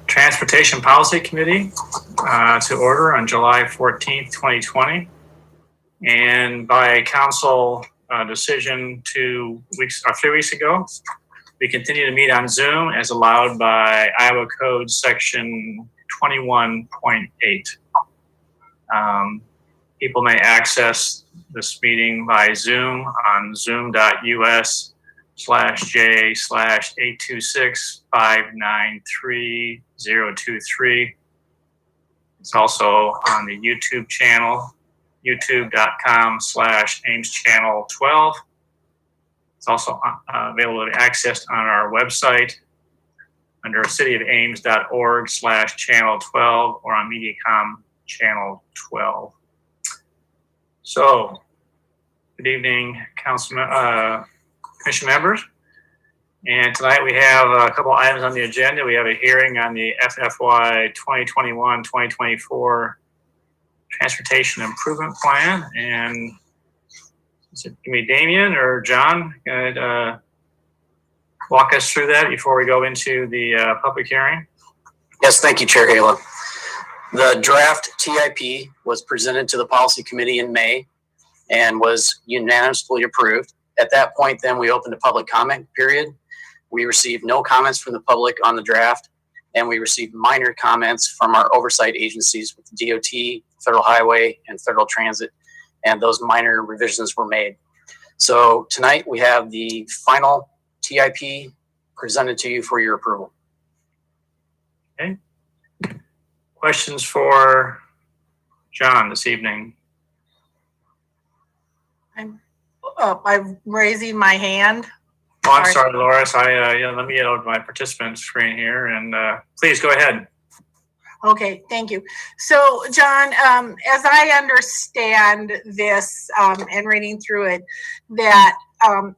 Transportation Policy Committee to order on July 14th, 2020. And by council decision 3 weeks ago, we continue to meet on Zoom as allowed by Iowa Code section 21.8. People may access this meeting by Zoom on zoom.us/j/826-593-023. It's also on the YouTube channel, youtube.com/Ames channel 12. It's also available to be accessed on our website under cityofames.org/channel 12 or on Mediacom channel 12. So, good evening, commission members. And tonight we have a couple items on the agenda. We have a hearing on the FFY 2021-2024 Transportation Improvement Plan. And is it going to be Damien or John going to walk us through that before we go into the public hearing? Yes, thank you, Chair Halo. The draft TIP was presented to the Policy Committee in May and was unanimously approved. At that point, then we opened a public comment period. We received no comments from the public on the draft, and we received minor comments from our oversight agencies with the DOT, Federal Highway, and Federal Transit, and those minor revisions were made. So tonight we have the final TIP presented to you for your approval. Okay. Questions for John this evening? I'm raising my hand. Oh, I'm sorry, Loris. Let me get over my participant screen here, and please go ahead. Okay, thank you. So, John, as I understand this and reading through it, that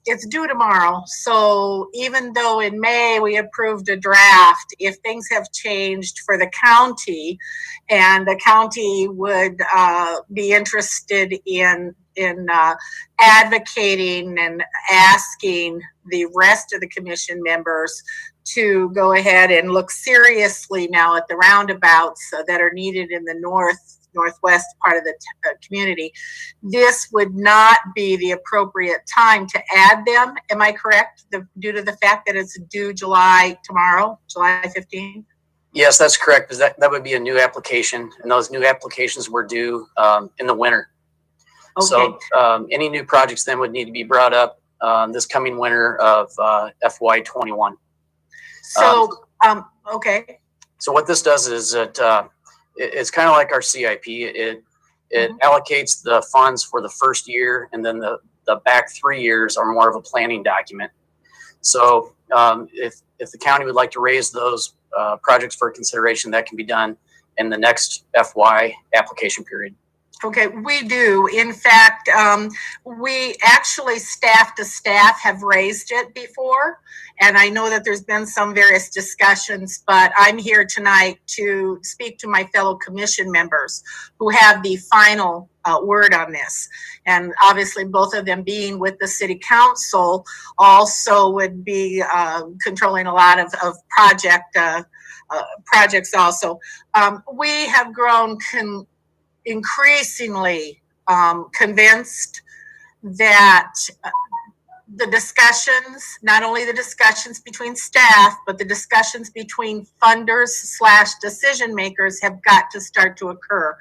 it's due tomorrow. So even though in May we approved a draft, if things have changed for the county and the county would be interested in advocating and asking the rest of the commission members to go ahead and look seriously now at the roundabouts that are needed in the northwest part of the community, this would not be the appropriate time to add them. Am I correct? Due to the fact that it's due tomorrow, July 15th? Yes, that's correct, because that would be a new application, and those new applications were due in the winter. Okay. So any new projects then would need to be brought up this coming winter of FY21. So, okay. So what this does is it's kind of like our CIP. It allocates the funds for the first year, and then the back 3 years are more of a planning document. So if the county would like to raise those projects for consideration, that can be done in the next FY application period. Okay, we do. In fact, we actually staff to staff have raised it before, and I know that there's been some various discussions, but I'm here tonight to speak to my fellow commission members who have the final word on this. And obviously both of them being with the city council also would be controlling a lot of projects also. We have grown increasingly convinced that the discussions, not only the discussions between staff, but the discussions between funders / decision makers have got to start to occur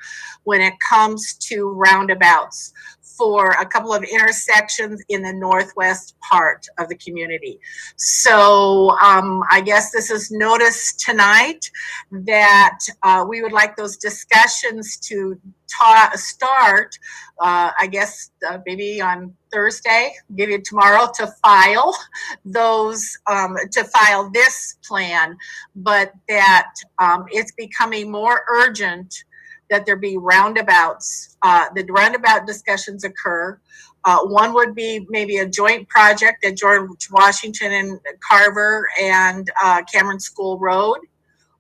when it comes to roundabouts for a couple of intersections in the northwest part of the community. So I guess this is notice tonight that we would like those discussions to start, I guess maybe on Thursday, give you tomorrow to file those, to file this plan, but that it's becoming more urgent that there be roundabouts, the roundabout discussions occur. One would be maybe a joint project at George Washington and Carver and Cameron School Road.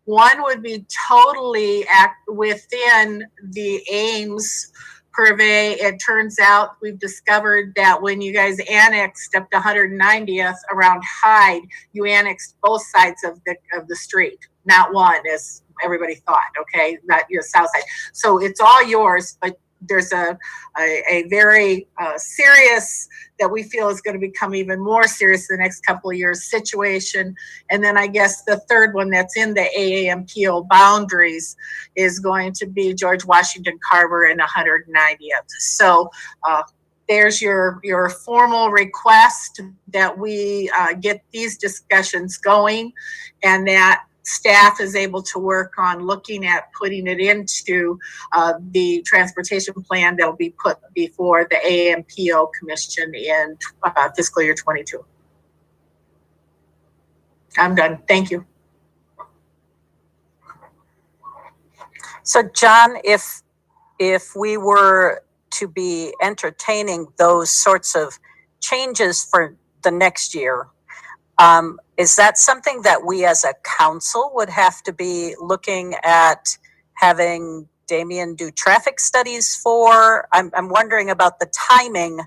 One would be totally within the Ames purvey. It turns out we've discovered that when you guys annexed up to 190th around Hyde, you annexed both sides of the street, not one as everybody thought, okay, not your south side. So it's all yours, but there's a very serious, that we feel is going to become even more serious in the next couple of years situation. And then I guess the third one that's in the AAMPO boundaries is going to be George Washington Carver and 190th. So there's your formal request that we get these discussions going, and that staff is able to work on looking at putting it into the transportation plan that'll be put before the AAMPO Commission in fiscal year 22. I'm done. Thank you. So John, if we were to be entertaining those sorts of changes for the next year, is that something that we as a council would have to be looking at having Damien do traffic studies for? I'm wondering about the timing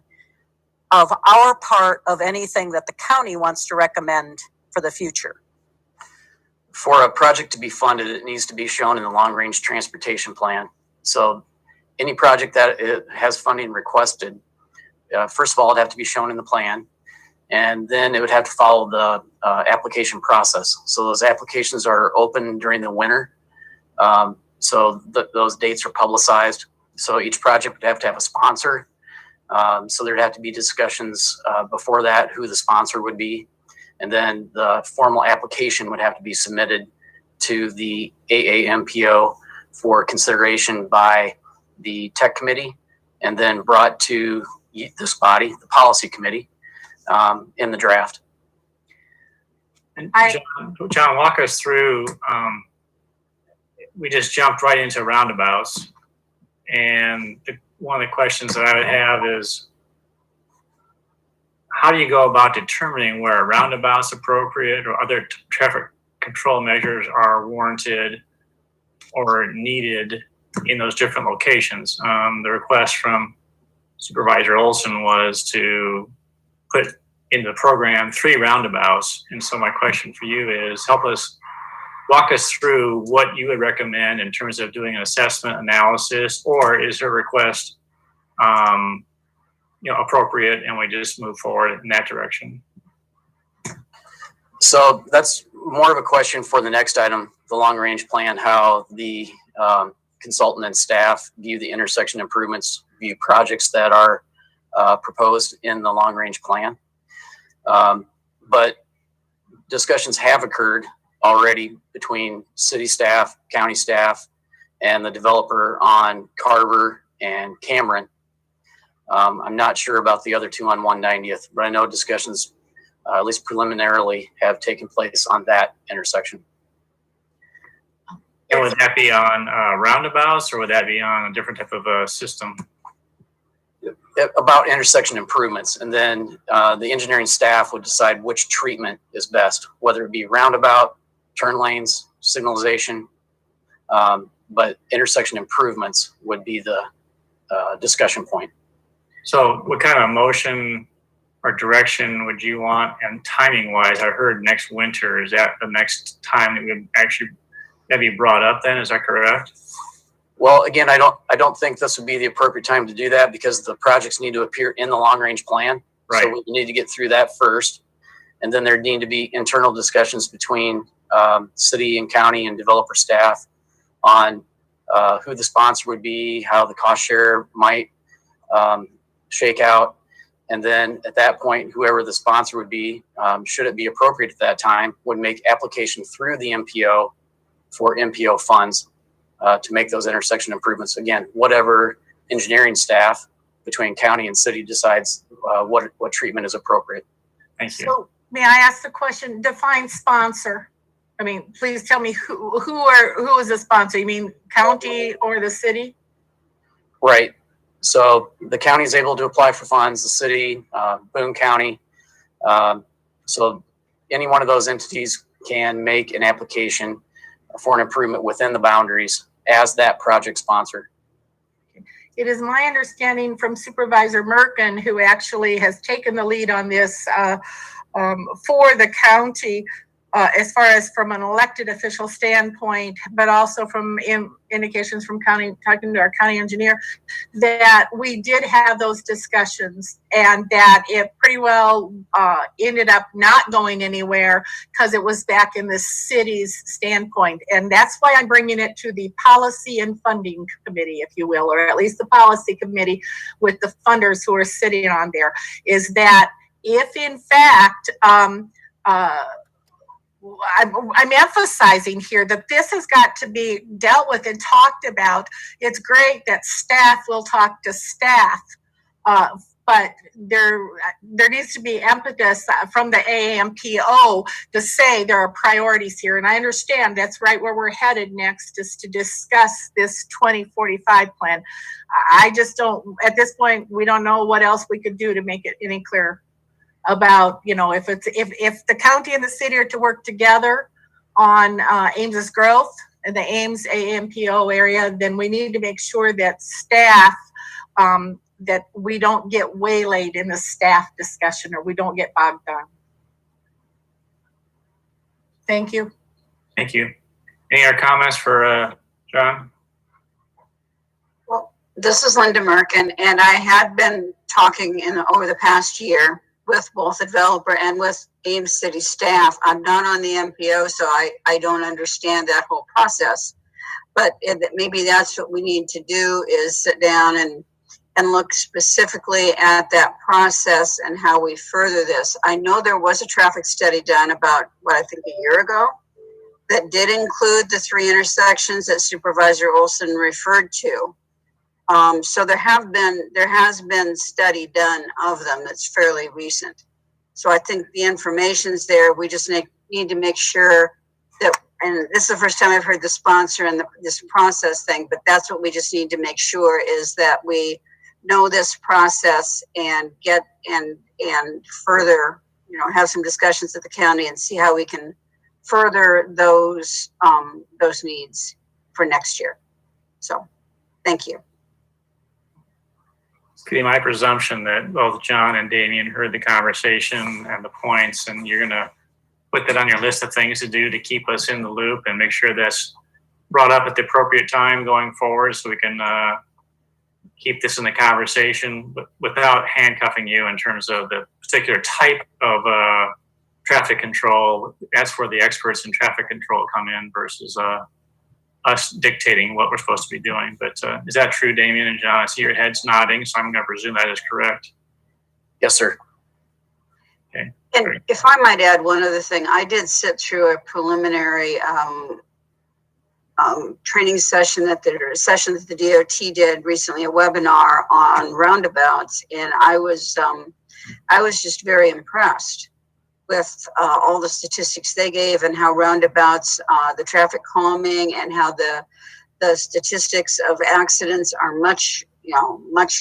of our part of anything that the county wants to recommend for the future. For a project to be funded, it needs to be shown in the long-range transportation plan. So any project that it has funding requested, first of all, it'd have to be shown in the plan, and then it would have to follow the application process. So those applications are open during the winter. So those dates are publicized. So each project would have to have a sponsor. So there'd have to be discussions before that, who the sponsor would be. And then the formal application would have to be submitted to the AAMPO for consideration by the tech committee, and then brought to this body, the policy committee, in the draft. And John, walk us through, we just jumped right into roundabouts. And one of the questions that I would have is, how do you go about determining where a roundabout's appropriate or other traffic control measures are warranted or needed in those different locations? The request from Supervisor Olson was to put into the program 3 roundabouts. And so my question for you is, walk us through what you would recommend in terms of doing an assessment analysis, or is there a request appropriate and we just move forward in that direction? So that's more of a question for the next item, the long range plan, how the consultant and staff view the intersection improvements, view projects that are proposed in the long range plan. But discussions have occurred already between city staff, county staff, and the developer on Carver and Cameron. I'm not sure about the other 2 on 190th, but I know discussions, at least preliminarily, have taken place on that intersection. And would that be on roundabouts, or would that be on a different type of system? About intersection improvements, and then the engineering staff would decide which treatment is best, whether it be roundabout, turn lanes, signalization, but intersection improvements would be the discussion point. So what kind of motion or direction would you want, and timing wise? I heard next winter. Is that the next time that would actually that be brought up then? Is that correct? Well, again, I don't think this would be the appropriate time to do that because the projects need to appear in the long range plan. Right. So we need to get through that first. And then there need to be internal discussions between city and county and developer staff on who the sponsor would be, how the cost share might shake out. And then at that point, whoever the sponsor would be, should it be appropriate at that time, would make application through the MPO for MPO funds to make those intersection improvements. Again, whatever engineering staff between county and city decides what treatment is appropriate. Thank you. So may I ask the question, define sponsor? I mean, please tell me who is the sponsor? You mean county or the city? Right. So the county is able to apply for funds, the city, Boone County. So any one of those entities can make an application for an improvement within the boundaries as that project sponsor. It is my understanding from Supervisor Merkin, who actually has taken the lead on this for the county, as far as from an elected official standpoint, but also from indications from county, talking to our county engineer, that we did have those discussions and that it pretty well ended up not going anywhere because it was back in the city's standpoint. And that's why I'm bringing it to the policy and funding committee, if you will, or at least the policy committee with the funders who are sitting on there, is that if in fact, I'm emphasizing here that this has got to be dealt with and talked about. It's great that staff will talk to staff, but there needs to be impetus from the AAMPO to say there are priorities here. And I understand that's right where we're headed next, is to discuss this 2045 plan. I just don't, at this point, we don't know what else we could do to make it any clearer about, you know, if the county and the city are to work together on Ames's growth in the Ames AAMPO area, then we need to make sure that staff, that we don't get waylaid in the staff discussion or we don't get bogged down. Thank you. Thank you. Any other comments for John? Well, this is Linda Merkin, and I had been talking over the past year with both the developer and with Ames City staff. I'm not on the MPO, so I don't understand that whole process. But maybe that's what we need to do, is sit down and look specifically at that process and how we further this. I know there was a traffic study done about, I think a year ago, that did include the 3 intersections that Supervisor Olson referred to. So there has been study done of them that's fairly recent. So I think the information's there. We just need to make sure that, and this is the first time I've heard the sponsor and this process thing, but that's what we just need to make sure, is that we know this process and get and further, have some discussions at the county and see how we can further those needs for next year. So thank you. It's going to be my presumption that both John and Damien heard the conversation and the points, and you're going to put that on your list of things to do to keep us in the loop and make sure that's brought up at the appropriate time going forward, so we can keep this in the conversation, but without handcuffing you in terms of the particular type of traffic control. That's where the experts in traffic control come in versus us dictating what we're supposed to be doing. But is that true, Damien and John? I see your heads nodding, so I'm going to presume that is correct. Yes, sir. Okay. And Great. if I might add one other thing, I did sit through a preliminary training session that the DOT did recently, a webinar on roundabouts, and I was just very impressed with all the statistics they gave and how roundabouts, the traffic calming, and how the statistics of accidents are much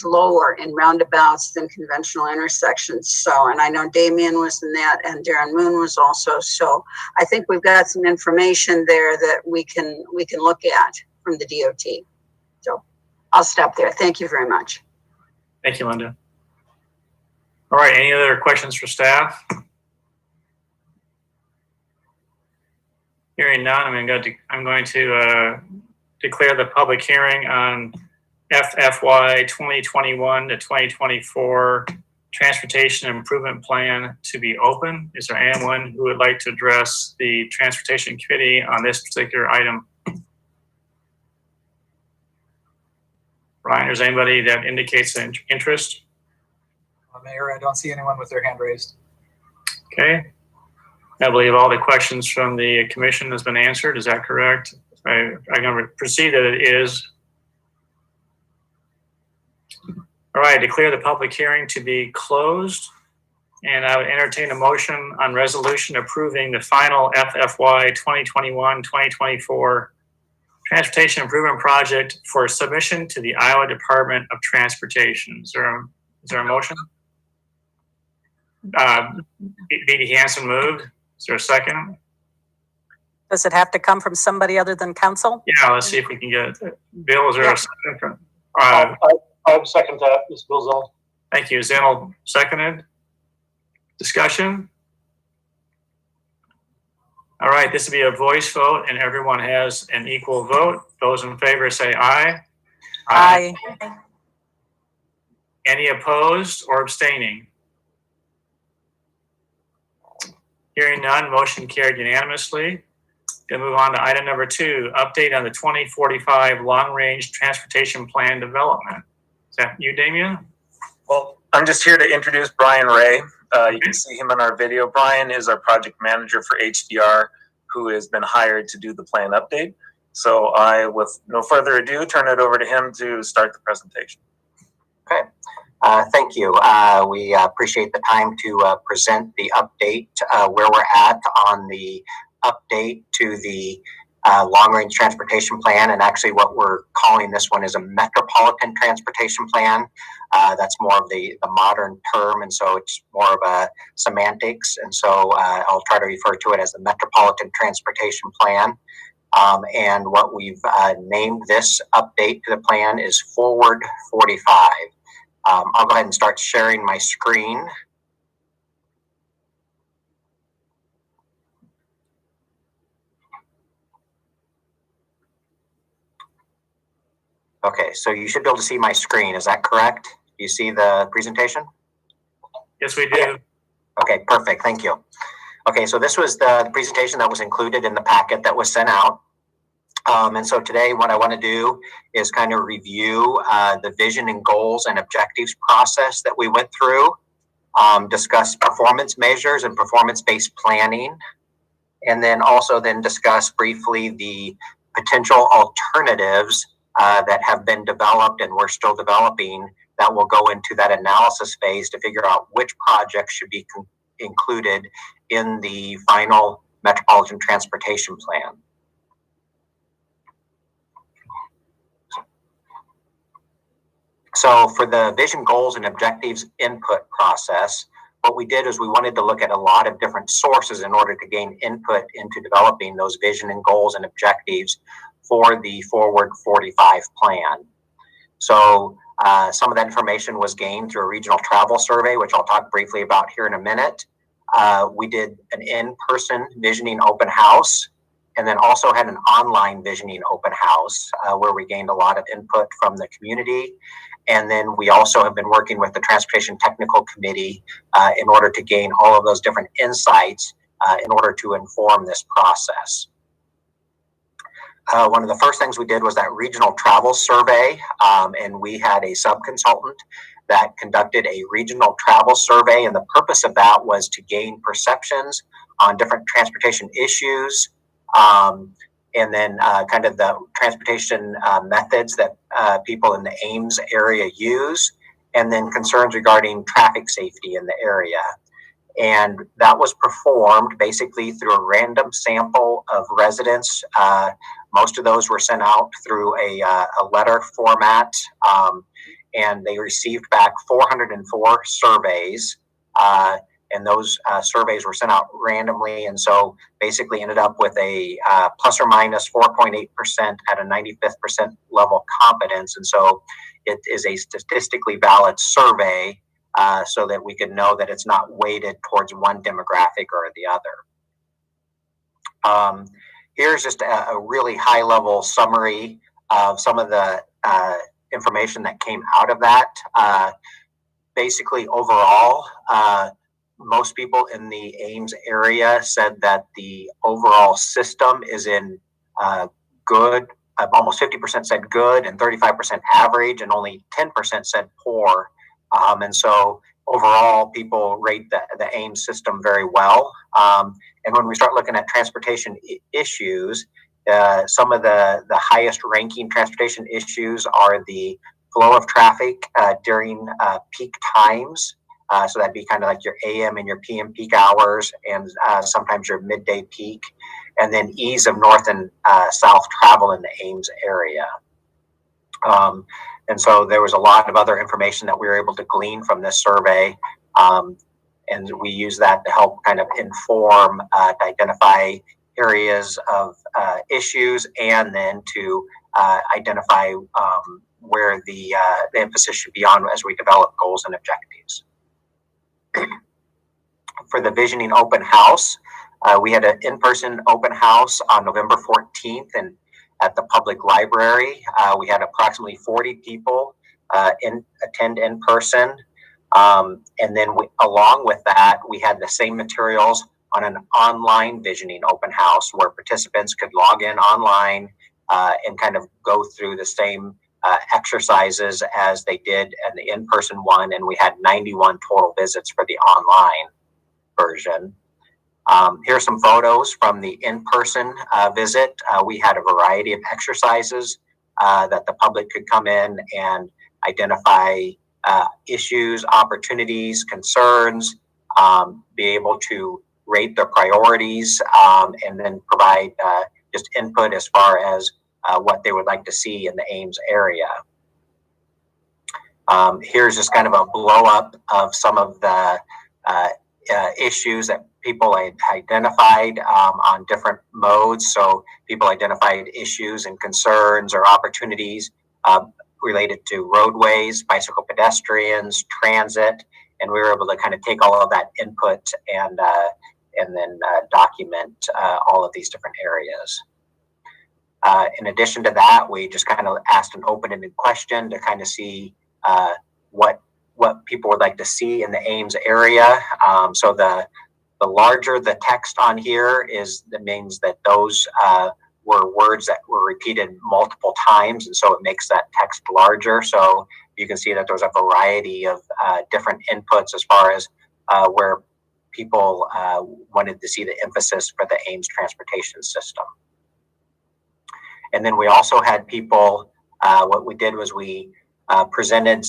lower in roundabouts than conventional intersections. So, and I know Damien was in that, and Darren Moon was also. So I think we've got some information there that we can look at from the DOT. So I'll stop there. Thank you very much. Thank you, Linda. All right, any other questions for staff? Hearing none, I'm going to declare the public hearing on FFY 2021 to 2024 Transportation Improvement Plan to be open. Is there anyone who would like to address the Transportation Committee on this particular item? Brian, is anybody that indicates an interest? Mayor, I don't see anyone with their hand raised. Okay. I believe all the questions from the commission has been answered. Is that correct? I'm going to proceed that it is. All right, declare the public hearing to be closed. And I would entertain a motion on resolution approving the final FFY 2021-2024 Transportation Improvement Project for submission to the Iowa Department of Transportation. Is there a motion? B.D. Hanson moved. Is there a second? Does it have to come from somebody other than council? Yeah, let's see if we can get it. Bill, is there a second? I would second that, Ms. Bilzell. Thank you. Zeno seconded. Discussion? All right, this will be a voice vote and everyone has an equal vote. Those in favor say aye. Aye. Any opposed or abstaining? Hearing none, motion carried unanimously. Gonna move on to item number 2, update on the 2045 long-range transportation plan development. Is that you, Damien? Well, I'm just here to introduce Brian Ray. You can see him in our video. Brian is our project manager for HDR, who has been hired to do the plan update. So I, with no further ado, turn it over to him to start the presentation. Okay. Thank you. We appreciate the time to present the update, where we're at on the update to the long-range transportation plan. And actually what we're calling this one is a Metropolitan transportation plan. That's more of the modern term, and so it's more of a semantics. And so I'll try to refer to it as the Metropolitan Transportation Plan. And what we've named this update to the plan is Forward 45. I'll go ahead and start sharing my screen. Okay, so you should be able to see my screen. Is that correct? Do you see the presentation? Yes, we do. Okay, perfect. Thank you. Okay, so this was the presentation that was included in the packet that was sent out. And so today what I want to do is kind of review the vision and goals and objectives process that we went through, discuss performance measures and performance-based planning, and then also then discuss briefly the potential alternatives that have been developed and we're still developing that will go into that analysis phase to figure out which projects should be included in the final Metropolitan Transportation Plan. So for the vision, goals, and objectives input process, what we did is we wanted to look at a lot of different sources in order to gain input into developing those vision and goals and objectives for the Forward 45 plan. So some of that information was gained through a regional travel survey, which I'll talk briefly about here in a minute. We did an in-person visioning open house, and then also had an online visioning open house where we gained a lot of input from the community. And then we also have been working with the Transportation Technical Committee in order to gain all of those different insights in order to inform this process. One of the first things we did was that regional travel survey, and we had a sub-consultant that conducted a regional travel survey, and the purpose of that was to gain perceptions on different transportation issues, and then kind of the transportation methods that people in the Ames area use, and then concerns regarding traffic safety in the area. And that was performed basically through a random sample of residents. Most of those were sent out through a letter format, and they received back 404 surveys. And those surveys were sent out randomly, and so basically ended up with a plus or minus 4.8% at a 95th percent level competence. And so it is a statistically valid survey so that we can know that it's not weighted towards one demographic or the other. Here's just a really high level summary of some of the information that came out of that. Basically, overall, most people in the Ames area said that the overall system is in good. Almost 50% said good, and 35% average, and only 10% said poor. And so overall, people rate the Ames system very well. And when we start looking at transportation issues, some of the highest ranking transportation issues are the flow of traffic during peak times. So that'd be kind of like your AM and your PM peak hours, and sometimes your midday peak, and then ease of north and south travel in the Ames area. And so there was a lot of other information that we were able to glean from this survey. And we use that to help kind of inform, to identify areas of issues, and then to identify where the emphasis should be on as we develop goals and objectives. For the Visioning Open House, we had an in-person open house on November 14th and at the public library. We had approximately 40 people attend in person. And then along with that, we had the same materials on an online Visioning Open House where participants could log in online and kind of go through the same exercises as they did in the in-person one. And we had 91 total visits for the online version. Here's some photos from the in-person visit. We had a variety of exercises that the public could come in and identify issues, opportunities, concerns, be able to rate their priorities, and then provide just input as far as what they would like to see in the Ames area. Here's just kind of a blow up of some of the issues that people identified on different modes. So people identified issues and concerns or opportunities related to roadways, bicycle pedestrians, transit, and we were able to kind of take all of that input and then document all of these different areas. In addition to that, we just kind of asked an open-ended question to kind of see what people would like to see in the Ames area. So the larger the text on here that means that those were words that were repeated multiple times, and so it makes that text larger. So you can see that there's a variety of different inputs as far as where people wanted to see the emphasis for the Ames transportation system. And then we also had people, what we did was we presented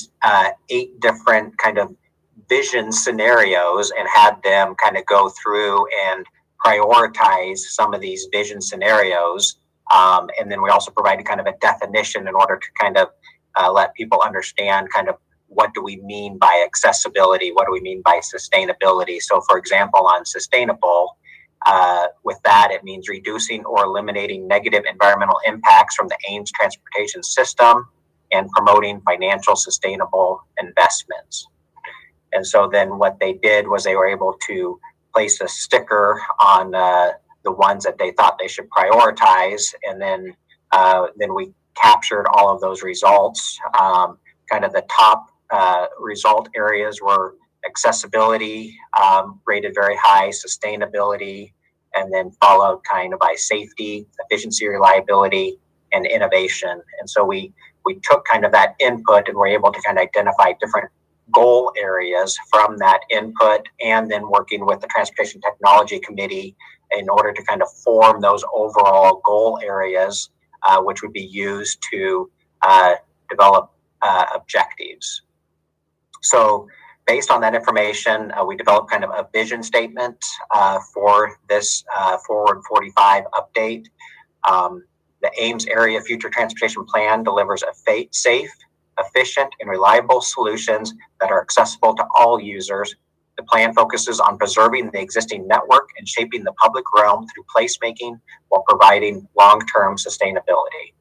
8 different kind of vision scenarios and had them kind of go through and prioritize some of these vision scenarios. And then we also provided kind of a definition in order to kind of let people understand kind of what do we mean by accessibility? What do we mean by sustainability? So for example, on sustainable, with that, it means reducing or eliminating negative environmental impacts from the Ames transportation system and promoting financial sustainable investments. And so then what they did was they were able to place a sticker on the ones that they thought they should prioritize. And then we captured all of those results. Kind of the top result areas were accessibility, rated very high, sustainability, and then followed kind of by safety, efficiency, reliability, and innovation. And so we took kind of that input and were able to kind of identify different goal areas from that input, and then working with the Transportation Technology Committee in order to kind of form those overall goal areas, which would be used to develop objectives. So based on that information, we developed kind of a vision statement for this Forward 45 update. The Ames Area Future Transportation Plan delivers a safe, efficient, and reliable solutions that are accessible to all users. The plan focuses on preserving the existing network and shaping the public realm through placemaking while providing long-term sustainability.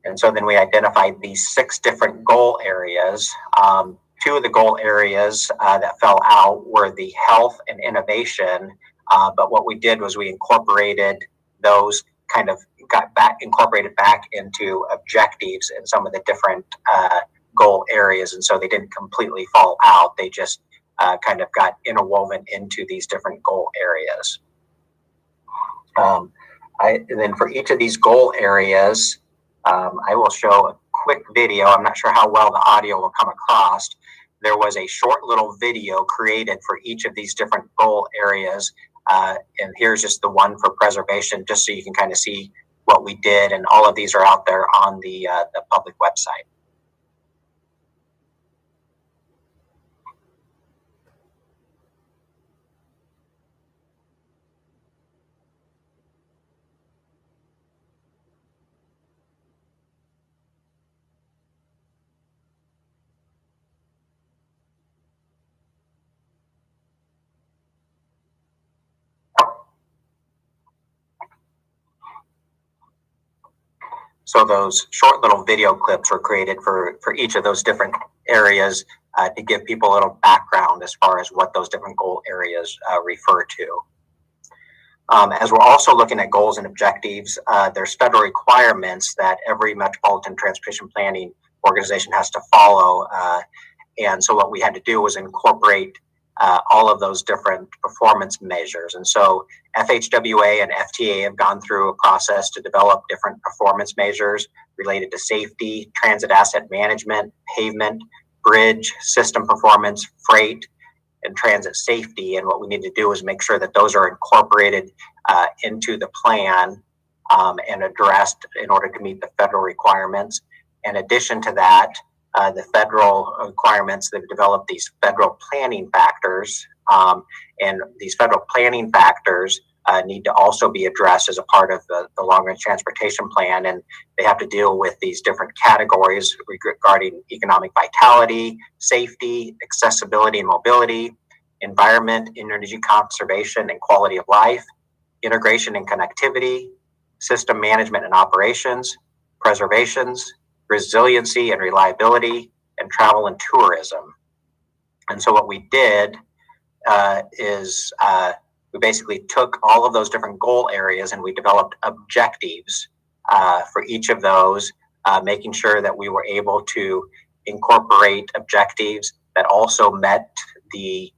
And so then we identified these 6 different goal areas. 2 of the goal areas that fell out were the health and innovation. But what we did was we incorporated those kind of got incorporated back into objectives in some of the different goal areas. And so they didn't completely fall out. They just kind of got interwoven into these different goal areas. And then for each of these goal areas, I will show a quick video. I'm not sure how well the audio will come across. There was a short little video created for each of these different goal areas. And here's just the one for preservation, just so you can kind of see what we did. And all of these are out there on the public website. So those short little video clips were created for each of those different areas to give people a little background as far as what those different goal areas refer to. As we're also looking at goals and objectives, there's federal requirements that every metropolitan transportation planning organization has to follow. And so what we had to do was incorporate all of those different performance measures. And so FHWA and FTA have gone through a process to develop different performance measures related to safety, transit asset management, pavement, bridge, system performance, freight, and transit safety. And what we need to do is make sure that those are incorporated into the plan and addressed in order to meet the federal requirements. In addition to that, the federal requirements, they've developed these federal planning factors, and these federal planning factors need to also be addressed as a part of the long-range transportation plan, and they have to deal with these different categories regarding economic vitality, safety, accessibility and mobility, environment, energy conservation and quality of life, integration and connectivity, system management and operations, preservations, resiliency and reliability, and travel and tourism. And so what we did is we basically took all of those different goal areas and we developed objectives for each of those, making sure that we were able to incorporate objectives that also met the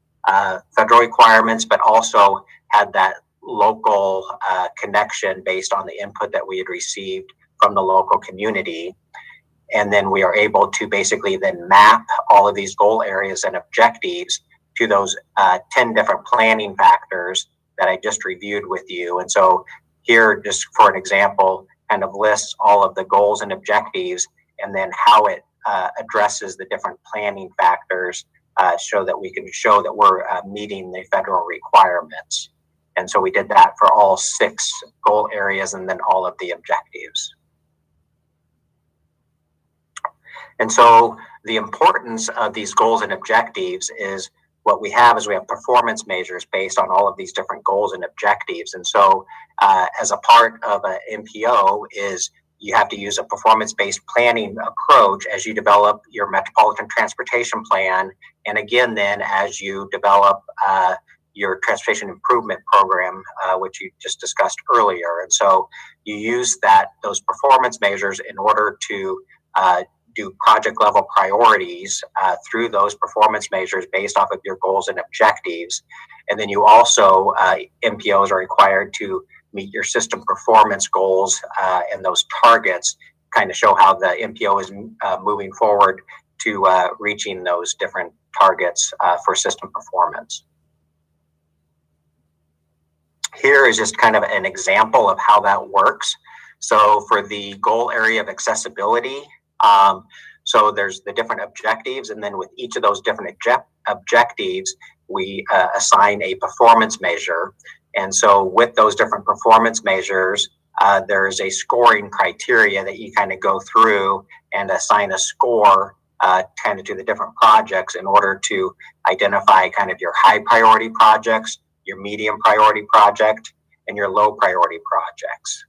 federal requirements, but also had that local connection based on the input that we had received from the local community. And then we are able to basically then map all of these goal areas and objectives to those 10 different planning factors that I just reviewed with you. And so here, just for an example, kind of lists all of the goals and objectives and then how it addresses the different planning factors so that we can show that we're meeting the federal requirements. And so we did that for all 6 goal areas and then all of the objectives. And so the importance of these goals and objectives is what we have is we have performance measures based on all of these different goals and objectives. And so as a part of an MPO is you have to use a performance-based planning approach as you develop your Metropolitan Transportation Plan. And again, then as you develop your Transportation Improvement Program, which you just discussed earlier. And so you use those performance measures in order to do project level priorities through those performance measures based off of your goals and objectives. And then you also, MPOs are required to meet your system performance goals and those targets, kind of show how the MPO is moving forward to reaching those different targets for system performance. Here is just kind of an example of how that works. So for the goal area of accessibility, so there's the different objectives, and then with each of those different objectives, we assign a performance measure. And so with those different performance measures, there's a scoring criteria that you kind of go through and assign a score kind of to the different projects in order to identify kind of your high priority projects, your medium priority project, and your low priority projects.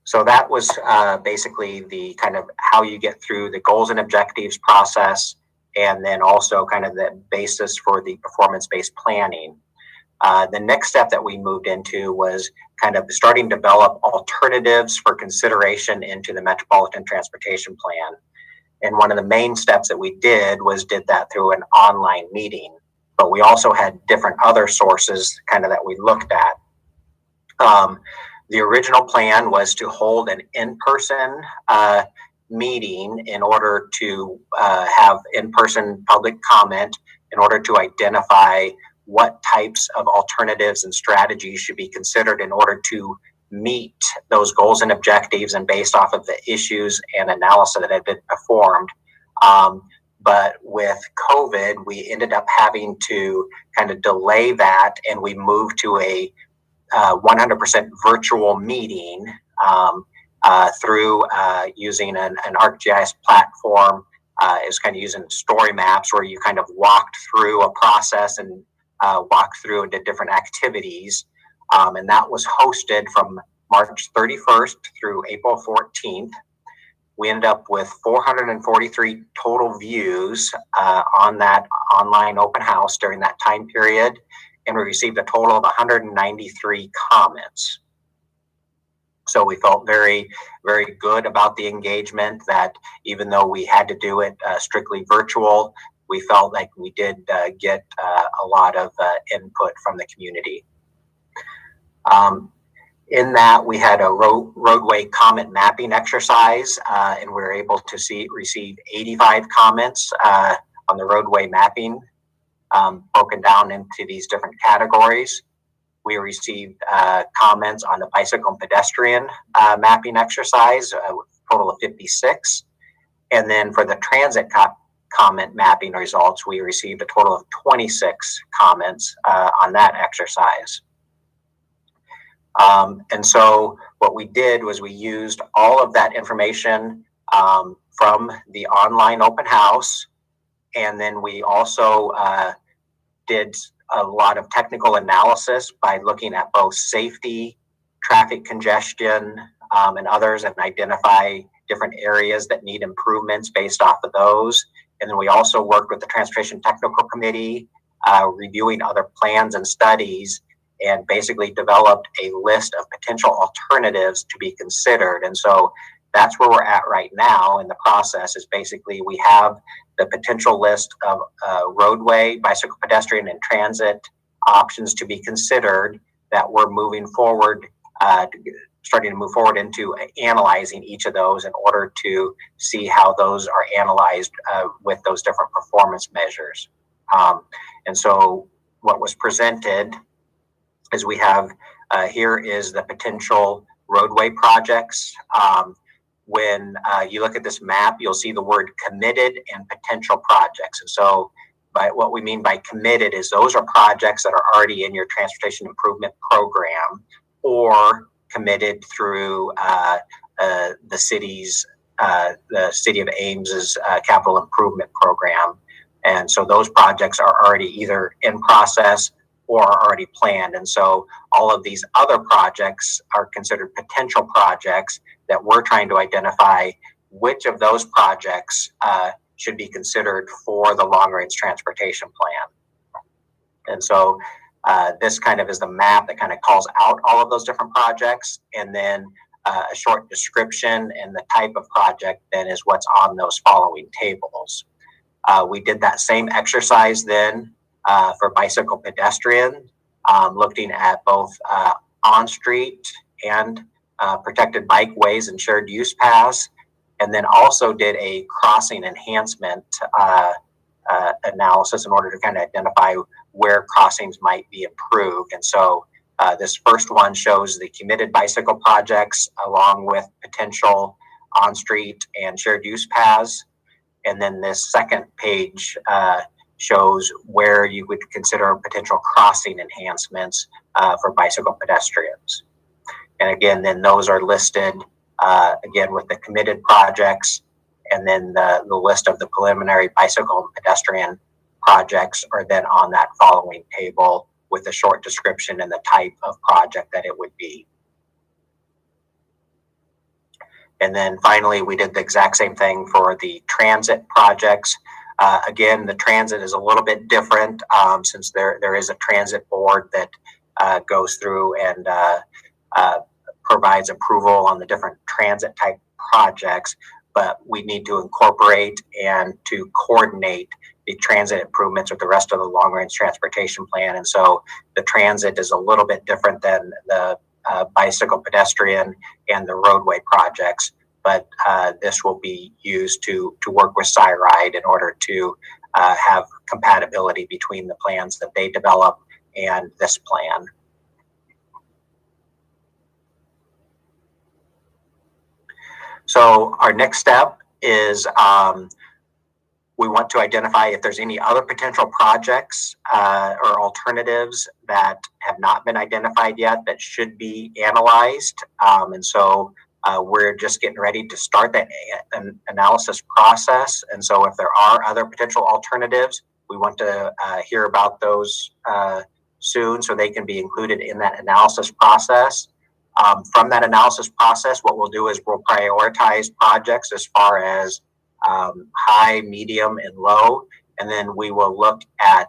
So that was basically the kind of how you get through the goals and objectives process, and then also kind of the basis for the performance-based planning. The next step that we moved into was kind of starting to develop alternatives for consideration into the Metropolitan Transportation Plan. And one of the main steps that we did that through an online meeting, but we also had different other sources kind of that we looked at. The original plan was to hold an in-person meeting in order to have in-person public comment in order to identify what types of alternatives and strategies should be considered in order to meet those goals and objectives and based off of the issues and analysis that had been performed. But with COVID, we ended up having to kind of delay that, and we moved to a 100% virtual meeting through using an ArcGIS platform. Is kind of using story maps where you kind of walked through a process and walked through into different activities. And that was hosted from March 31st through April 14th. We ended up with 443 total views on that online open house during that time period, and we received a total of 193 comments. So we felt very, very good about the engagement, that even though we had to do it strictly virtual, we felt like we did get a lot of input from the community. In that, we had a roadway comment mapping exercise, and we were able to receive 85 comments on the roadway mapping, broken down into these different categories. We received comments on the bicycle and pedestrian mapping exercise, a total of 56. And then for the transit comment mapping results, we received a total of 26 comments on that exercise. And so what we did was we used all of that information from the online open house, and then we also did a lot of technical analysis by looking at both safety, traffic congestion, and others, and identify different areas that need improvements based off of those. And then we also worked with the Transportation Technical Committee, reviewing other plans and studies, and basically developed a list of potential alternatives to be considered. And so that's where we're at right now in the process. Is basically we have the potential list of roadway, bicycle, pedestrian, and transit options to be considered that we're moving forward, starting to move forward into analyzing each of those in order to see how those are analyzed with those different performance measures. And so what was presented is we have here is the potential roadway projects. When you look at this map, you'll see the word committed and potential projects. And so by what we mean by committed is those are projects that are already in your transportation improvement program or committed through the city of Ames's capital improvement program. And so those projects are already either in process or are already planned. And so all of these other projects are considered potential projects that we're trying to identify which of those projects should be considered for the long range transportation plan. And so this kind of is the map that kind of calls out all of those different projects, and then a short description and the type of project then is what's on those following tables. We did that same exercise then for bicycle pedestrian, looking at both on-street and protected bikeways and shared use paths, and then also did a crossing enhancement analysis in order to kind of identify where crossings might be improved. And so this first one shows the committed bicycle projects along with potential on-street and shared use paths. And then this second page shows where you would consider potential crossing enhancements for bicycle pedestrians. And again, then those are listed again with the committed projects, and then the list of the preliminary bicycle and pedestrian projects are then on that following table with a short description and the type of project that it would be. And then finally, we did the exact same thing for the transit projects. Again, the transit is a little bit different since there is a transit board that goes through and provides approval on the different transit type projects, but we need to incorporate and to coordinate the transit improvements with the rest of the long range transportation plan. And so the transit is a little bit different than the bicycle pedestrian and the roadway projects, but this will be used to work with SIRIDE in order to have compatibility between the plans that they develop and this plan. So our next step is we want to identify if there's any other potential projects or alternatives that have not been identified yet that should be analyzed. And so we're just getting ready to start that analysis process. And so if there are other potential alternatives, we want to hear about those soon so they can be included in that analysis process. From that analysis process, what we'll do is we'll prioritize projects as far as high, medium, and low, and then we will look at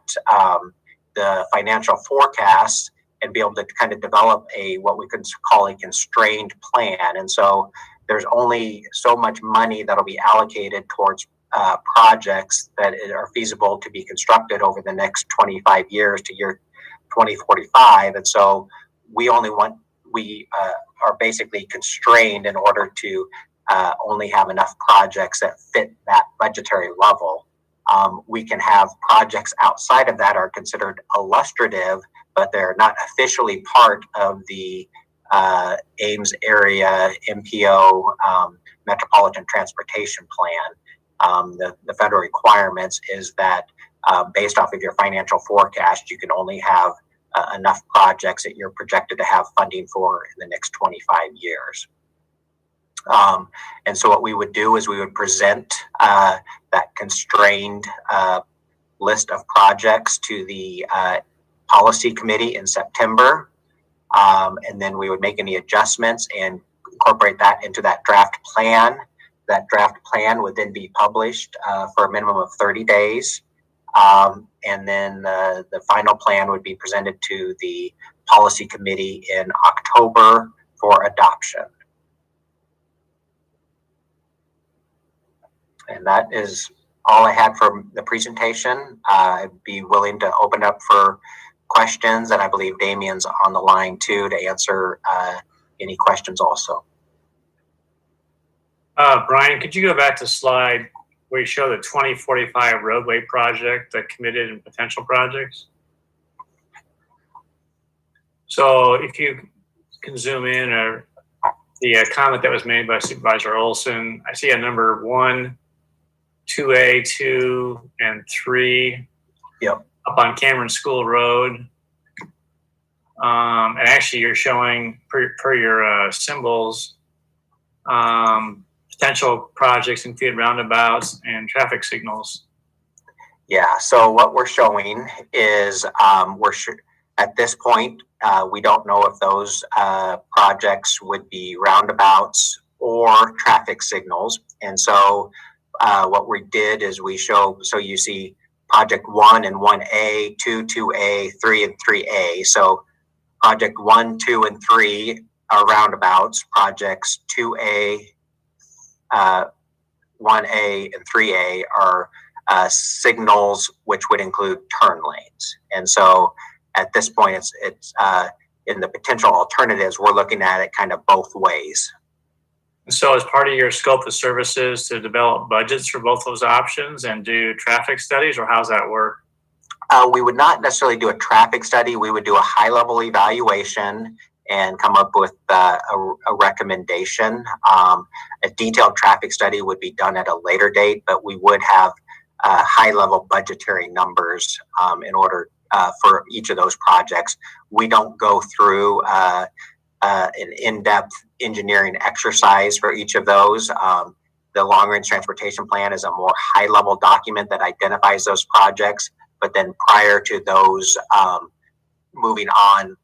the financial forecasts and be able to kind of develop what we could call a constrained plan. And so there's only so much money that'll be allocated towards projects that are feasible to be constructed over the next 25 years to year 2045. And so we are basically constrained in order to only have enough projects that fit that budgetary level. We can have projects outside of that are considered illustrative, but they're not officially part of the Ames area MPO Metropolitan Transportation Plan. The federal requirements is that based off of your financial forecast, you can only have enough projects that you're projected to have funding for in the next 25 years. And so what we would do is we would present that constrained list of projects to the policy committee in September. And then we would make any adjustments and incorporate that into that draft plan. That draft plan would then be published for a minimum of 30 days. And then the final plan would be presented to the policy committee in October for adoption. And that is all I had for the presentation. I'd be willing to open up for questions, and I believe Damien's on the line too to answer any questions also. Brian, could you go back to slide where you show the 2045 roadway project, the committed and potential projects? So if you can zoom in, or the comment that was made by Supervisor Olson, I see a number 1, 2A, 2, and 3. Yep. Up on Cameron School Road. And actually you're showing per your symbols, potential projects include roundabouts and traffic signals. Yeah, so what we're showing is at this point, we don't know if those projects would be roundabouts or traffic signals. And so what we did is we show, so you see project 1 and 1A, 2, 2A, 3, and 3A. So project 1, 2, and 3 are roundabouts. Projects 2A, 1A, and 3A are signals, which would include turn lanes. And so at this point, it's in the potential alternatives, we're looking at it kind of both ways. And so as part of your scope of services to develop budgets for both those options and do traffic studies, or how's that work? We would not necessarily do a traffic study. We would do a high-level evaluation and come up with a recommendation. A detailed traffic study would be done at a later date, but we would have high-level budgetary numbers in order for each of those projects. We don't go through an in-depth engineering exercise for each of those. The long-range transportation plan is a more high-level document that identifies those projects, but then prior to those moving on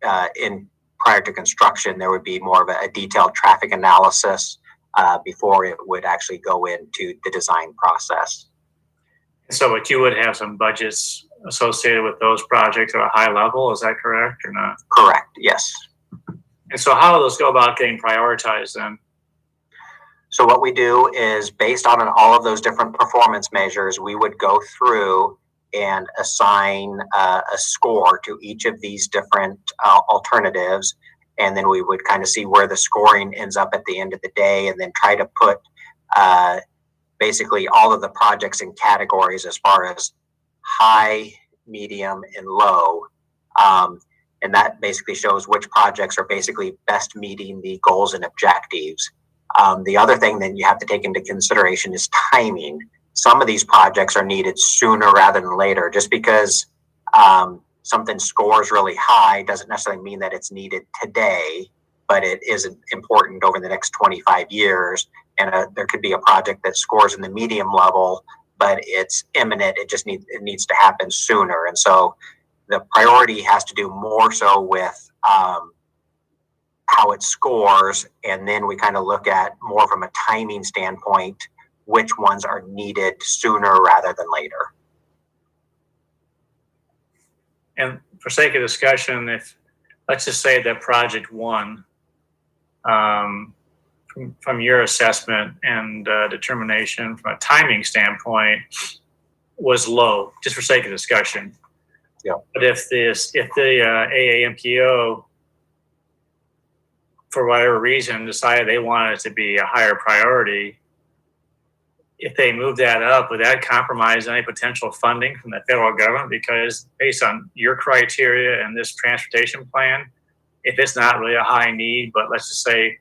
prior to construction, there would be more of a detailed traffic analysis before it would actually go into the design process. So, but you would have some budgets associated with those projects at a high level, is that correct or not? Correct, yes. And so how do those go about getting prioritized then? So what we do is based on all of those different performance measures, we would go through and assign a score to each of these different alternatives. And then we would kind of see where the scoring ends up at the end of the day, and then try to put basically all of the projects in categories as far as high, medium, and low. And that basically shows which projects are basically best meeting the goals and objectives. The other thing that you have to take into consideration is timing. Some of these projects are needed sooner rather than later. Just because something scores really high doesn't necessarily mean that it's needed today, but it is important over the next 25 years. And there could be a project that scores in the medium level, but it's imminent. It needs to happen sooner. And so the priority has to do more so with how it scores, and then we kind of look at more from a timing standpoint, which ones are needed sooner rather than later. And for sake of discussion, if let's just say that project one, from your assessment and determination from a timing standpoint, was low, just for sake of discussion. Yeah. But if the AAMPO, for whatever reason, decided they wanted it to be a higher priority, if they move that up, would that compromise any potential funding from the federal government? Because based on your criteria and this transportation plan, if it's not really a high need, but let's just say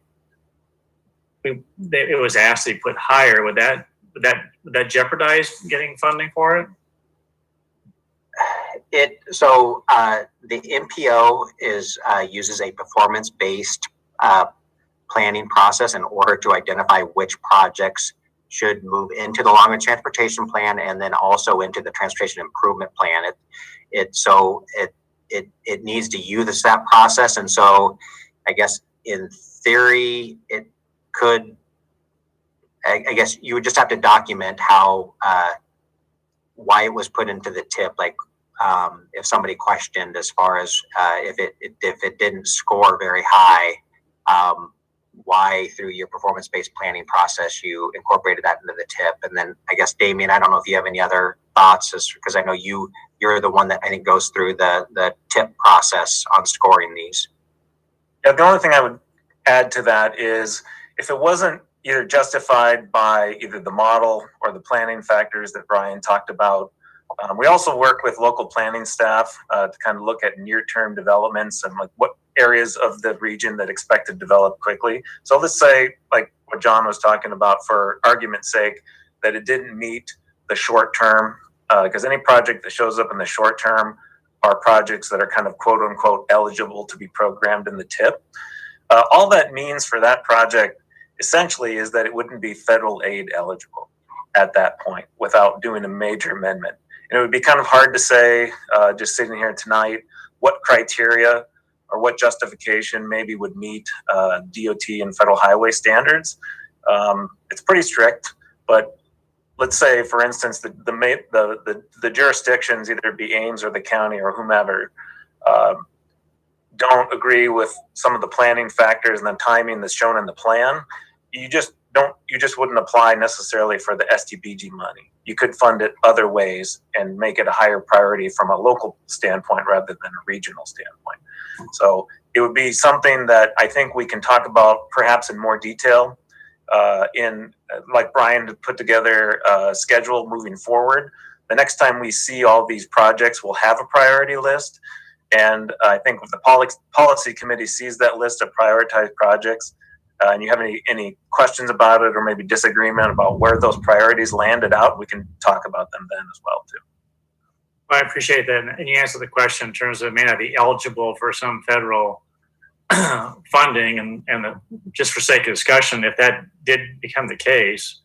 it was asked to be put higher, would that jeopardize getting funding for it? The MPO uses a performance-based planning process in order to identify which projects should move into the long-range transportation plan and then also into the transportation improvement plan. It needs to use that process, and so I guess in theory it could. I guess you would just have to document how why it was put into the tip, like. If somebody questioned as far as if it didn't score very high, why through your performance-based planning process you incorporated that into the tip. And then I guess, Damien, I don't know if you have any other thoughts, because I know you're the one that I think goes through the tip process on scoring these. Yeah, the only thing I would add to that is if it wasn't either justified by either the model or the planning factors that Brian talked about. We also work with local planning staff to kind of look at near-term developments and like what areas of the region that expect to develop quickly. So let's say, like what John was talking about, for argument's sake, that it didn't meet the short term, because any project that shows up in the short term are projects that are kind of quote unquote eligible to be programmed in the tip. All that means for that project essentially is that it wouldn't be federal aid eligible at that point without doing a major amendment. And it would be kind of hard to say, just sitting here tonight, what criteria or what justification maybe would meet DOT and federal highway standards. It's pretty strict, but let's say, for instance, the jurisdictions, either it be Ames or the county or whomever, don't agree with some of the planning factors and the timing that's shown in the plan. You just wouldn't apply necessarily for the STBG money. You could fund it other ways and make it a higher priority from a local standpoint rather than a regional standpoint. So it would be something that I think we can talk about perhaps in more detail like Brian put together a schedule moving forward. The next time we see all these projects, we'll have a priority list. And I think if the policy committee sees that list of prioritized projects, and you have any questions about it or maybe disagreement about where those priorities landed out, we can talk about them then as well too. Well, I appreciate that. And you answered the question in terms of it may not be eligible for some federal funding, and just for sake of discussion, if that did become the case,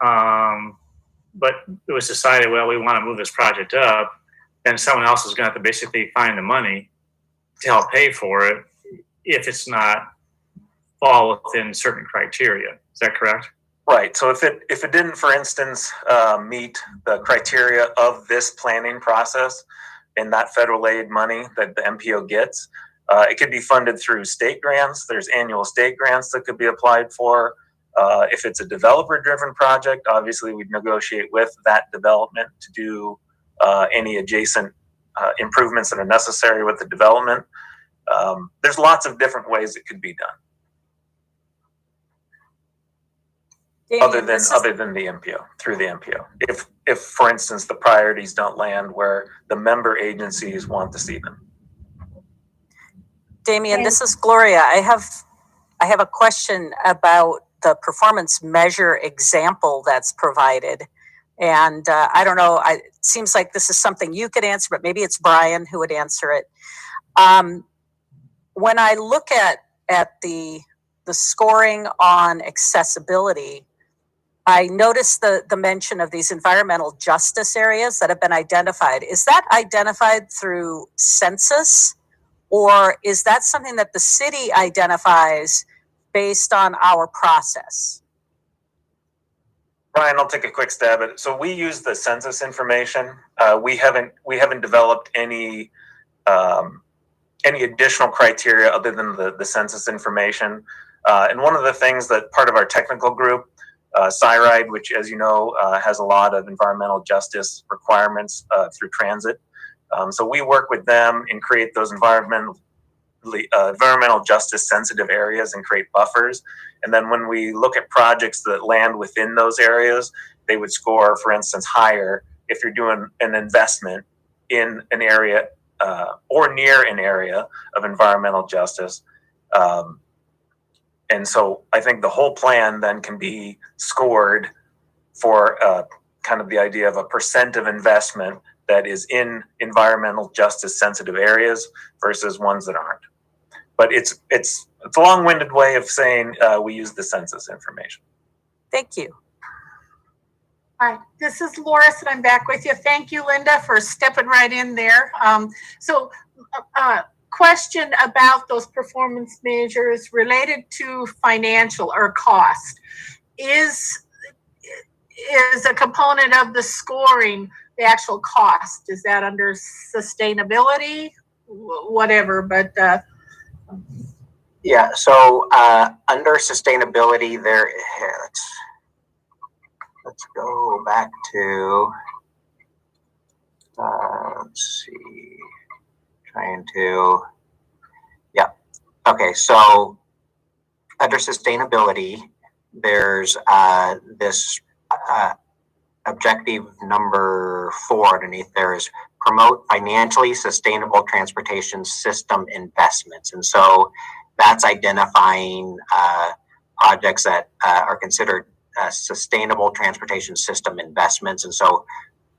but it was decided, well, we want to move this project up, then someone else is going to have to basically find the money to help pay for it if it's not fall within certain criteria. Is that correct? Right. So if it didn't, for instance, meet the criteria of this planning process and that federal aid money that the MPO gets, it could be funded through state grants. There's annual state grants that could be applied for. If it's a developer-driven project, obviously we'd negotiate with that development to do any adjacent improvements that are necessary with the development. There's lots of different ways it could be done. Other than the MPO, through the MPO. If for instance the priorities don't land where the member agencies want to see them. Damien, this is Gloria. I have a question about the performance measure example that's provided. And I don't know, it seems like this is something you could answer, but maybe it's Brian who would answer it. When I look at the scoring on accessibility, I noticed the mention of these environmental justice areas that have been identified. Is that identified through census, or is that something that the city identifies based on our process? Brian, I'll take a quick stab at it. So we use the census information. We haven't developed any additional criteria other than the census information. And one of the things that part of our technical group, CyRide, which, as you know, has a lot of environmental justice requirements through transit. So we work with them and create those environmental justice sensitive areas and create buffers. And then when we look at projects that land within those areas, they would score, for instance, higher if you're doing an investment in an area or near an area of environmental justice. And so I think the whole plan then can be scored for kind of the idea of a percent of investment that is in environmental justice sensitive areas versus ones that aren't. But it's a long-winded way of saying we use the census information. Thank you. Hi, this is Loris, and I'm back with you. Thank you, Linda, for stepping right in there. Question about those performance measures related to financial or cost. Is a component of the scoring the actual cost? Is that under sustainability? Whatever, but yeah. So under sustainability, there. Let's go back to. Let's see. Trying to. Yeah. Okay. So under sustainability, there's this. Objective number 4 underneath there is promote financially sustainable transportation system investments. And so that's identifying projects that are considered sustainable transportation system investments. And so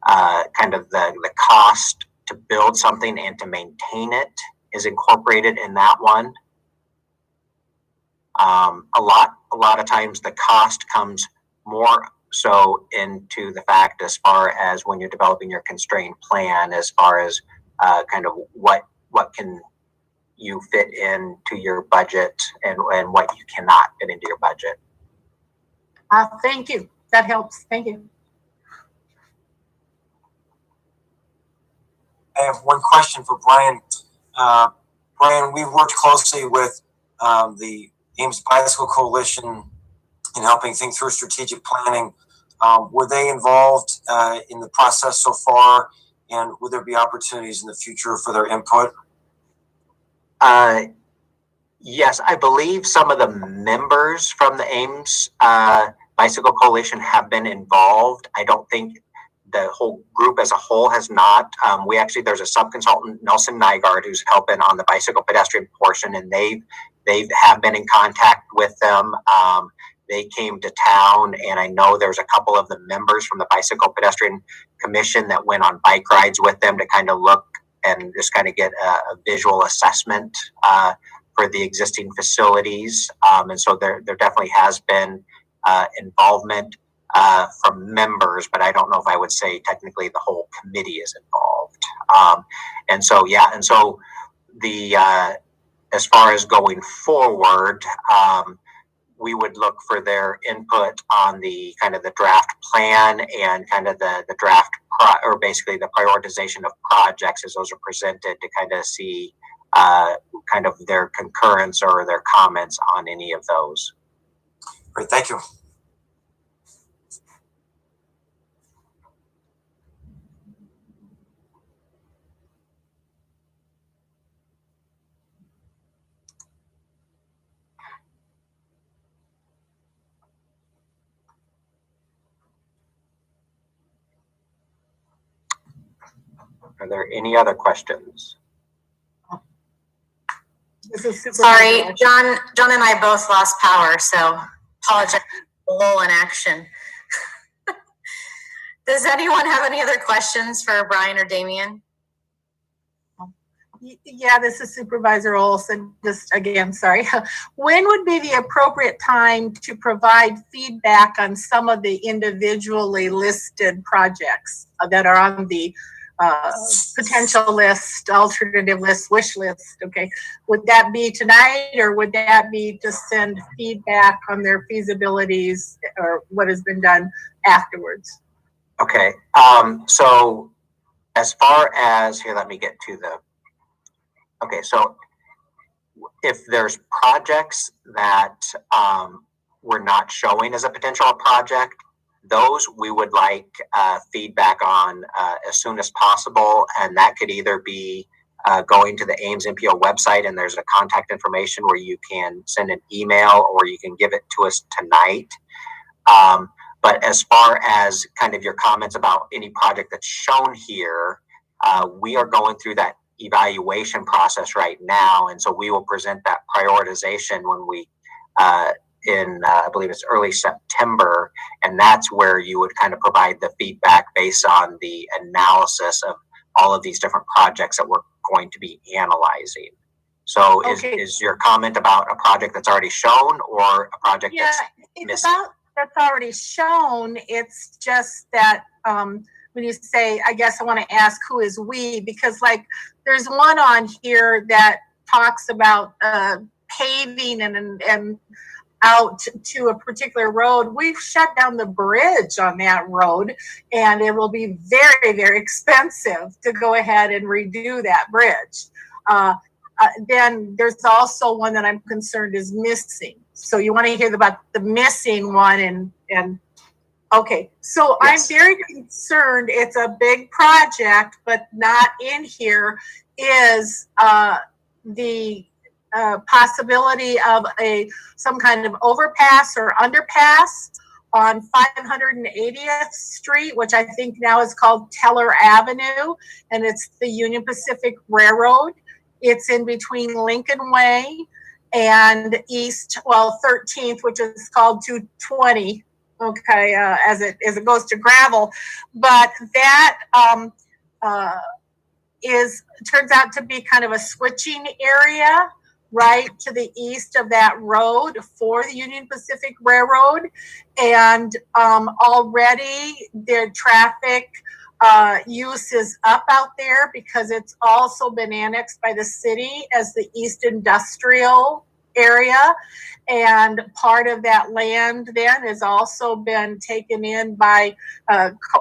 kind of the cost to build something and to maintain it is incorporated in that one. A lot of times the cost comes more so into the fact as far as when you're developing your constrained plan, as far as kind of what can you fit into your budget and what you cannot fit into your budget. Thank you. That helps. Thank you. I have one question for Brian. Brian, we've worked closely with the Ames Bicycle Coalition in helping think through strategic planning. Were they involved in the process so far, and would there be opportunities in the future for their input? Yes, I believe some of the members from the Ames Bicycle Coalition have been involved. I don't think the whole group as a whole has not. There's a sub-consultant, Nelson Nygaard, who's helping on the bicycle pedestrian portion, and they have been in contact with them. They came to town, and I know there's a couple of the members from the Bicycle Pedestrian Commission that went on bike rides with them to kind of look and just kind of get a visual assessment for the existing facilities. And so there definitely has been involvement from members, but I don't know if I would say technically the whole committee is involved. And so the as far as going forward, we would look for their input on the kind of the draft plan and kind of the draft or basically the prioritization of projects as those are presented to kind of see kind of their concurrence or their comments on any of those. Great, thank you. Are there any other questions? Sorry, John and I both lost power, so apologize for the lull in action. Does anyone have any other questions for Brian or Damien? Yeah, this is Supervisor Olson. Just again, sorry. When would be the appropriate time to provide feedback on some of the individually listed projects that are on the potential list, alternative list, wish list? Okay, would that be tonight, or would that be to send feedback on their feasibilities or what has been done afterwards? Okay, so as far as here, let me get to the. Okay, so if there's projects that we're not showing as a potential project, those we would like feedback on as soon as possible, and that could either be going to the AAMPO website and there's a contact information where you can send an email or you can give it to us tonight. But as far as kind of your comments about any project that's shown here, we are going through that evaluation process right now, and so we will present that prioritization when we I believe it's early September, and that's where you would kind of provide the feedback based on the analysis of all of these different projects that we're going to be analyzing. So okay. Is your comment about a project that's already shown or a project that's missing? About that's already shown. It's just that when you say, I guess I want to ask who is we, because like there's one on here that talks about paving and out to a particular road. We've shut down the bridge on that road, and it will be very, very expensive to go ahead and redo that bridge. Then there's also one that I'm concerned is missing. So you want to hear about the missing one and okay. So yes. I'm very concerned. It's a big project, but not in here is the possibility of some kind of overpass or underpass on 580th Street, which I think now is called Teller Avenue, and it's the Union Pacific Railroad. It's in between Lincoln Way and 13th, which is called 220. Okay, as it goes to gravel, but that turns out to be kind of a switching area right to the east of that road for the Union Pacific Railroad, and already their traffic use is up out there because it's also been annexed by the city as the East Industrial area, and part of that land then has also been taken in by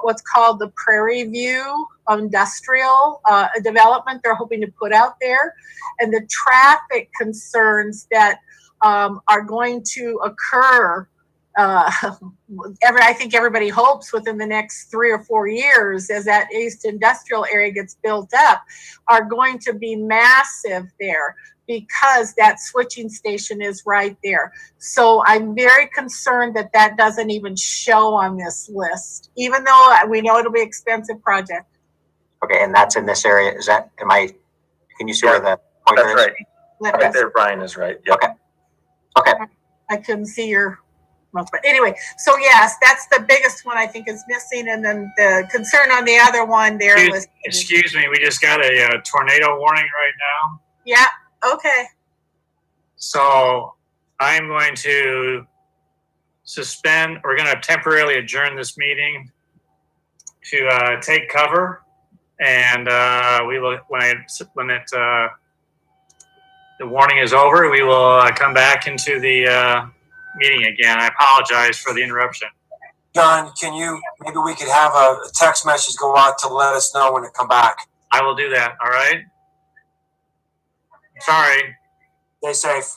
what's called the Prairie View industrial development they're hoping to put out there, and the traffic concerns that are going to occur I think everybody hopes within the next 3 or 4 years as that East Industrial area gets built up are going to be massive there because that switching station is right there. So I'm very concerned that that doesn't even show on this list, even though we know it'll be an expensive project. Okay, and that's in this area. Is that, can you see where the pointer That's is? right. Right there, Brian is right. Yep. Okay. I couldn't see your mouth, but anyway, so yes, that's the biggest one I think is missing, and then the concern on the other one there was. Excuse me, we just got a tornado warning right now. Yeah. Okay. So I'm going to we're going to temporarily adjourn this meeting to take cover, and we will when the warning is over, we will come back into the meeting again. I apologize for the interruption. John, maybe we could have a text message go out to let us know when to come back. I will do that, all right? Sorry. Stay safe.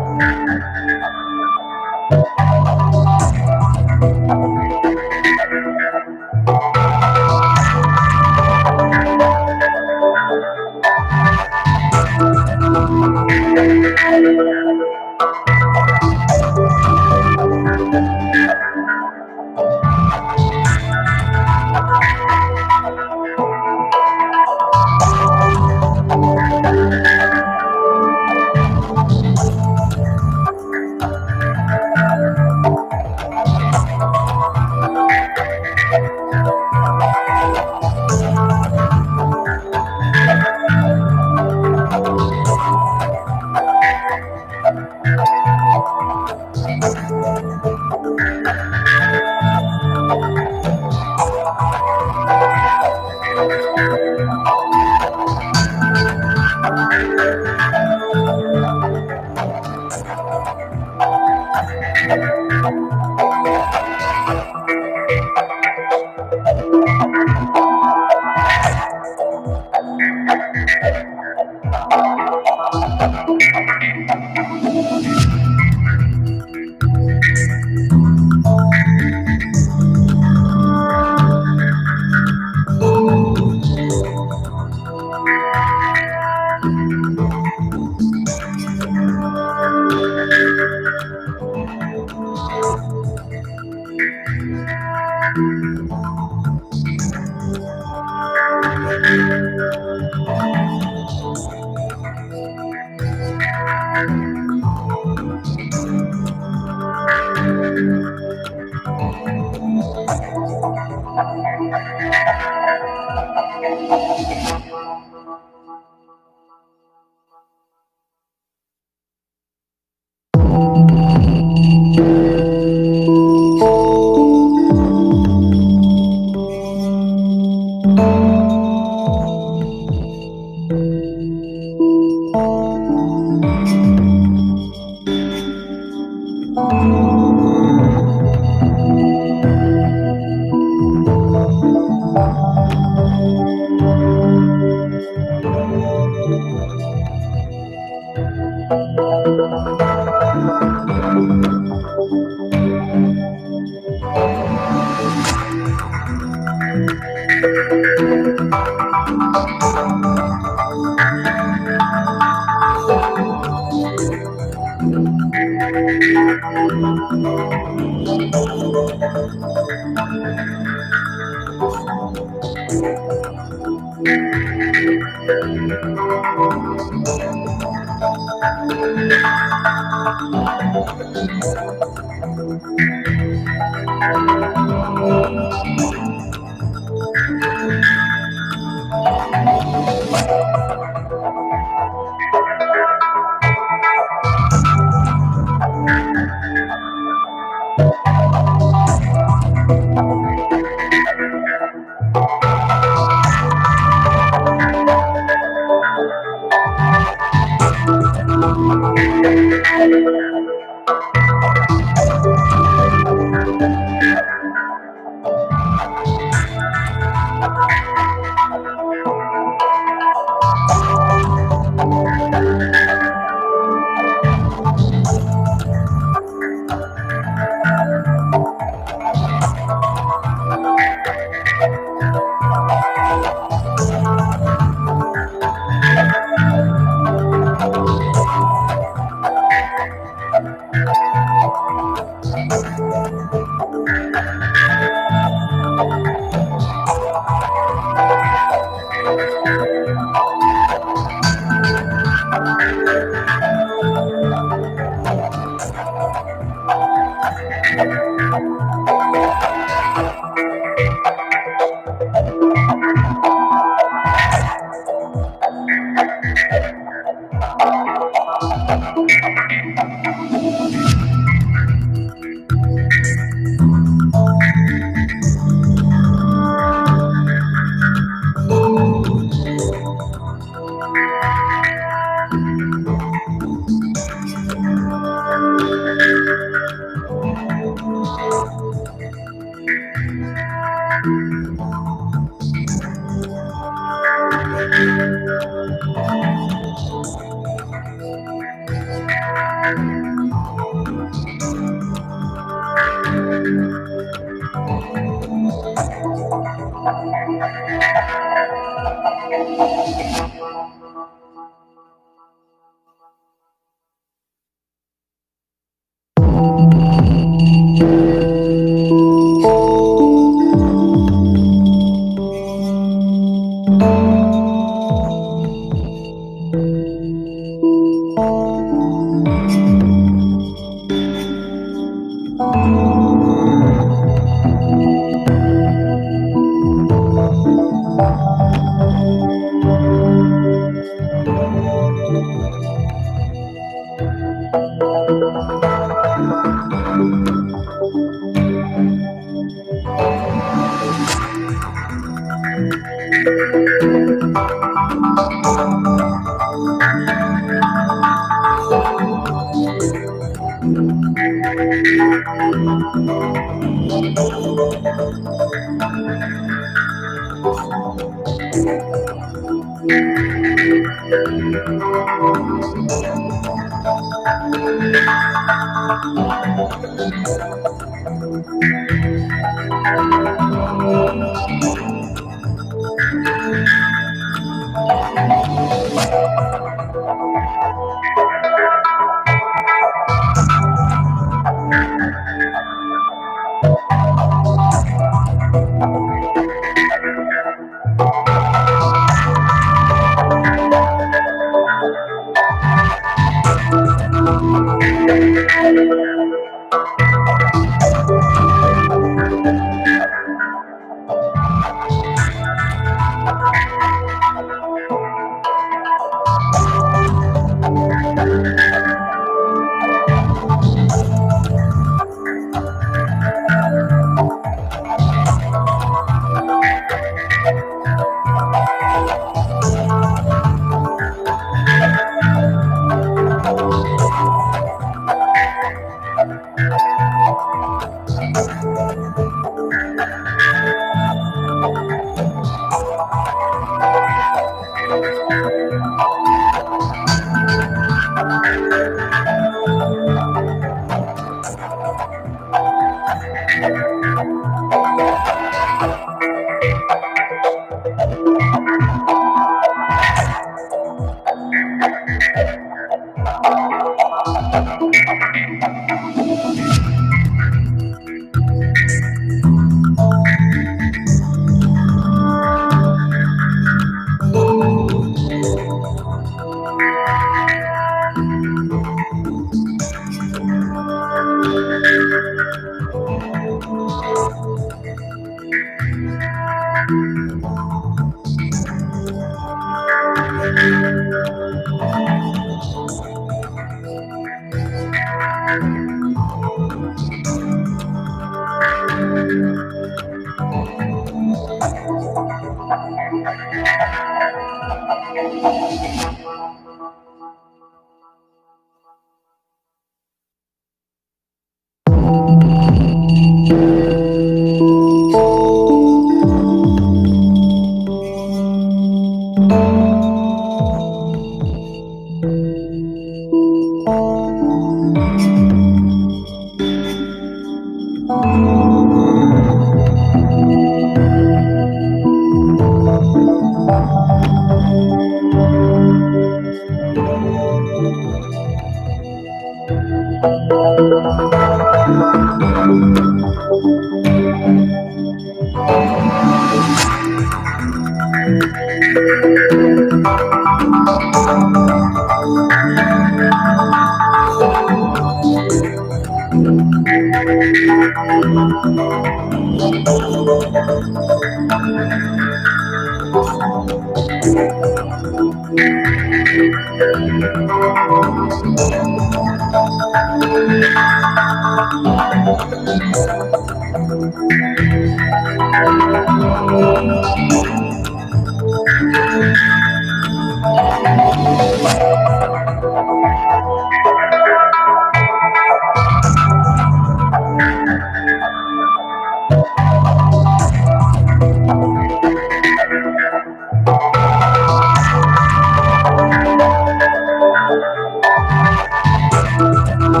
To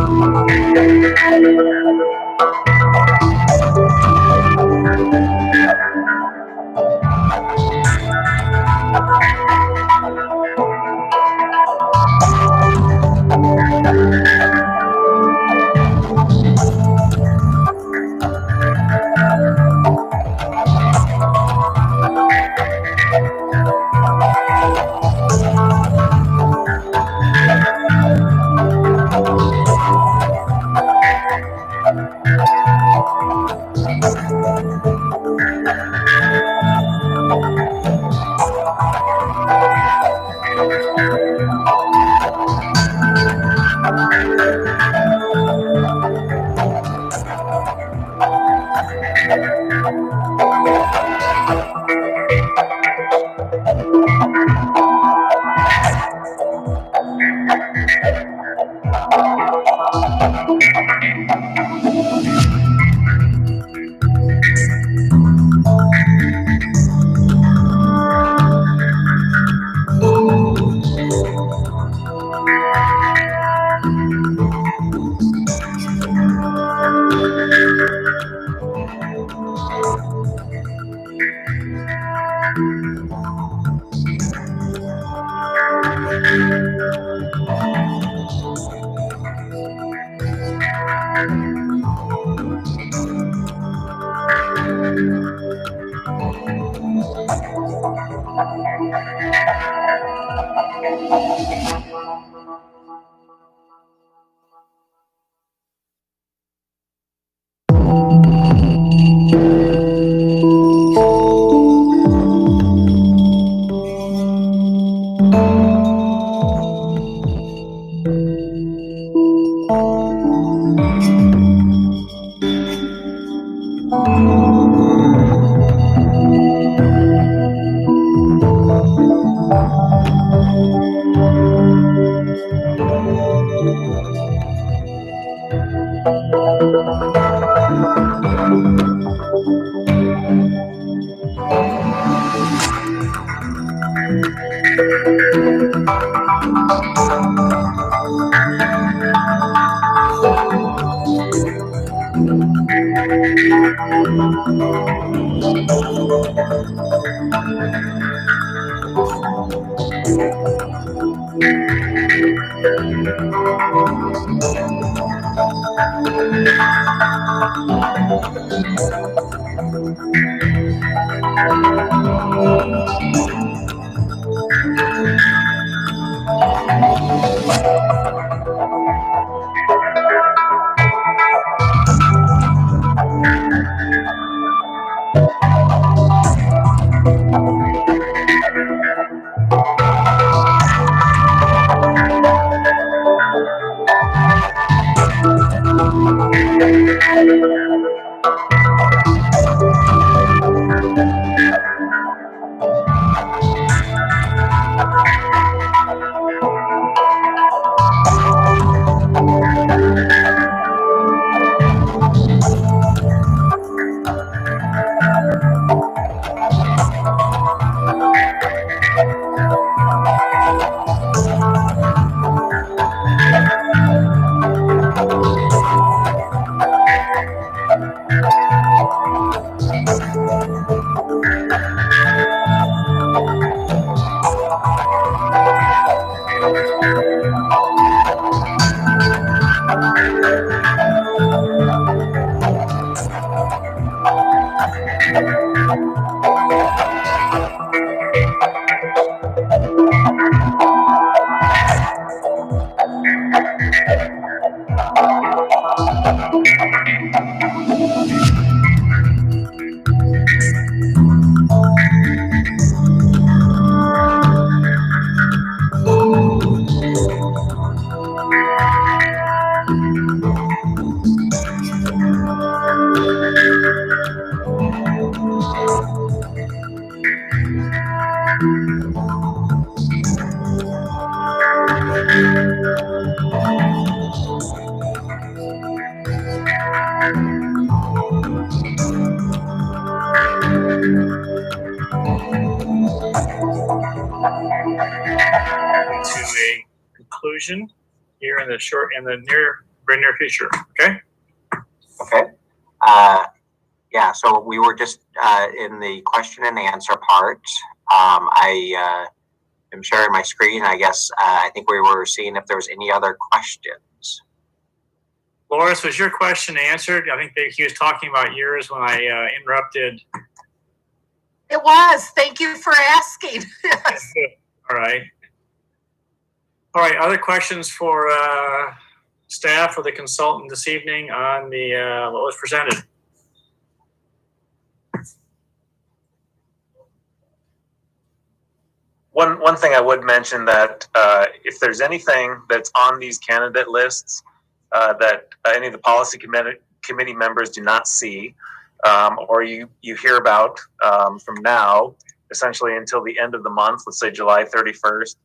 a conclusion here in the near very near future. Okay. Okay. Yeah, so we were just in the question and answer part. I am sharing my screen. I guess I think we were seeing if there was any other questions. Loris, was your question answered? I think that he was talking about yours when I interrupted. It was. Thank you for asking. Yes. All right. All right. Other questions for staff or the consultant this evening on the what was presented? One thing I would mention that if there's anything that's on these candidate lists that any of the policy committee members do not see, or you hear about from now, essentially until the end of the month, let's say July 31st,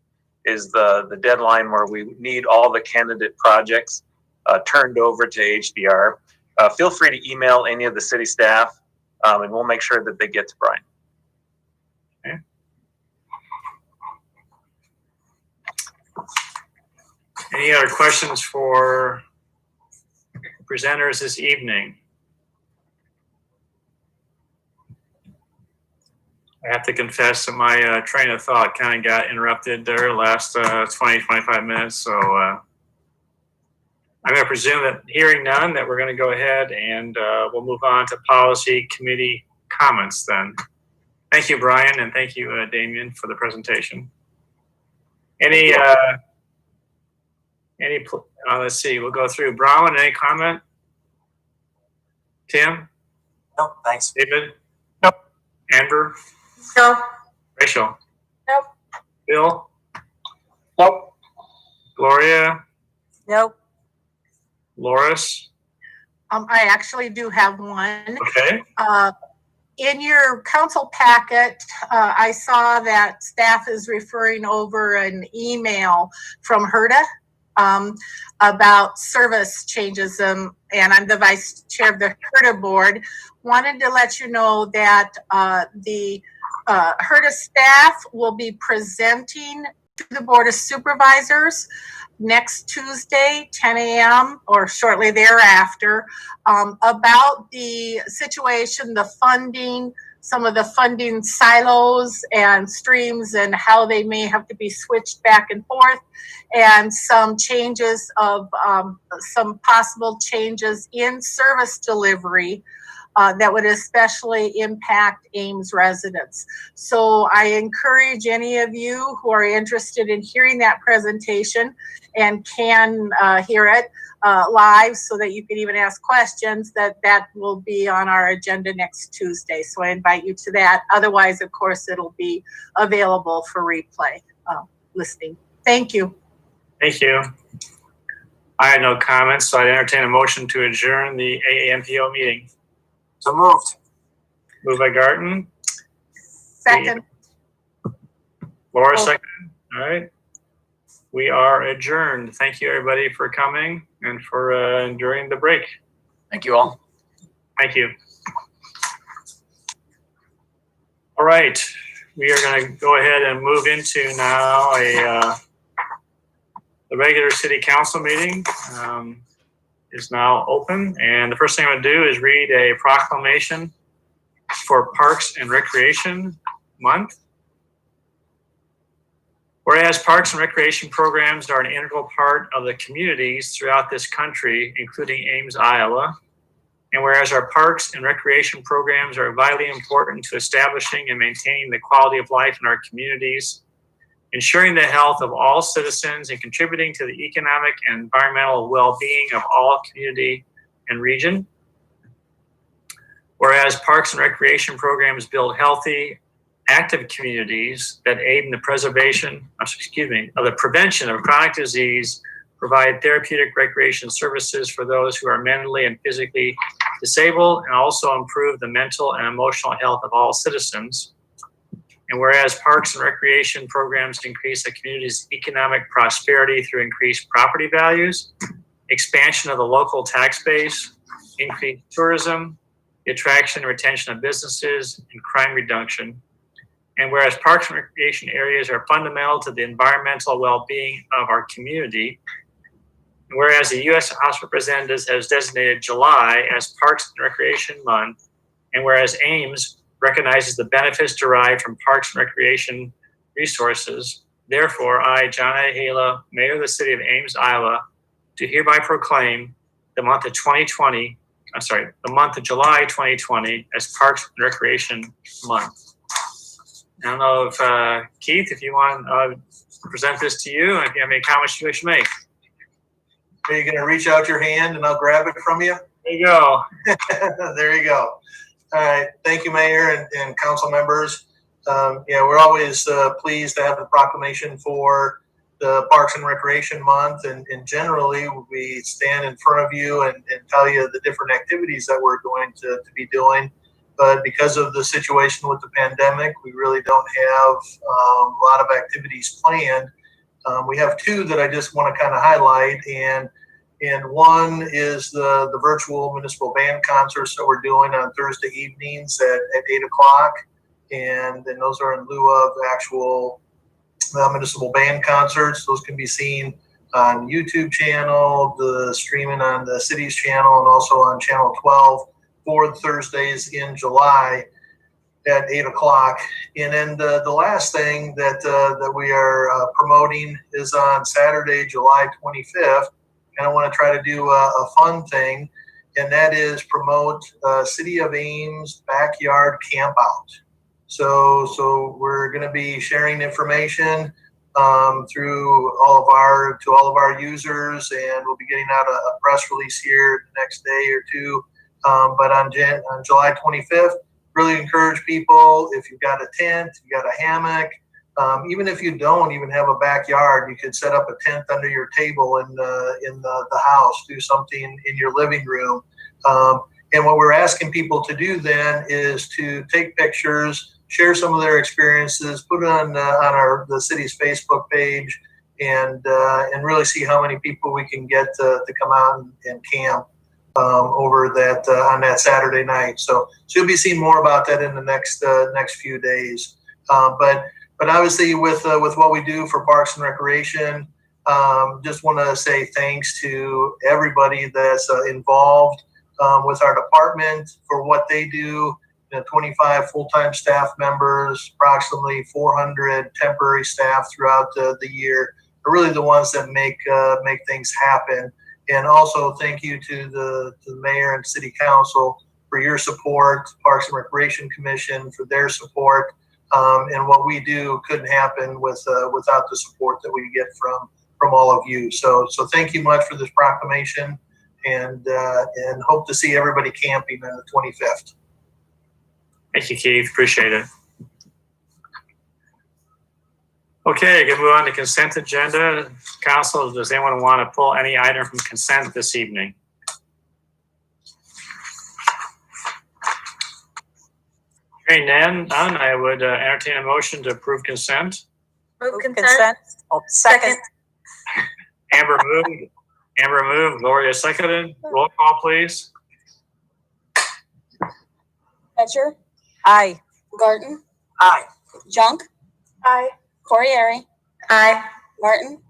is the deadline where we need all the candidate projects turned over to HDR. Feel free to email any of the city staff, and we'll make sure that they get to Brian. Okay. Any other questions for presenters this evening? I have to confess that my train of thought kind of got interrupted there last 20, 25 minutes. So I'm going to presume that hearing none, that we're going to go ahead and we'll move on to policy committee comments then. Thank you, Brian, and thank you, Damien, for the presentation. Let's see, we'll go through. Bronwyn, any comment? Tim? Nope, thanks. David? Nope. Amber? No. Rachel? Nope. Bill? Nope. Gloria? Nope. Loris? I actually do have one. Okay. In your council packet, I saw that staff is referring over an email from HERDA about service changes, and I'm the vice chair of the HERDA board. Wanted to let you know that the HERDA staff will be presenting to the Board of Supervisors next Tuesday, 10 a.m. or shortly thereafter, about the situation, the funding, some of the funding silos and streams and how they may have to be switched back and forth, and some changes of some possible changes in service delivery that would especially impact Ames residents. So I encourage any of you who are interested in hearing that presentation and can hear it live so that you can even ask questions, that will be on our agenda next Tuesday. So I invite you to that. Otherwise, of course, it'll be available for replay listening. Thank you. Thank you. I had no comments, so I'd entertain a motion to adjourn the AAMPO meeting. So moved. Moved by Garten. Second. Laura, second. All right. We are adjourned. Thank you, everybody, for coming and for enduring the break. Thank you all. Thank you. All right. We are going to go ahead and move into now the regular city council meeting is now open. And the first thing I'm going to do is read a proclamation for Parks and Recreation Month. Whereas parks and recreation programs are an integral part of the communities throughout this country, including Ames, Iowa, and whereas our parks and recreation programs are vitally important to establishing and maintaining the quality of life in our communities, ensuring the health of all citizens and contributing to the economic and environmental well-being of all community and region. Whereas parks and recreation programs build healthy, active communities that aid in the of the prevention of chronic disease, provide therapeutic recreation services for those who are mentally and physically disabled, and also improve the mental and emotional health of all citizens. And whereas parks and recreation programs increase the community's economic prosperity through increased property values, expansion of the local tax base, increased tourism, the attraction and retention of businesses, and crime reduction. And whereas parks and recreation areas are fundamental to the environmental well-being of our community, Whereas the U.S. House of Representatives has designated July as Parks and Recreation Month, and whereas Ames recognizes the benefits derived from parks and recreation resources, therefore, I, John A. Hala, Mayor of the City of Ames, Iowa, do hereby proclaim the month of July 2020 as Parks and Recreation Month. I don't know if, Keith, if you want to present this to you, and if you have any comments you wish to make. Are you going to reach out your hand and I'll grab it from you? There you go. There you go. All right. Thank you, Mayor and council members. We're always pleased to have the proclamation for the Parks and Recreation Month. And generally, we stand in front of you and tell you the different activities that we're going to be doing. But because of the situation with the pandemic, we really don't have a lot of activities planned. We have two that I just want to kind of highlight, and one is the virtual municipal band concerts that we're doing on Thursday evenings at 8 o'clock, and then those are in lieu of actual municipal band concerts. Those can be seen on the YouTube channel, the streaming on the city's channel, and also on channel 12 for Thursdays in July at 8 o'clock. And then the last thing that we are promoting is on Saturday, July 25th. And I want to try to do a fun thing, and that is promote City of Ames backyard camp out. So we're going to be sharing information through all of our users, and we'll be getting out a press release here the next day or two. But on July 25th, really encourage people, if you've got a tent, if you've got a hammock, even if you don't even have a backyard, you could set up a tent under your table in the house, do something in your living room. And what we're asking people to do then is to take pictures, share some of their experiences, put it on the city's Facebook page, and really see how many people we can get to come out and camp over that on that Saturday night. So you'll be seeing more about that in the next few days. But obviously with what we do for Parks and Recreation, just want to say thanks to everybody that's involved with our department for what they do. 25 full-time staff members, approximately 400 temporary staff throughout the year are really the ones that make things happen. And also thank you to the mayor and city council for your support, Parks and Recreation Commission for their support. And what we do couldn't happen without the support that we get from all of you. So thank you much for this proclamation, and hope to see everybody camping on the 25th. Thank you, Keith. Appreciate it. Okay, going to move on to consent agenda. Council, does anyone want to pull any item from consent this evening? Hearing none, I would entertain a motion to approve consent. Move consent. Oh, second. Amber moved. Gloria seconded. Roll call, please. Etcher, Aye. Garten, Aye. Junk, Aye. Corriere, Aye. Martin,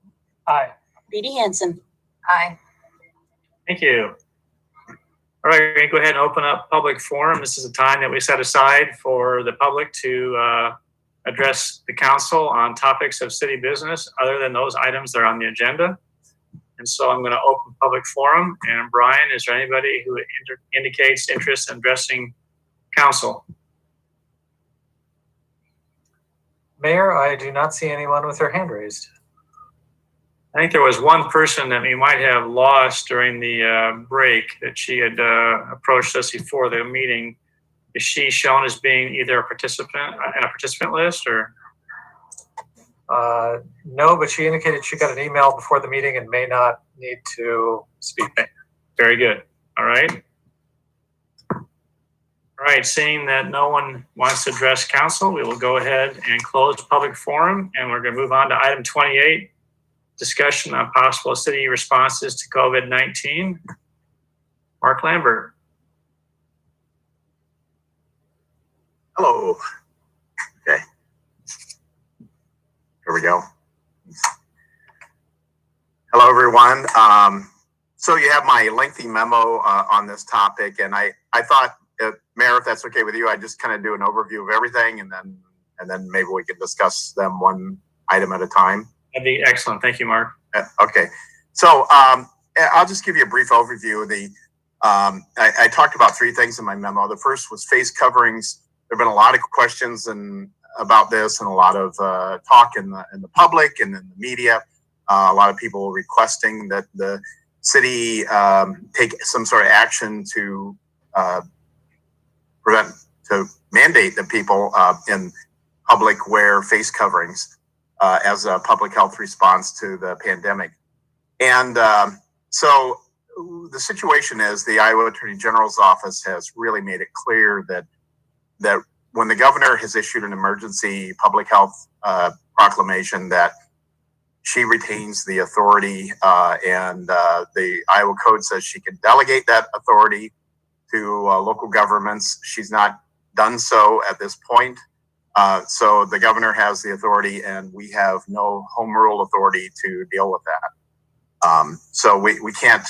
Aye. Beatty Hansen. Aye. Thank you. All right, we're going to go ahead and open up public forum. This is a time that we set aside for the public to address the council on topics of city business other than those items that are on the agenda. And so I'm going to open public forum. And Brian, is there anybody who indicates interest in addressing council? Mayor, I do not see anyone with their hand raised. I think there was one person that we might have lost during the break that she had approached us before the meeting. Is she shown as being either a participant in a participant list or? No, but she indicated she got an email before the meeting and may not need to speak. Very good. All right. All right, seeing that no one wants to address council, we will go ahead and close public forum, and we're going to move on to item 28, discussion on possible city responses to COVID-19. Mark Lambert. Hello. Okay. Here we go. Hello, everyone. So you have my lengthy memo on this topic, and I thought, Mayor, if that's okay with you, I'd just kind of do an overview of everything, and then maybe we can discuss them one item at a time. That'd be excellent. Thank you, Mark. Okay. So I'll just give you a brief overview. I talked about three things in my memo. The first was face coverings. There have been a lot of questions about this, and a lot of talk in the public and in the media. A lot of people requesting that the city take some sort of action to mandate that people in public wear face coverings as a public health response to the pandemic. And so the situation is the Iowa Attorney General's office has really made it clear that when the governor has issued an emergency public health proclamation, that she retains the authority, and the Iowa Code says she can delegate that authority to local governments. She's not done so at this point. So the governor has the authority, and we have no home rule authority to deal with that. So we can't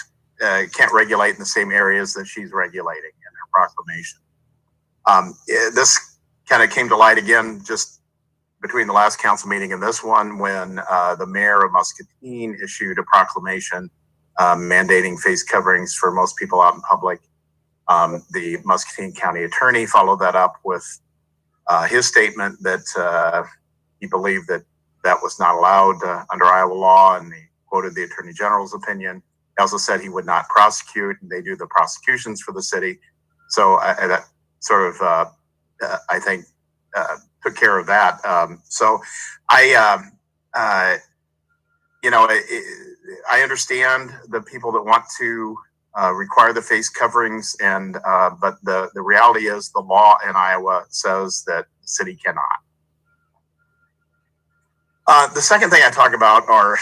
regulate in the same areas that she's regulating in her proclamation. This kind of came to light again just between the last council meeting and this one, when the mayor of Muscatine issued a proclamation mandating face coverings for most people out in public. The Muscatine County attorney followed that up with his statement that he believed that was not allowed under Iowa law, and he quoted the attorney general's opinion. He also said he would not prosecute, and they do the prosecutions for the city. So that sort of, I think, took care of that. So I understand the people that want to require the face coverings, but the reality is the law in Iowa says that the city cannot. The second thing I talk about are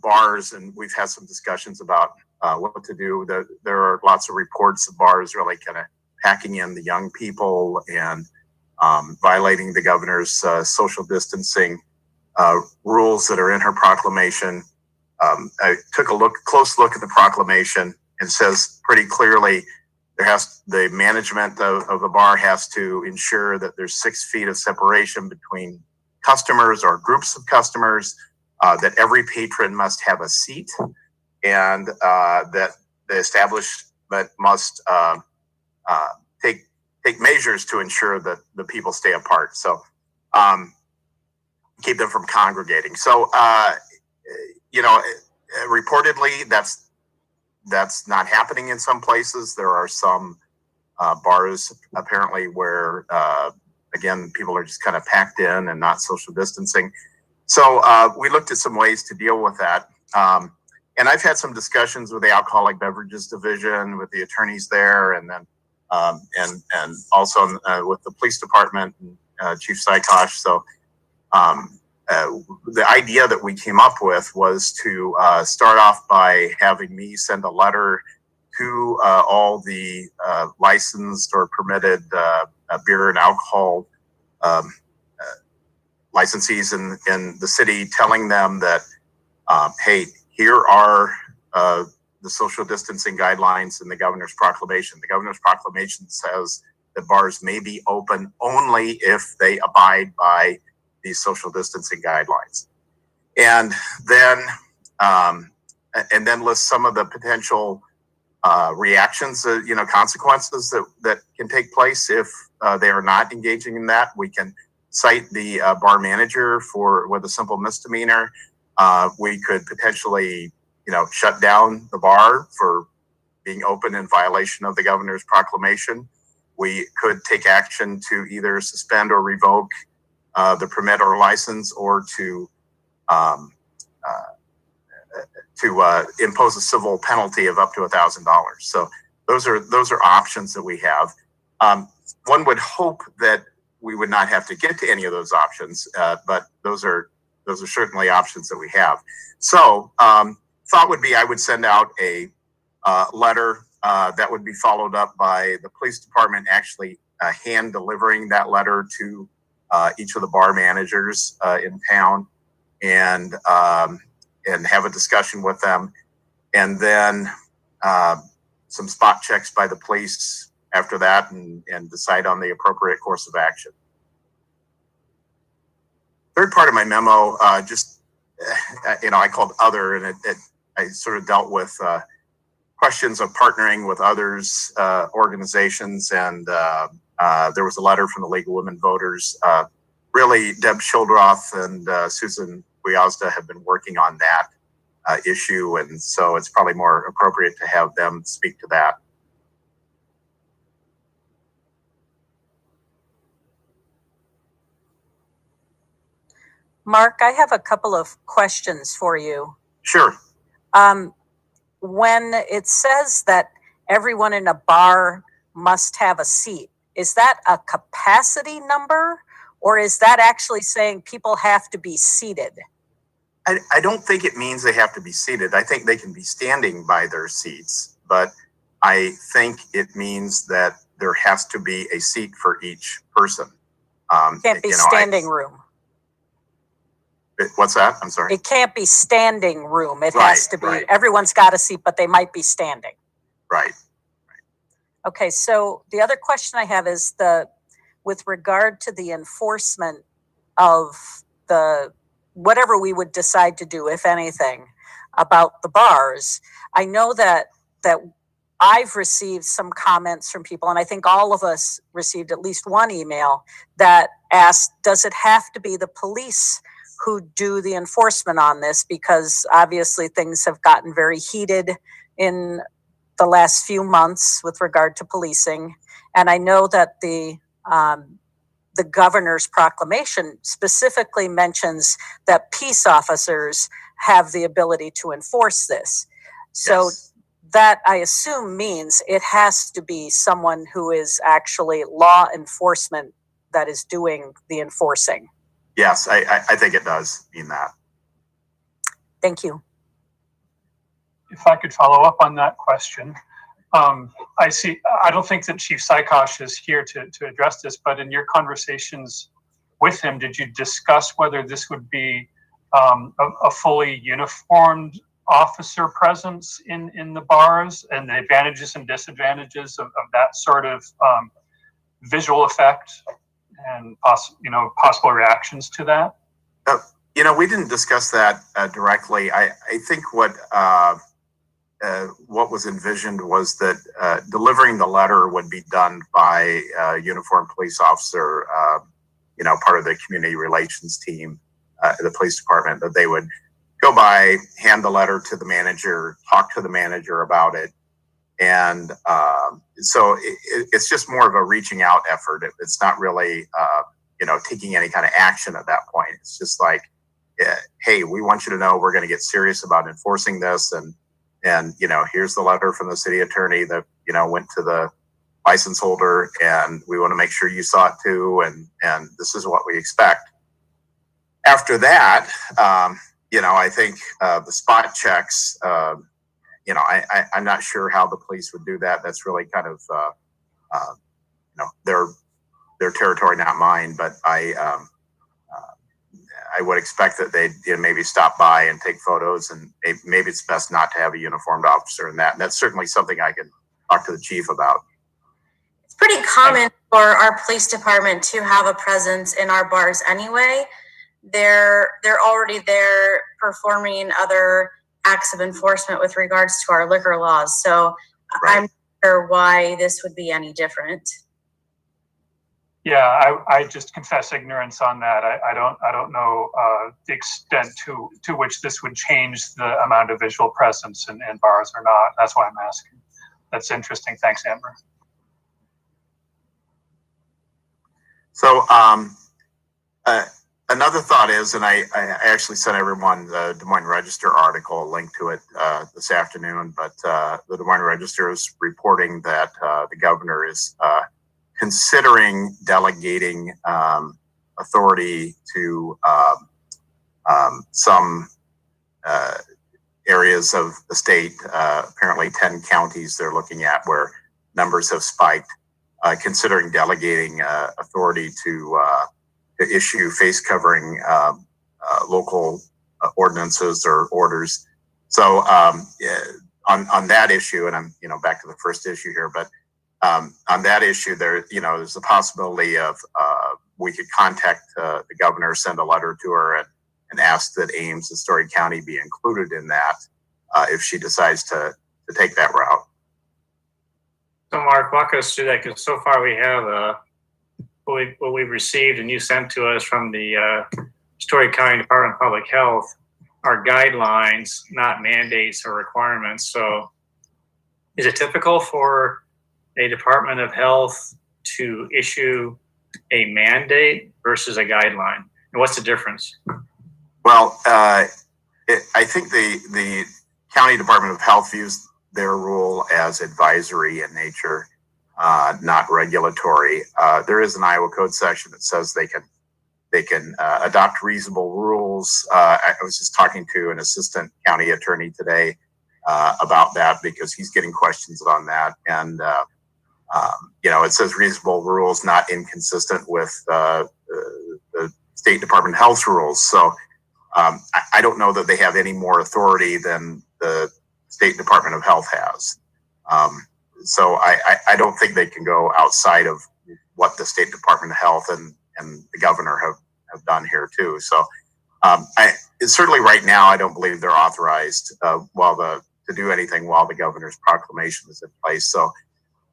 bars, and we've had some discussions about what to do. There are lots of reports of bars really kind of packing in the young people and violating the governor's social distancing rules that are in her proclamation. I took a close look at the proclamation, and says pretty clearly the management of the bar has to ensure that there's 6 feet of separation between customers or groups of customers, that every patron must have a seat, and that the establishment must take measures to ensure that the people stay apart. So keep them from congregating. So, reportedly that's not happening in some places. There are some bars apparently where, again, people are just kind of packed in and not social distancing. So we looked at some ways to deal with that. And I've had some discussions with the Alcoholic Beverages Division, with the attorneys there, and then and also with the police department and Chief Sykosh. So the idea that we came up with was to start off by having me send a letter to all the licensed or permitted beer and alcohol licensees in the city, telling them that, hey, here are the social distancing guidelines in the governor's proclamation. The governor's proclamation says that bars may be open only if they abide by these social distancing guidelines, and then list some of the potential reactions, consequences that can take place if they are not engaging in that. We can cite the bar manager with a simple misdemeanor. We could potentially, shut down the bar for being open in violation of the governor's proclamation. We could take action to either suspend or revoke the permit or license, or to impose a civil penalty of up to $1,000. So those are options that we have. One would hope that we would not have to get to any of those options, but those are certainly options that we have. So thought would be I would send out a letter that would be followed up by the police department actually hand delivering that letter to each of the bar managers in town, and have a discussion with them, and then some spot checks by the police after that, and decide on the appropriate course of action. Third part of my memo, I called other, and I sort of dealt with questions of partnering with others, organizations, and there was a letter from the League of Women Voters. Really, Deb Shildroth and Susan Wiazda have been working on that issue, and so it's probably more appropriate to have them speak to that. Mark, I have a couple of questions for you. Sure. When it says that everyone in a bar must have a seat, is that a capacity number, or is that actually saying people have to be seated? I don't think it means they have to be seated. I think they can be standing by their seats, but I think it means that there has to be a seat for each person. Can't be standing room. What's that? I'm sorry. It can't be standing room. It Right, has to be, right. everyone's got a seat, but they might be standing. Right. Okay, so the other question I have is with regard to the enforcement of the, whatever we would decide to do, if anything, about the bars. I know that I've received some comments from people, and I think all of us received at least one email that asked, does it have to be the police who do the enforcement on this? Because obviously things have gotten very heated in the last few months with regard to policing. And I know that the governor's proclamation specifically mentions that peace officers have the ability to enforce this. So Yes. That, I assume, means it has to be someone who is actually law enforcement that is doing the enforcing. Yes, I think it does mean that. Thank you. If I could follow up on that question. I don't think that Chief Sykosh is here to address this, but in your conversations with him, did you discuss whether this would be a fully uniformed officer presence in the bars, and the advantages and disadvantages of that sort of visual effect and possible reactions to that? We didn't discuss that directly. I think what was envisioned was that delivering the letter would be done by a uniformed police officer, part of the community relations team, the police department, that they would go by, hand the letter to the manager, talk to the manager about it. And so it's just more of a reaching out effort. It's not really, taking any kind of action at that point. It's just like, hey, we want you to know we're going to get serious about enforcing this. And here's the letter from the city attorney that, went to the license holder, and we want to make sure you saw it too. And this is what we expect. After that, I think the spot checks, I'm not sure how the police would do that. That's really kind of, their territory, not mine. But I would expect that they'd maybe stop by and take photos, and maybe it's best not to have a uniformed officer in that. And that's certainly something I can talk to the chief about. It's pretty common for our police department to have a presence in our bars anyway. They're already there performing other acts of enforcement with regards to our liquor laws. So Right. I'm not sure why this would be any different. Yeah, I just confess ignorance on that. I don't know the extent to which this would change the amount of visual presence in bars or not. That's why I'm asking. That's interesting. Thanks, Amber. So another thought is, and I actually sent everyone the Des Moines Register article, a link to it this afternoon, but the Des Moines Register is reporting that the governor is considering delegating authority to some areas of the state, apparently 10 counties they're looking at where numbers have spiked, considering delegating authority to issue face covering local ordinances or orders. So on that issue, and I'm back to the first issue here, but on that issue, there's a possibility of we could contact the governor, send a letter to her, and ask that Ames and Story County be included in that if she decides to take that route. So Mark, walk us through that, because so far we have what we've received and you sent to us from the Story County Department of Public Health are guidelines, not mandates or requirements. So is it typical for a Department of Health to issue a mandate versus a guideline? And what's the difference? Well, I think the County Department of Health views their rule as advisory in nature, not regulatory. There is an Iowa Code section that says they can adopt reasonable rules. I was just talking to an assistant county attorney today about that, because he's getting questions on that. And it says reasonable rules, not inconsistent with the State Department of Health rules. So I don't know that they have any more authority than the State Department of Health has. So I don't think they can go outside of what the State Department of Health and the governor have done here too. So certainly right now, I don't believe they're authorized to do anything while the governor's proclamation is in place. So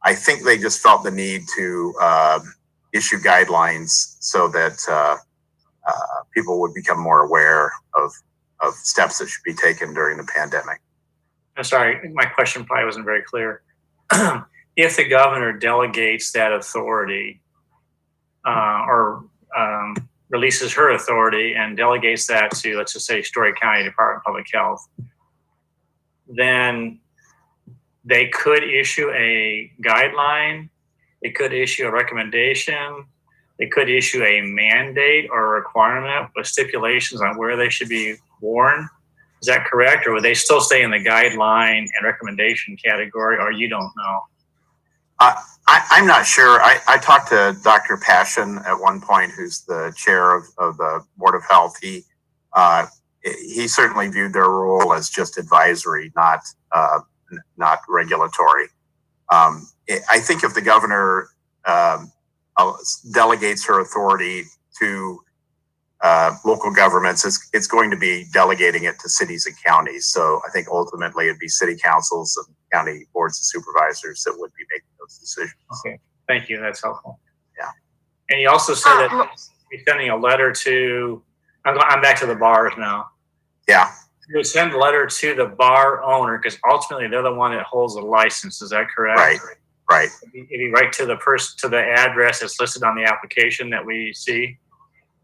I think they just felt the need to issue guidelines so that people would become more aware of steps that should be taken during the pandemic. I'm sorry, my question probably wasn't very clear. If the governor delegates that authority or releases her authority and delegates that to, let's just say, Story County Department of Public Health, then they could issue a guideline, they could issue a recommendation, they could issue a mandate or a requirement with stipulations on where they should be worn. Is that correct? Or would they still stay in the guideline and recommendation category, or you don't know? I'm not sure. I talked to Dr. Passion at one point, who's the chair of the Board of Health. He certainly viewed their role as just advisory, not regulatory. I think if the governor delegates her authority to local governments, it's going to be delegating it to cities and counties. So I think ultimately it'd be city councils and county boards of supervisors that would be making those decisions. Okay, thank you. That's helpful. Yeah. And you also said that you're sending a letter to, I'm back to the bars now. Yeah. You would send a letter to the bar owner, because ultimately they're the one that holds the license. Is that correct? Right. If you write to the person, to the address that's listed on the application that we see.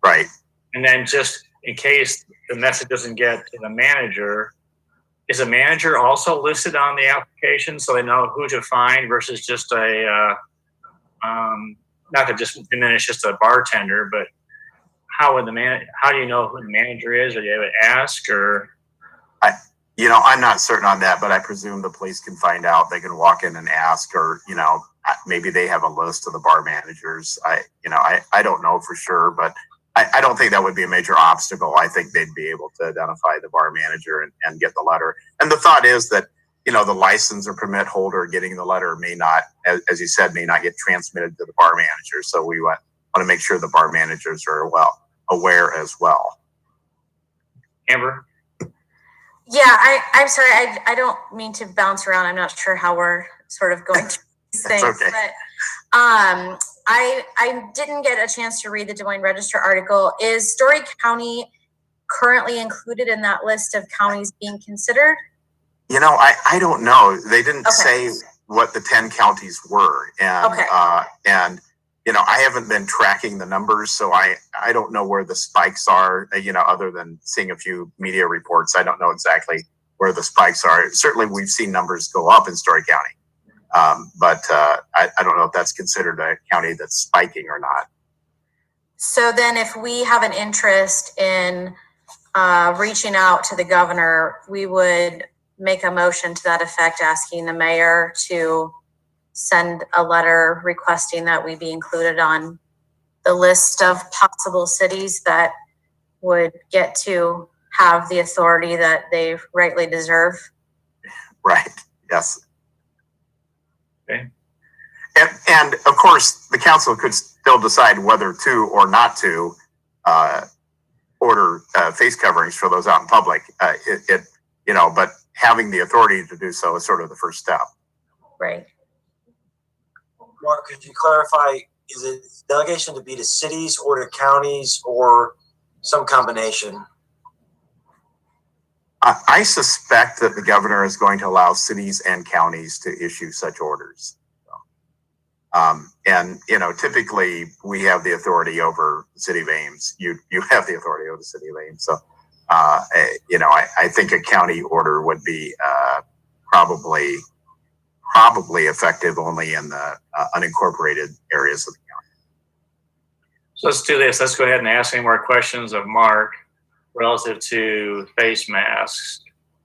Right. And then just in case the message doesn't get to the manager, is the manager also listed on the application so they know who to find versus just a, not to just diminish just a bartender, but how do you know who the manager is? Or do you ever ask, or? I'm not certain on that, but I presume the police can find out. They can walk in and ask, or, maybe they have a list of the bar managers. I don't know for sure, but I don't think that would be a major obstacle. I think they'd be able to identify the bar manager and get the letter. And the thought is that, the license or permit holder getting the letter may not, as you said, may not get transmitted to the bar manager. So we want to make sure the bar managers are aware as well. Amber? Yeah, I'm sorry. I don't mean to bounce around. I'm not sure how we're sort of going through these things, okay. But I didn't get a chance to read the Des Moines Register article. Is Story County currently included in that list of counties being considered? I don't know. They didn't say what the 10 counties were, and I haven't been tracking the numbers, so I don't know where the spikes are. Other than seeing a few media reports, I don't know exactly where the spikes are. Certainly, we've seen numbers go up in Story County, but I don't know if that's considered a county that's spiking or not. So then, if we have an interest in reaching out to the governor, we would make a motion to that effect, asking the mayor to send a letter requesting that we be included on the list of possible cities that would get to have the authority that they rightly deserve. Right. Yes. Okay. And of course, the council could still decide whether to or not to order face coverings for those out in public. But having the authority to do so is sort of the first step. Right. Mark, could you clarify, is it delegation to be to cities or to counties or some combination? I suspect that the governor is going to allow cities and counties to issue such orders. Typically we have the authority over the city of Ames. You have the authority over the city of Ames. So, I think a county order would be probably effective only in the unincorporated areas of the county. So let's do this. Let's go ahead and ask any more questions of Mark relative to face masks,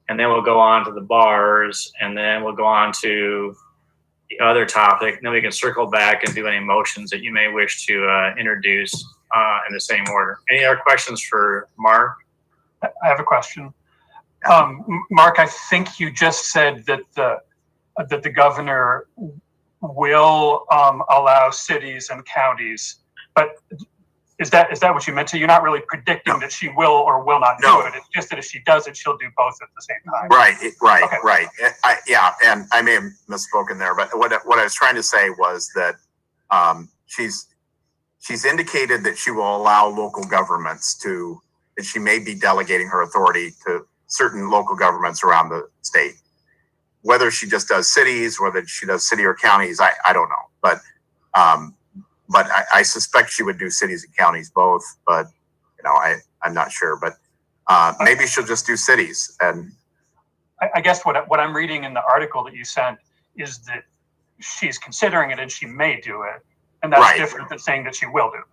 and then we'll go on to the bars, and then we'll go on to the other topic. And then we can circle back and do any motions that you may wish to introduce in the same order. Any other questions for Mark? I have a question. Mark, I think you just said that the governor will allow cities and counties, but is that what you meant? So you're not really predicting that she will or will not do it. It's just that if she does it, she'll do both at the same time. Right. Okay. Right. And I may have misspoken there, but what I was trying to say was that she's indicated that she will allow local governments that she may be delegating her authority to certain local governments around the state. Whether she just does cities, whether she does city or counties, I don't know. But I suspect she would do cities and counties both. But I'm not sure. But maybe she'll just do cities. And I guess what I'm reading in the article that you sent is that she's considering it and she may do it, and that's different than saying that she will do it.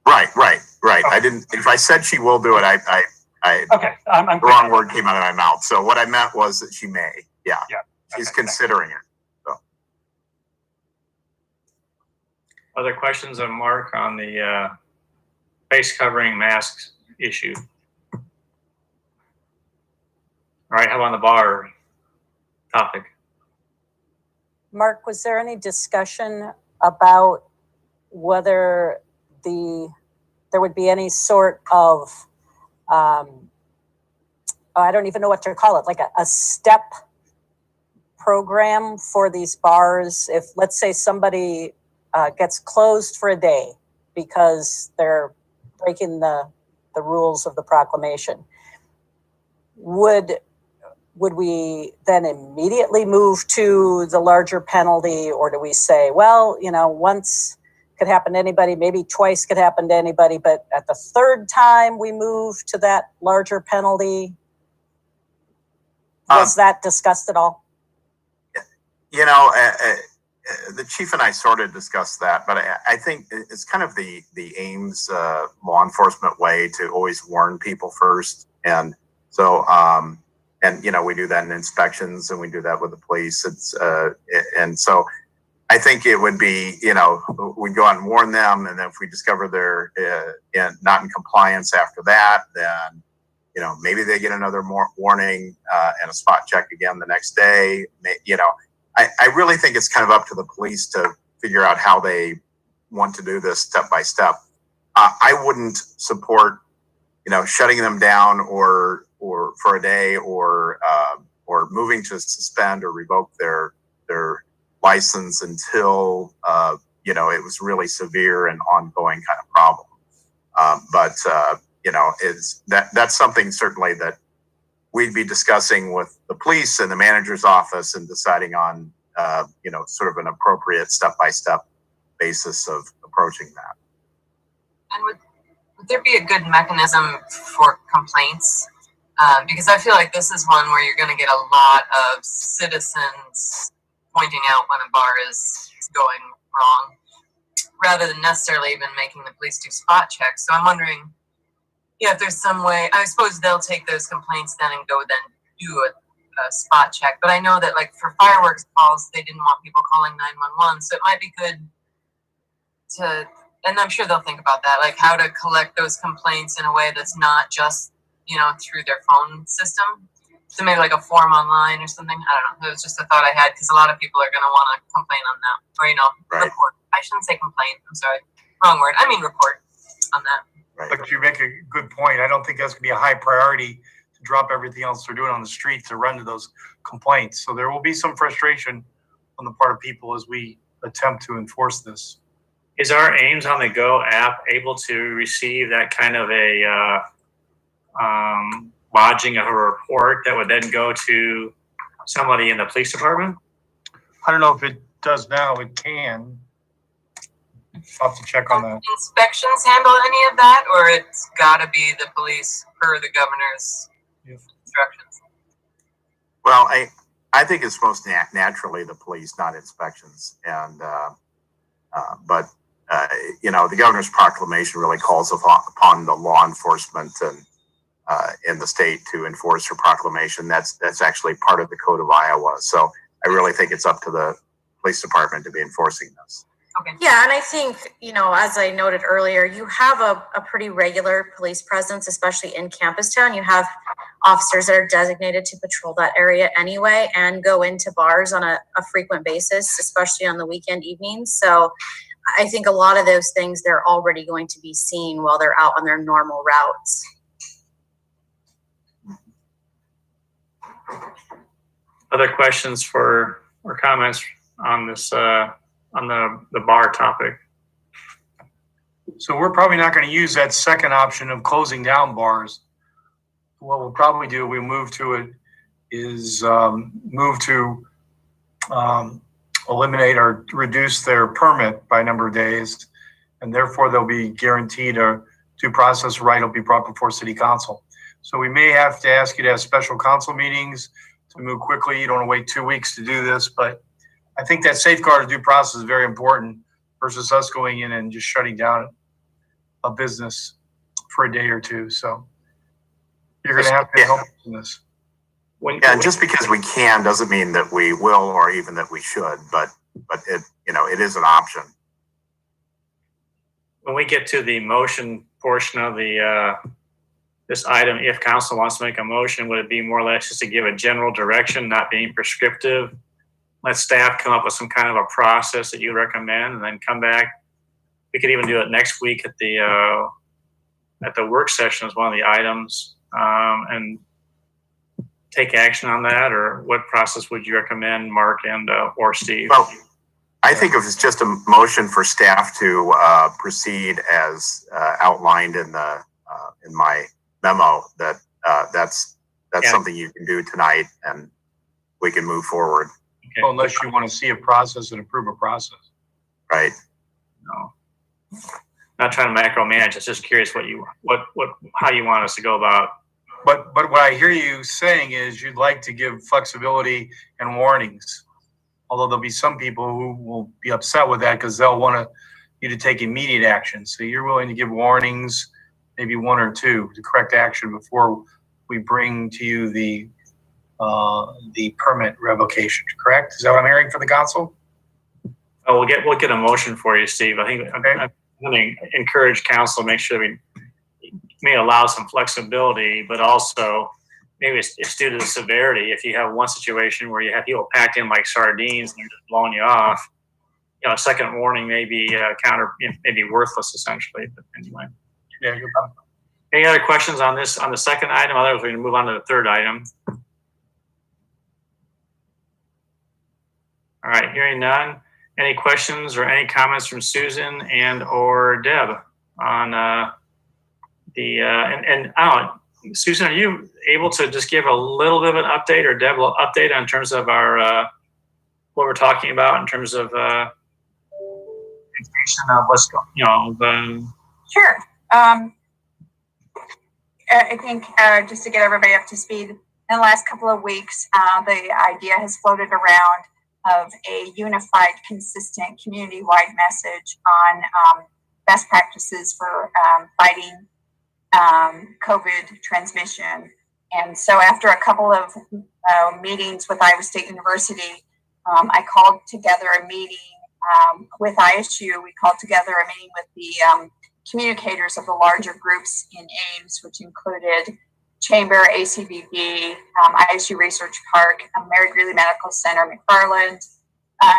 Right. Okay. I didn't. If I said she will do it, okay. I'm the wrong word came out of my mouth. So what I meant was that she may. Yeah. She's considering it. So. Other questions of Mark on the face covering masks issue? All right. How about the bar topic? Mark, was there any discussion about whether there would be any sort of, I don't even know what to call it, like a step program for these bars? If, let's say, somebody gets closed for a day because they're breaking the rules of the proclamation, would we then immediately move to the larger penalty, or do we say, well, once could happen to anybody, maybe twice could happen to anybody, but at the third time we move to that larger penalty? Was that discussed at all? The chief and I sort of discussed that, but I think it's kind of the Ames law enforcement way to always warn people first. And so, we do that in inspections, and we do that with the police. And so I think it would be, we go out and warn them, and then if we discover they're not in compliance after that, then maybe they get another warning and a spot check again the next day. I really think it's kind of up to the police to figure out how they want to do this step by step. I wouldn't support, shutting them down or for a day or moving to suspend or revoke their license until it was really severe and ongoing kind of problem. That's something certainly that we'd be discussing with the police and the manager's office and deciding on sort of an appropriate step-by-step basis of approaching that. And would there be a good mechanism for complaints? Because I feel like this is one where you're going to get a lot of citizens pointing out when a bar is going wrong, rather than necessarily even making the police do spot checks. So I'm wondering, if there's some way. I suppose they'll take those complaints then and go then do a spot check. But I know that, like, for fireworks calls, they didn't want people calling 911. So it might be good to, and I'm sure they'll think about that, like how to collect those complaints in a way that's not just through their phone system. So maybe like a form online or something. I don't know. It was just a thought I had because a lot of people are going to want to complain on that, or Right. report. I shouldn't say complain. I'm sorry, wrong word. I mean report on that. Right. But you make a good point. I don't think that's gonna be a high priority to drop everything else they're doing on the street to run to those complaints. So there will be some frustration on the part of people as we attempt to enforce this. Is our Ames on the Go app able to receive that kind of a lodging of a report that would then go to somebody in the police department? I don't know if it does now. It can. I'll have to check on that. Inspections handle any of that, or it's got to be the police per the governor's instructions? Well, I think it's most naturally the police, not inspections. And, but the governor's proclamation really calls upon the law enforcement and in the state to enforce her proclamation. That's actually part of the Code of Iowa. So I really think it's up to the police department to be enforcing this. Okay. Yeah, and I think, as I noted earlier, you have a pretty regular police presence, especially in Campus Town. You have officers that are designated to patrol that area anyway and go into bars on a frequent basis, especially on the weekend evenings. So I think a lot of those things they're already going to be seen while they're out on their normal routes. Other questions or comments on this, on the bar topic? So we're probably not going to use that second option of closing down bars. What we'll probably do, we move to eliminate or reduce their permit by a number of days, and therefore they'll be guaranteed a due process right will be brought before city council. So we may have to ask you to have special council meetings to move quickly. You don't want to wait 2 weeks to do this, but I think that safeguard of due process is very important versus us going in and just shutting down a business for a day or two. So you're going to have to help in this. Yeah, just because we can doesn't mean that we will or even that we should, but it, it is an option. When we get to the motion portion of the this item, if council wants to make a motion, would it be more or less just to give a general direction, not being prescriptive? Let staff come up with some kind of a process that you recommend, and then come back. We could even do it next week at the work session as one of the items, and take action on that. Or what process would you recommend, Mark and or Steve? Well, I think if it's just a motion for staff to proceed as outlined in my memo, that's something you can do tonight, and we can move forward. Okay. Well, unless you want to see a process and approve a process. Right. No. Not trying to macromanage. It's just curious how you want us to go about. But what I hear you saying is you'd like to give flexibility and warnings. Although there'll be some people who will be upset with that because they'll want you to take immediate action. So you're willing to give warnings, maybe 1 or 2, to correct action before we bring to you the permit revocation. Correct? Is that what I'm hearing for the council? Oh, we'll get a motion for you, Steve. I think Okay. I'm going to encourage council to make sure we may allow some flexibility, but also maybe it's due to the severity. If you have one situation where you have people packed in like sardines and they're just blowing you off, a second warning may be maybe worthless essentially. But anyway. Yeah, you're fine. Any other questions on this, on the second item? Otherwise, we're going to move on to the third item. All right, hearing none. Any questions or any comments from Susan and or Deb on and I don't know, Susan, are you able to just give a little bit of an update, or Deb will update in terms of our what we're talking about in terms of information of what's going, Sure. I think just to get everybody up to speed, in the last couple of weeks, the idea has floated around of a unified, consistent, community-wide message on best practices for fighting COVID transmission. And so after a couple of meetings with Iowa State University, I called together a meeting with ISU. We called together a meeting with the communicators of the larger groups in Ames, which included Chamber, ACBB, ISU Research Park, Mary Greeley Medical Center, McFarland,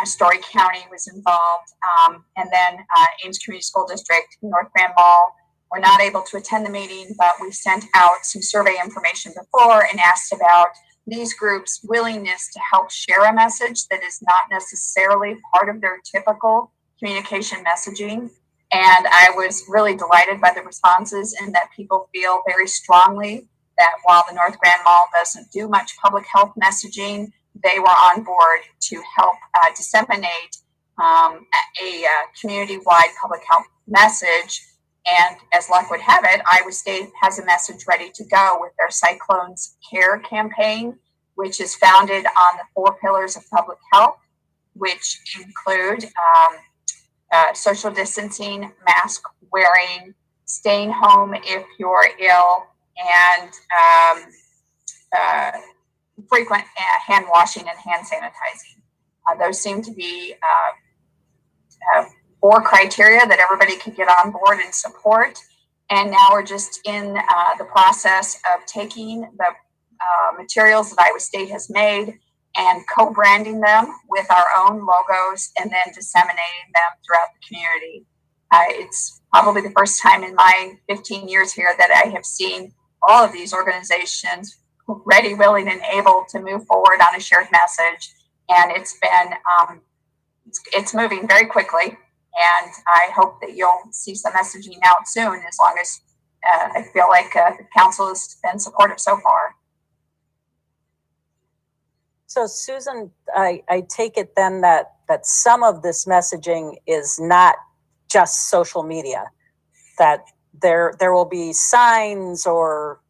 Story County was involved, and then Ames Community School District, North Grand Mall. Were not able to attend the meeting, but we sent out some survey information before and asked about these groups' willingness to help share a message that is not necessarily part of their typical communication messaging. And I was really delighted by the responses and that people feel very strongly that while the North Grand Mall doesn't do much public health messaging, they were on board to help disseminate a community-wide public health message. And as luck would have it, Iowa State has a message ready to go with their Cyclones Care campaign, which is founded on the 4 pillars of public health, which include social distancing, mask wearing, staying home if you're ill, and frequent hand washing and hand sanitizing. Those seem to be 4 criteria that everybody can get on board and support. And now we're just in the process of taking the materials that Iowa State has made and co-branding them with our own logos and then disseminating them throughout the community. It's probably the first time in my 15 years here that I have seen all of these organizations ready, willing, and able to move forward on a shared message. And it's been, it's moving very quickly. And I hope that you'll see some messaging out soon, as long as I feel like the council has been supportive so far. So Susan, I take it then that some of this messaging is not just social media, that there will be signs or,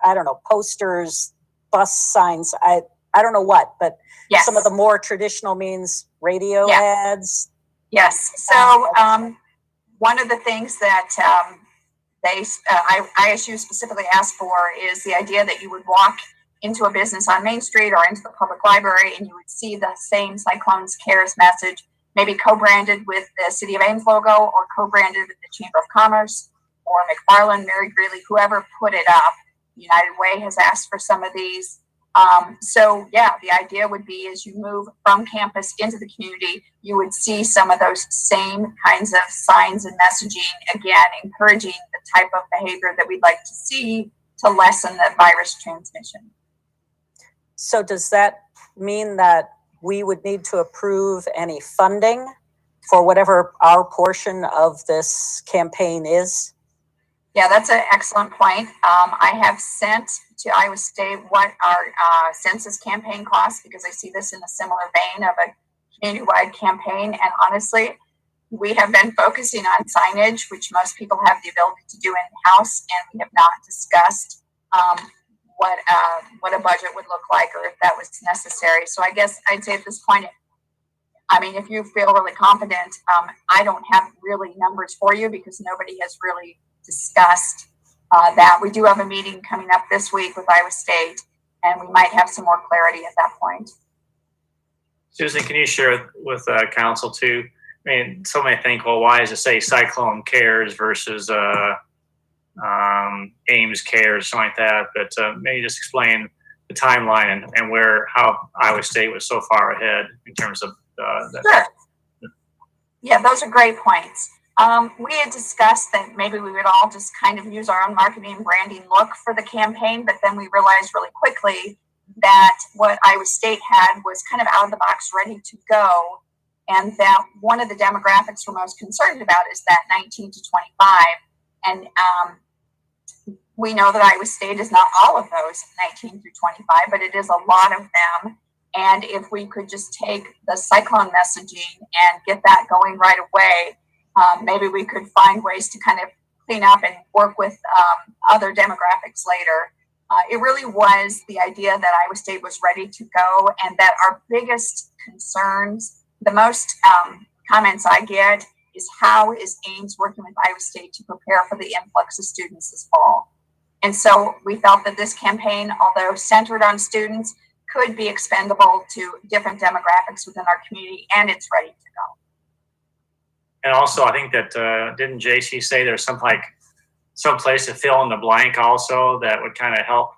I don't know, posters, bus signs, I don't know what, but yes. Some of the more traditional means, radio ads. Yes. So one of the things that ISU specifically asked for is the idea that you would walk into a business on Main Street or into the public library and you would see the same Cyclones Cares message, maybe co-branded with the City of Ames logo or co-branded with the Chamber of Commerce or McFarland, Mary Greeley, whoever put it up. United Way has asked for some of these. So yeah, the idea would be as you move from campus into the community, you would see some of those same kinds of signs and messaging, again, encouraging the type of behavior that we'd like to see to lessen the virus transmission. So does that mean that we would need to approve any funding for whatever our portion of this campaign is? Yeah, that's an excellent point. I have sent to Iowa State what our census campaign costs, because I see this in a similar vein of a community-wide campaign. And honestly, we have been focusing on signage, which most people have the ability to do in-house, and we have not discussed what a budget would look like or if that was necessary. So I guess I'd say at this point, I mean, if you feel really confident, I don't have really numbers for you because nobody has really discussed that. We do have a meeting coming up this week with Iowa State, and we might have some more clarity at that point. Susan, can you share with council too? I mean, some may think, well, why does it say Cyclone Cares versus Ames Cares, something like that? But maybe just explain the timeline and how Iowa State was so far ahead in terms of Sure. Yeah, those are great points. We had discussed that maybe we would all just kind of use our own marketing and branding look for the campaign, but then we realized really quickly that what Iowa State had was kind of out of the box, ready to go, and that one of the demographics we're most concerned about is that 19 to 25, and we know that Iowa State is not all of those 19 through 25, but it is a lot of them. And if we could just take the cyclone messaging and get that going right away, maybe we could find ways to kind of clean up and work with other demographics later. It really was the idea that Iowa State was ready to go, and that our biggest concerns, the most comments I get, is how is Ames working with Iowa State to prepare for the influx of students this fall? And so we felt that this campaign, although centered on students, could be expendable to different demographics within our community, and it's ready to go. And also, I think that didn't JC say there's something like some place to fill in the blank also that would kind of help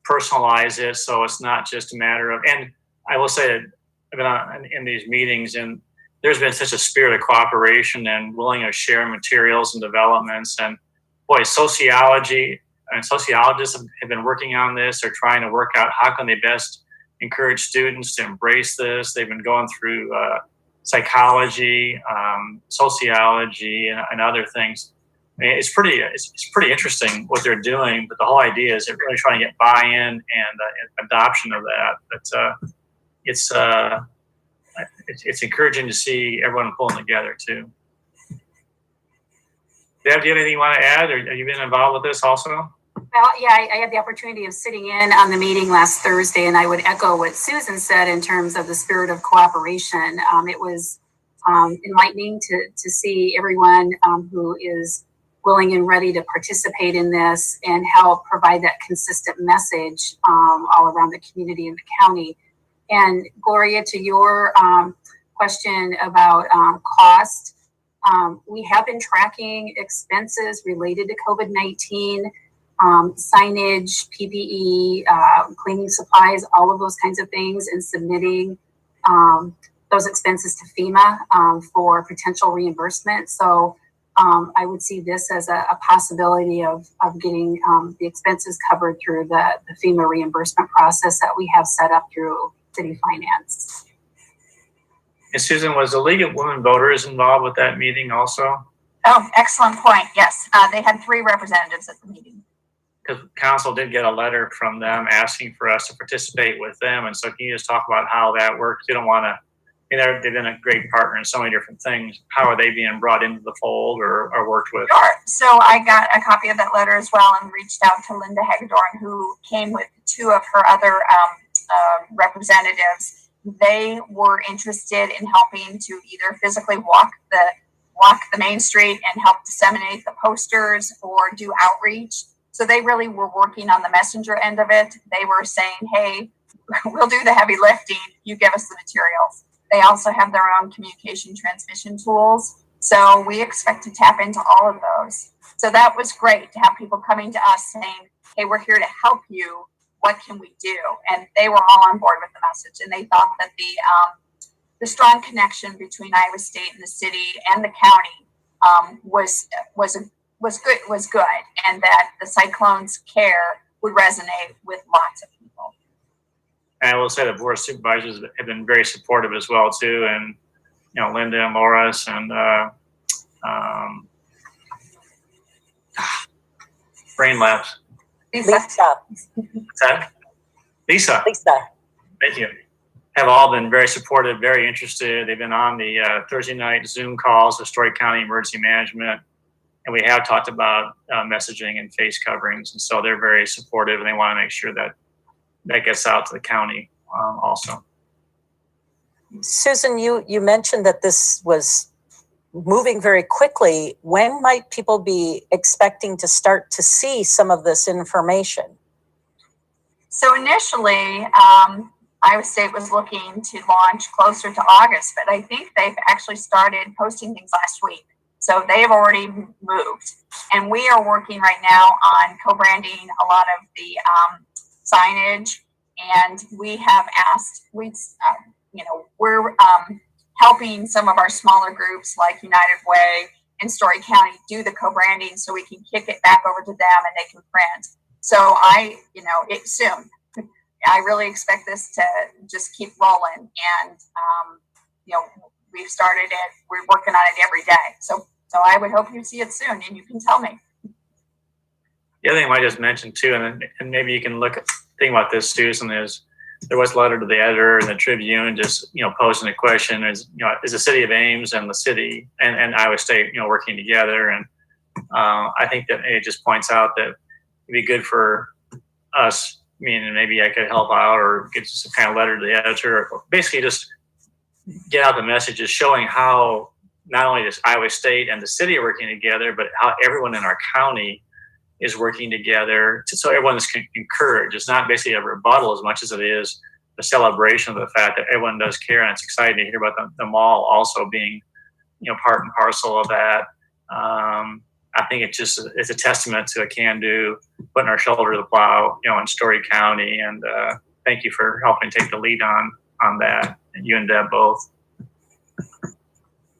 personalize it, so it's not just a matter of. And I will say that I've been in these meetings, and there's been such a spirit of cooperation and willing to share materials and developments. And boy, sociology and sociologists have been working on this. They're trying to work out how can they best encourage students to embrace this. They've been going through psychology, sociology, and other things. I mean, it's pretty interesting what they're doing. But the whole idea is they're really trying to get buy-in and adoption of that. But it's encouraging to see everyone pulling together too. Deb, do you have anything you want to add, or have you been involved with this also? Well, yeah, I had the opportunity of sitting in on the meeting last Thursday, and I would echo what Susan said in terms of the spirit of cooperation. It was enlightening to see everyone who is willing and ready to participate in this and help provide that consistent message all around the community and the county. And Gloria, to your question about cost, we have been tracking expenses related to COVID-19, signage, PPE, cleaning supplies, all of those kinds of things, and submitting those expenses to FEMA for potential reimbursement. So I would see this as a possibility of getting the expenses covered through the FEMA reimbursement process that we have set up through City Finance. And Susan, was the League of Women Voters involved with that meeting also? Oh, excellent point. Yes, they had 3 representatives at the meeting. Because council did get a letter from them asking for us to participate with them. And so can you just talk about how that works? You don't want to, they've been a great partner in so many different things. How are they being brought into the fold or worked with? Sure. So I got a copy of that letter as well and reached out to Linda Hagedorn, who came with 2 of her other representatives. They were interested in helping to either physically walk the main street and help disseminate the posters or do outreach. So they really were working on the messenger end of it. They were saying, hey, we'll do the heavy lifting. You give us the materials. They also have their own communication transmission tools. So we expect to tap into all of those. So that was great to have people coming to us saying, hey, we're here to help you. What can we do? And they were all on board with the message. And they thought that the strong connection between Iowa State and the city and the county was good, and that the Cyclone's care would resonate with lots of people. And I will say the Board of Supervisors have been very supportive as well too, and Linda and Loris and brain lapse. Lisa. What's that? Lisa. Lisa. Thank you. Have all been very supportive, very interested. They've been on the Thursday night Zoom calls with Story County Emergency Management. And we have talked about messaging and face coverings. And so they're very supportive, and they want to make sure that that gets out to the county also. Susan, you mentioned that this was moving very quickly. When might people be expecting to start to see some of this information? So initially, Iowa State was looking to launch closer to August, but I think they've actually started posting things last week. So they've already moved. And we are working right now on co-branding a lot of the signage. And we have asked, we're helping some of our smaller groups like United Way and Story County do the co-branding so we can kick it back over to them and they can print. So it's soon. I really expect this to just keep rolling. And, we've started it. We're working on it every day. So I would hope you see it soon, and you can tell me. The other thing I might just mention too, and maybe you can think about this, Susan, is there was a letter to the editor in the Tribune just, posing a question is the city of Ames and the city and Iowa State, working together. And I think that it just points out that it'd be good for us, maybe I could help out or get some kind of letter to the editor, or basically just get out the messages showing how not only does Iowa State and the city are working together, but how everyone in our county is working together so everyone is encouraged. It's not basically a rebuttal as much as it is a celebration of the fact that everyone does care, and it's exciting to hear about the mall also being, part and parcel of that. I think it's a testament to a can-do, putting our shoulder to the plow, in Story County. And thank you for helping take the lead on that, and you and Deb both.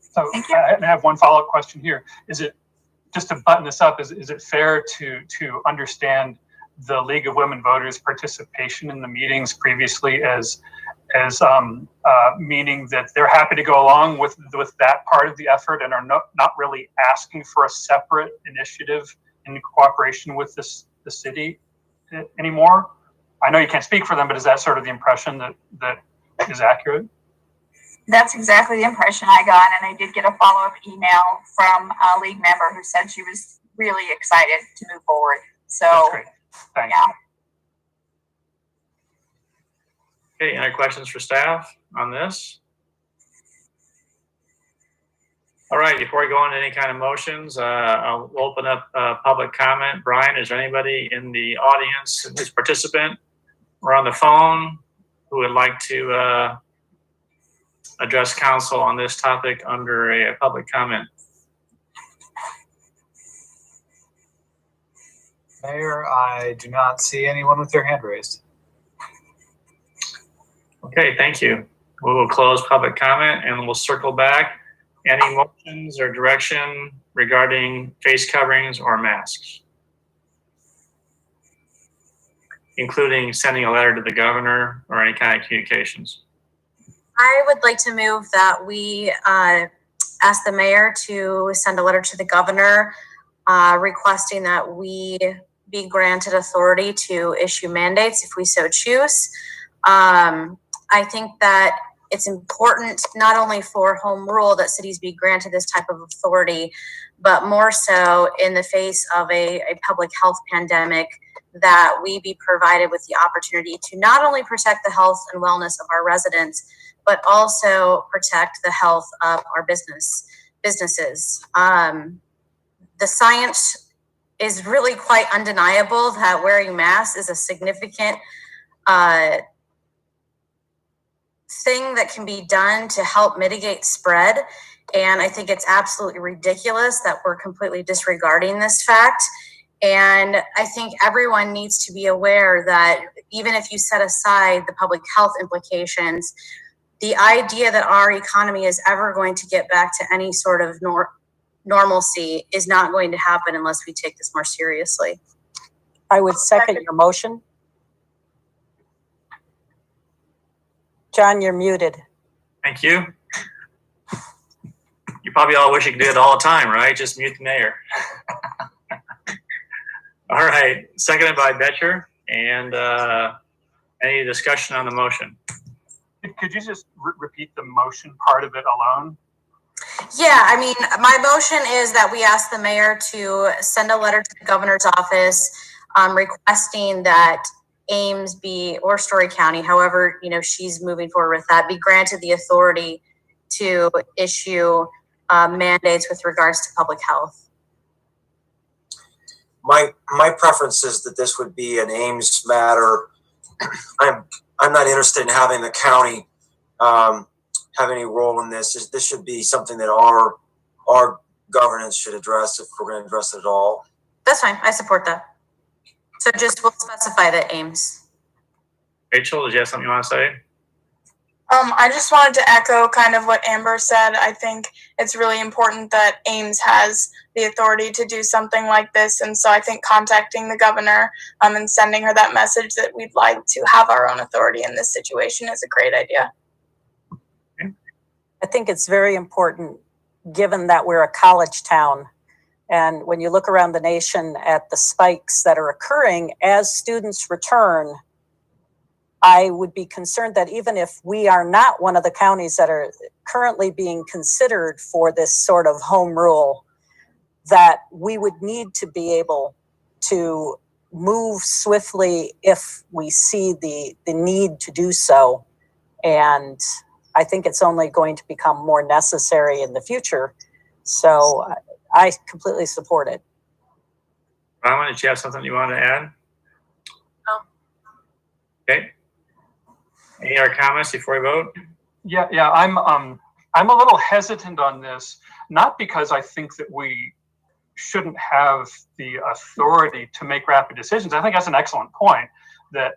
So I have one follow-up question here. Is it, just to button this up, is it fair to understand the League of Women Voters' participation in the meetings previously as meaning that they're happy to go along with that part of the effort and are not really asking for a separate initiative in cooperation with the city anymore? I know you can't speak for them, but is that sort of the impression that is accurate? That's exactly the impression I got, and I did get a follow-up email from a league member who said she was really excited to move forward. So, that's great. Thanks. Yeah. Okay, any questions for staff on this? All right, before we go into any kind of motions, I'll open up public comment. Brian, is there anybody in the audience who's a participant or on the phone who would like to address council on this topic under a public comment? Mayor, I do not see anyone with their hand raised. Okay, thank you. We will close public comment and we'll circle back. Any motions or direction regarding face coverings or masks, including sending a letter to the governor or any kind of communications? I would like to move that we ask the mayor to send a letter to the governor requesting that we be granted authority to issue mandates if we so choose. I think that it's important not only for home rule that cities be granted this type of authority, but more so in the face of a public health pandemic, that we be provided with the opportunity to not only protect the health and wellness of our residents, but also protect the health of our businesses. The science is really quite undeniable that wearing masks is a significant thing that can be done to help mitigate spread. And I think it's absolutely ridiculous that we're completely disregarding this fact. And I think everyone needs to be aware that even if you set aside the public health implications, the idea that our economy is ever going to get back to any sort of normalcy is not going to happen unless we take this more seriously. I would second your motion. John, you're muted. Thank you. You probably all wish you could do it all the time, right? Just mute the mayor. All right, seconded by Betcher. And any discussion on the motion? Could you just repeat the motion part of it alone? Yeah, I mean, my motion is that we ask the mayor to send a letter to the governor's office requesting that Ames be, or Story County, however, she's moving forward with that, be granted the authority to issue mandates with regards to public health. My preference is that this would be an Ames matter. I'm not interested in having the county have any role in this. This should be something that our governance should address if we're going to address it at all. That's fine. I support that. So we'll specify that Ames. Rachel, did you have something you want to say? I just wanted to echo kind of what Amber said. I think it's really important that Ames has the authority to do something like this. And so I think contacting the governor and sending her that message that we'd like to have our own authority in this situation is a great idea. I think it's very important, given that we're a college town. And when you look around the nation at the spikes that are occurring as students return, I would be concerned that even if we are not one of the counties that are currently being considered for this sort of home rule, that we would need to be able to move swiftly if we see the need to do so. And I think it's only going to become more necessary in the future. So I completely support it. Rama, did you have something you want to add? No. Okay. Any other comments before we vote? Yeah. I'm a little hesitant on this, not because I think that we shouldn't have the authority to make rapid decisions. I think that's an excellent point that,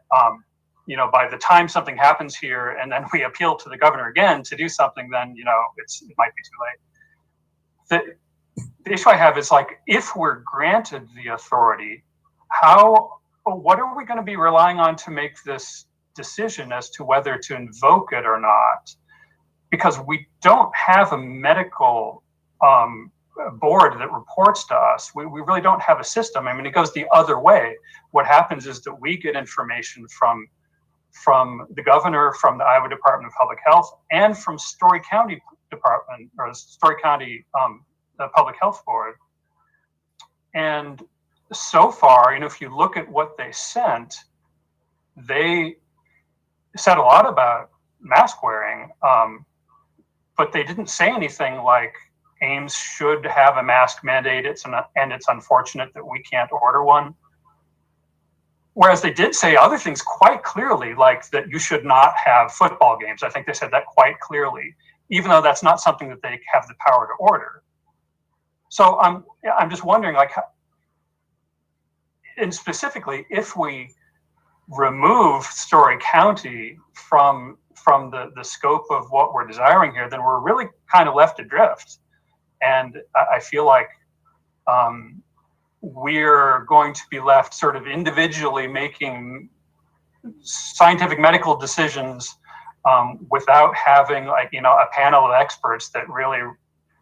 by the time something happens here and then we appeal to the governor again to do something, then, it might be too late. The issue I have is if we're granted the authority, what are we going to be relying on to make this decision as to whether to invoke it or not? Because we don't have a medical board that reports to us. We really don't have a system. I mean, it goes the other way. What happens is that we get information from the governor, from the Iowa Department of Public Health, and from Story County Department, or Story County the Public Health Board. And so far, if you look at what they sent, they said a lot about mask wearing, but they didn't say anything like Ames should have a mask mandate. And it's unfortunate that we can't order one. Whereas they did say other things quite clearly, like that you should not have football games. I think they said that quite clearly, even though that's not something that they have the power to order. So I'm just wondering, and specifically, if we remove Story County from the scope of what we're desiring here, then we're really kind of left adrift. And I feel like we're going to be left sort of individually making scientific medical decisions without having a panel of experts that really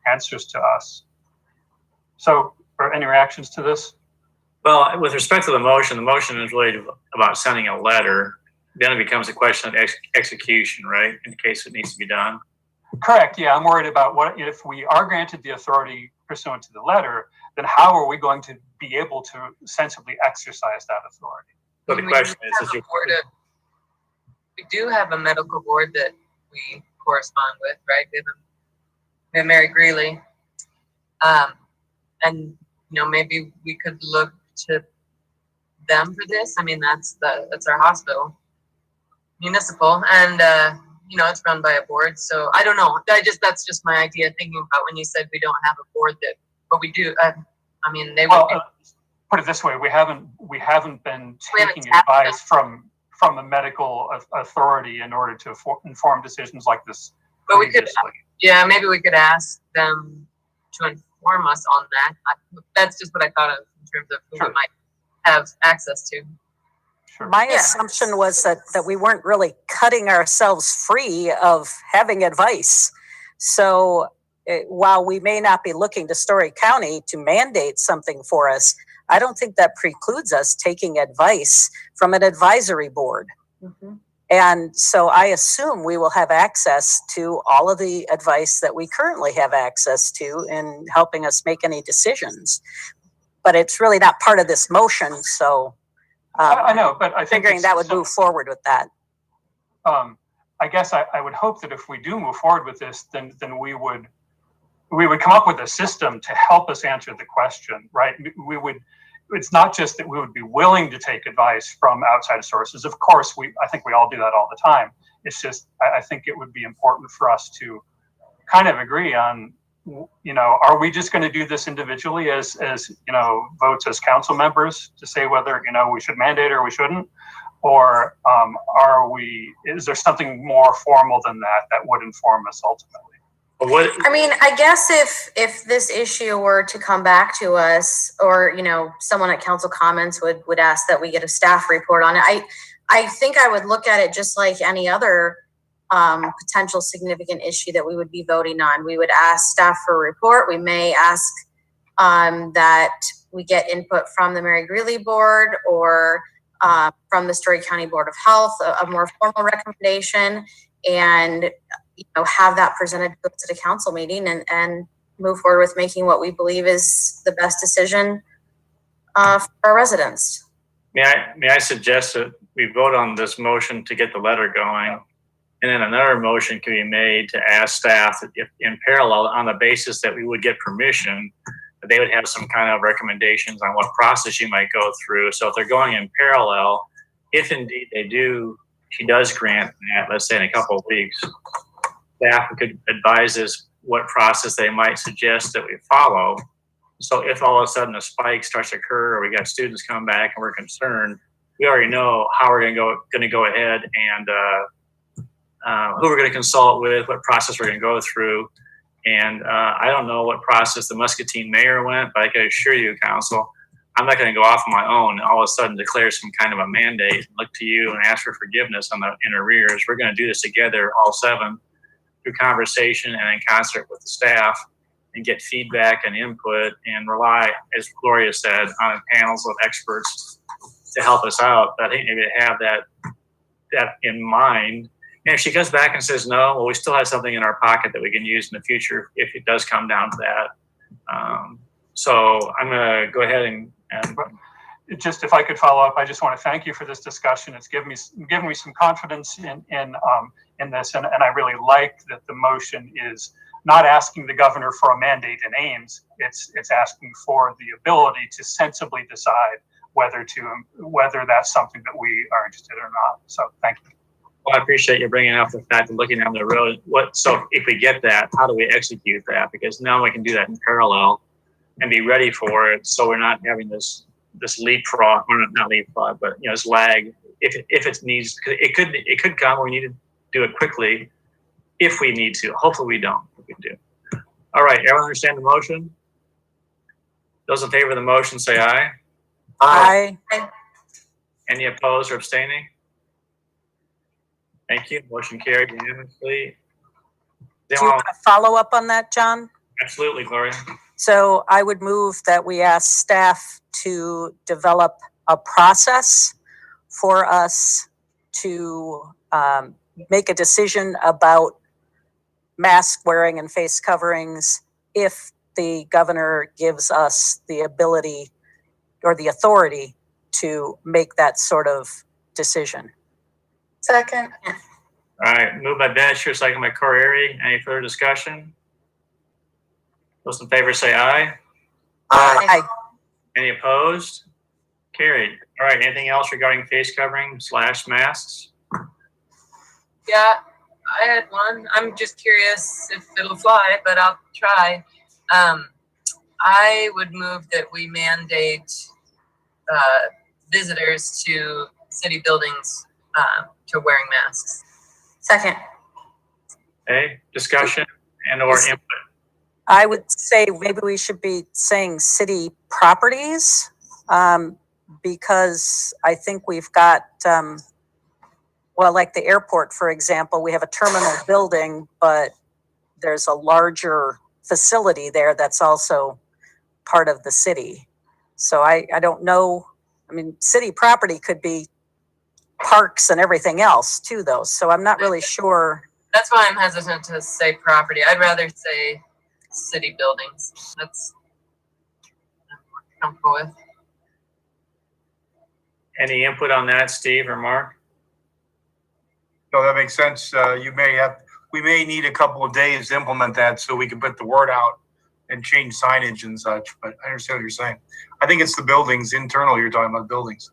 answers to us. So, are any reactions to this? Well, with respect to the motion is really about sending a letter. Then it becomes a question of execution, right? In case it needs to be done. Correct. Yeah, I'm worried about what if we are granted the authority pursuant to the letter, then how are we going to be able to sensibly exercise that authority? So the question is we do have a medical board that we correspond with, right? We have Mary Greeley. And maybe we could look to them for this. I mean, that's our hospital, Municipal, and it's run by a board. So I don't know. That's just my idea, thinking about when you said we don't have a board but we do. Put it this way: we haven't been taking advice from a medical authority in order to inform decisions like this. But we could, maybe we could ask them to inform us on that. That's just what I thought of in terms of who we might have access to. My assumption was that we weren't really cutting ourselves free of having advice. So while we may not be looking to Story County to mandate something for us, I don't think that precludes us taking advice from an advisory board. Mm-hmm. And so I assume we will have access to all of the advice that we currently have access to in helping us make any decisions. But it's really not part of this motion, so I know, but I think figuring that would move forward with that. I guess I would hope that if we do move forward with this, then we would come up with a system to help us answer the question, right? It's not just that we would be willing to take advice from outside sources. Of course, I think we all do that all the time. It's just, I think it would be important for us to kind of agree on, are we just going to do this individually as votes as council members to say whether, we should mandate or we shouldn't? Or is there something more formal than that would inform us ultimately? I mean, I guess if this issue were to come back to us, or someone at council comments would ask that we get a staff report on it, I think I would look at it just like any other potential significant issue that we would be voting on. We would ask staff for a report. We may ask that we get input from the Mary Greeley board or from the Story County Board of Health, a more formal recommendation, and have that presented to the council meeting and move forward with making what we believe is the best decision for our residents. May I suggest that we vote on this motion to get the letter going, and then another motion can be made to ask staff that if in parallel, on the basis that we would get permission, that they would have some kind of recommendations on what process you might go through. So if they're going in parallel, if indeed she does grant that, let's say in a couple of weeks, staff could advise us what process they might suggest that we follow. So if all of a sudden a spike starts to occur, or we got students coming back and we're concerned, we already know how we're going to go ahead and who we're going to consult with, what process we're going to go through. And I don't know what process the Muscatine mayor went, but I can assure you, council, I'm not going to go off on my own and all of a sudden declare some kind of a mandate and look to you and ask for forgiveness on the in arrears. We're going to do this together, all seven, through conversation and in concert with the staff, and get feedback and input and rely, as Gloria said, on panels of experts to help us out. But I think maybe to have that in mind. And if she comes back and says no, well, we still have something in our pocket that we can use in the future if it does come down to that. So I'm going to go ahead and just if I could follow up, I just want to thank you for this discussion. It's given me some confidence in this, and I really like that the motion is not asking the governor for a mandate in Ames. It's asking for the ability to sensibly decide whether that's something that we are interested in or not. So thank you. Well, I appreciate you bringing up the fact of looking down the road. So if we get that, how do we execute that? Because now we can do that in parallel and be ready for it, so we're not having this leapfrog, or not leapfrog, but this lag. If it needs, it could come. We need to do it quickly if we need to. Hopefully we don't. If we do. All right, everyone understand the motion? Those in favor of the motion say aye. Aye. Any opposed or abstaining? Thank you. Motion carried unanimously. Do you want to follow up on that, John? Absolutely, Gloria. So I would move that we ask staff to develop a process for us to make a decision about mask wearing and face coverings if the governor gives us the ability or the authority to make that sort of decision. Second. All right, moved by Betcher, second by Corey. Any further discussion? Those in favor say aye. Aye. Any opposed? Carried. All right, anything else regarding face covering / masks? Yeah, I had one. I'm just curious if it'll fly, but I'll try. I would move that we mandate visitors to city buildings to wearing masks. Second. Okay, discussion and or input. I would say maybe we should be saying city properties, because I think we've got, like the airport, for example, we have a terminal building, but there's a larger facility there that's also part of the city. So I don't know. I mean, city property could be parks and everything else too, though. So I'm not really sure. That's why I'm hesitant to say property. I'd rather say city buildings. That's what I'm more comfortable with. Any input on that, Steve or Mark? No, that makes sense. We may need a couple of days to implement that so we can put the word out and change signage and such, but I understand what you're saying. I think it's the buildings, internal, you're talking about buildings.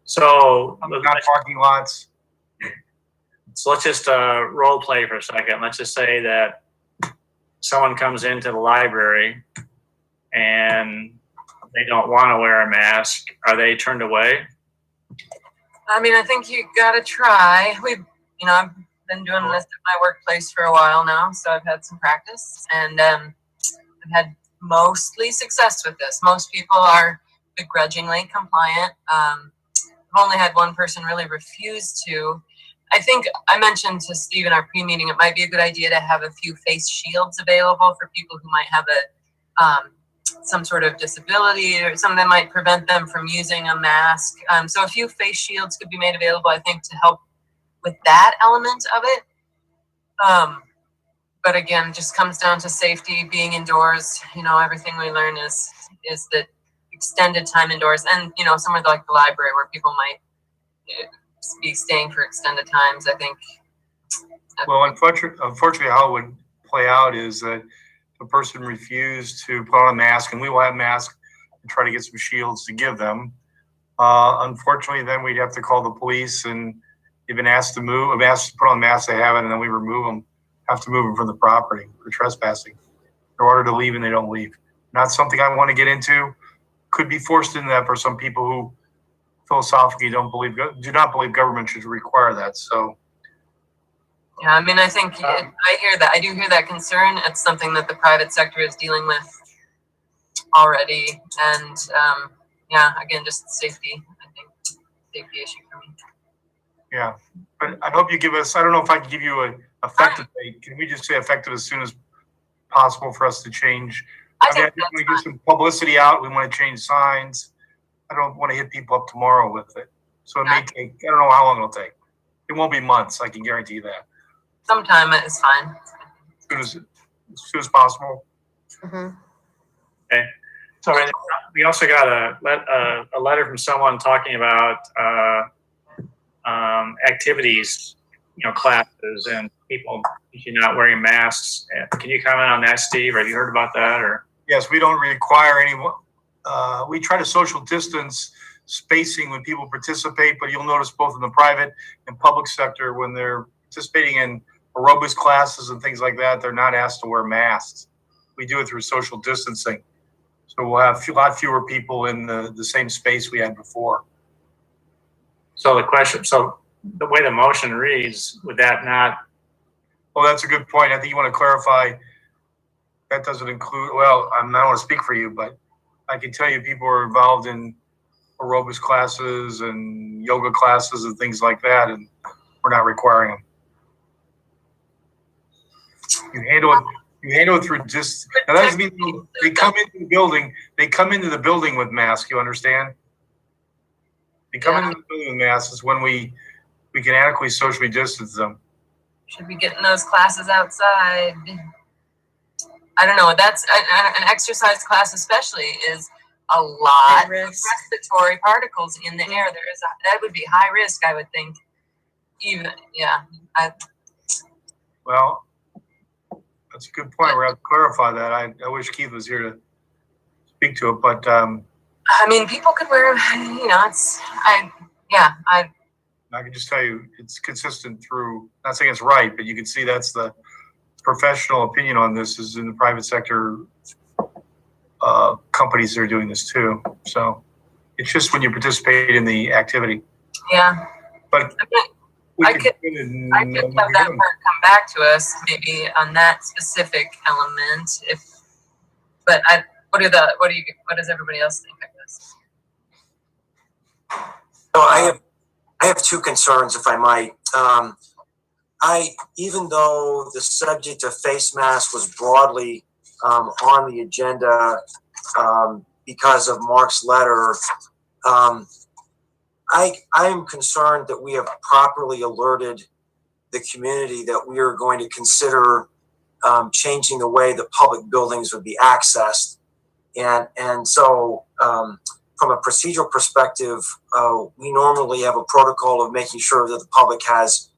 So not parking lots. So let's just role play for a second. Let's just say that someone comes into the library and they don't want to wear a mask. Are they turned away? I mean, I think you gotta try. I've been doing this at my workplace for a while now, so I've had some practice, and I've had mostly success with this. Most people are begrudgingly compliant. I've only had one person really refuse to. I think I mentioned to Steve in our pre-meeting, it might be a good idea to have a few face shields available for people who might have some sort of disability or something that might prevent them from using a mask. So a few face shields could be made available, I think, to help with that element of it. But again, just comes down to safety, being indoors. Everything we learn is that extended time indoors, and somewhere like the library where people might be staying for extended times. I think. Well, unfortunately, how it would play out is that the person refused to put on a mask, and we will have masks and try to get some shields to give them. Unfortunately, then we'd have to call the police, and they've been asked to put on masks, they haven't, and then we have to move them from the property for trespassing. They're ordered to leave, and they don't leave. Not something I want to get into. Could be forced into that for some people who philosophically do not believe government should require that. So. Yeah, I mean, I think I hear that. I do hear that concern. It's something that the private sector is dealing with already, and yeah, again, just safety. I think safety issue for me. Yeah, but I hope you give us. I don't know if I can give you an effective date. Can we just say effective as soon as possible for us to change? I mean, I just want to get some publicity out. We want to change signs. I don't want to hit people up tomorrow with it. So it may take. I don't know how long it'll take. It won't be months. I can guarantee you that. Sometime is fine. As soon as possible. Mm-hmm. Okay. So we also got a letter from someone talking about activities, classes and people not wearing masks. Can you comment on that, Steve? Have you heard about that? Or yes, we don't require anyone. We try to social distance spacing when people participate, but you'll notice both in the private and public sector when they're participating in aerobics classes and things like that, they're not asked to wear masks. We do it through social distancing. So we'll have a lot fewer people in the same space we had before. So the way the motion reads, would that not? Well, that's a good point. I think you want to clarify that doesn't include, well, I don't want to speak for you, but I can tell you people are involved in aerobics classes and yoga classes and things like that, and we're not requiring them. You handle it through just, now that doesn't mean they come into the building, with masks, you understand? They come into the building with masks is when we can adequately socially distance them. Should be getting those classes outside. I don't know. That's an exercise class, especially, is a lot of respiratory particles in the air. That would be high risk, I would think. Well, that's a good point. We're going to clarify that. I wish Keith was here to speak to it, but I mean, people could wear, I can just tell you it's consistent through, not saying it's right, but you can see that's the professional opinion on this is in the private sector companies that are doing this too. So it's just when you participate in the activity. Yeah. But I could have that part come back to us maybe on that specific element. What does everybody else think of this? So I have two concerns, if I might. Even though the subject of face masks was broadly on the agenda because of Mark's letter, I am concerned that we have properly alerted the community that we are going to consider changing the way that public buildings would be accessed. And so from a procedural perspective, we normally have a protocol of making sure that the public has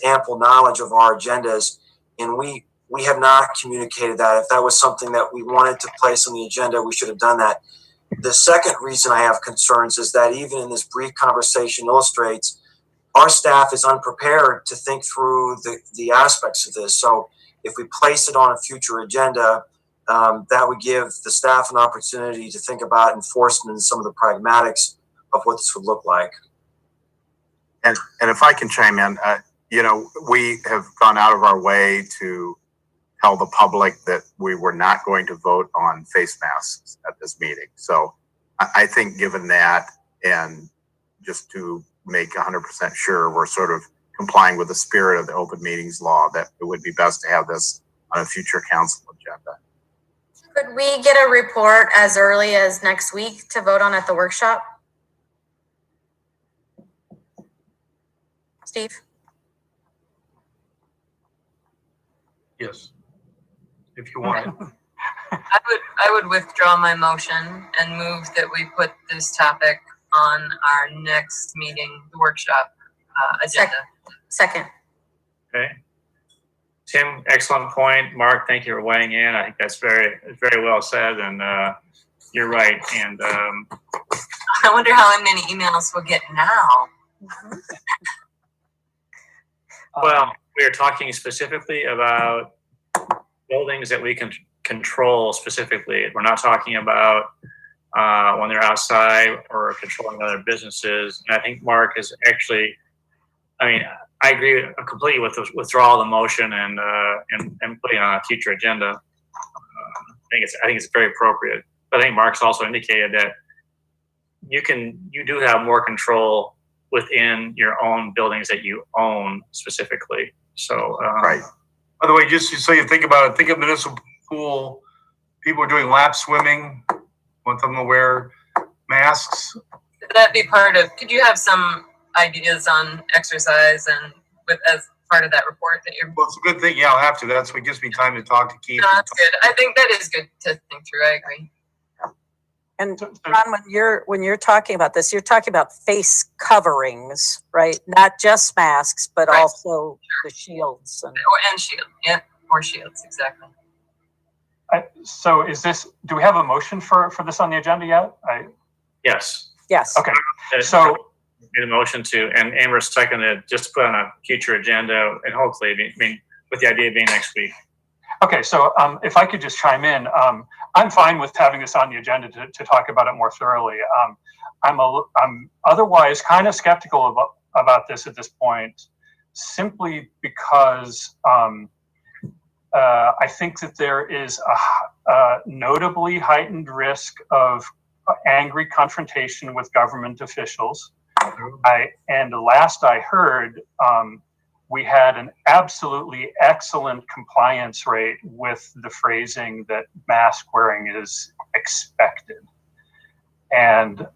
ample knowledge of our agendas, and we have not communicated that. If that was something that we wanted to place on the agenda, we should have done that. The second reason I have concerns is that even in this brief conversation illustrates our staff is unprepared to think through the aspects of this. So if we place it on a future agenda, that would give the staff an opportunity to think about enforcement and some of the pragmatics of what this would look like. And if I can chime in, we have gone out of our way to tell the public that we were not going to vote on face masks at this meeting. So I think given that, and just to make 100% sure we're sort of complying with the spirit of the open meetings law, that it would be best to have this on a future council agenda. Could we get a report as early as next week to vote on at the workshop? Steve? Yes, if you want it. I would withdraw my motion and move that we put this topic on our next meeting, the workshop agenda. Second. Okay. Tim, excellent point. Mark, thank you for weighing in. I think that's very well said, and you're right. And I wonder how many emails we'll get now. Well, we are talking specifically about buildings that we can control specifically. We're not talking about when they're outside or controlling other businesses. And I think Mark is actually, I mean, I agree completely with the withdrawal of the motion and putting it on a future agenda. I think it's very appropriate. But I think Mark's also indicated that you do have more control within your own buildings that you own specifically. So Right. By the way, just so you think about it, think of municipal pool. People are doing lap swimming. Want them to wear masks. Could that be part of, could you have some ideas on exercise and with as part of that report that you're? Well, it's a good thing. Yeah, I'll have to. That's what gives me time to talk to Keith. No, that's good. I think that is good to think through. I agree. And Ron, when you're talking about this, you're talking about face coverings, right? Not just masks, but Right. also the shields And shield, yeah, or shields, exactly. So do we have a motion for this on the agenda yet? yes. Yes. Okay, so Made a motion to, and Amber seconded, just to put on a future agenda, and hopefully, I mean, with the idea being next week. okay, so if I could just chime in, I'm fine with having this on the agenda to talk about it more thoroughly. I'm otherwise kind of skeptical about this at this point, simply because I think that there is a notably heightened risk of angry confrontation with government officials. And last I heard, we had an absolutely excellent compliance rate with the phrasing that mask wearing is expected. And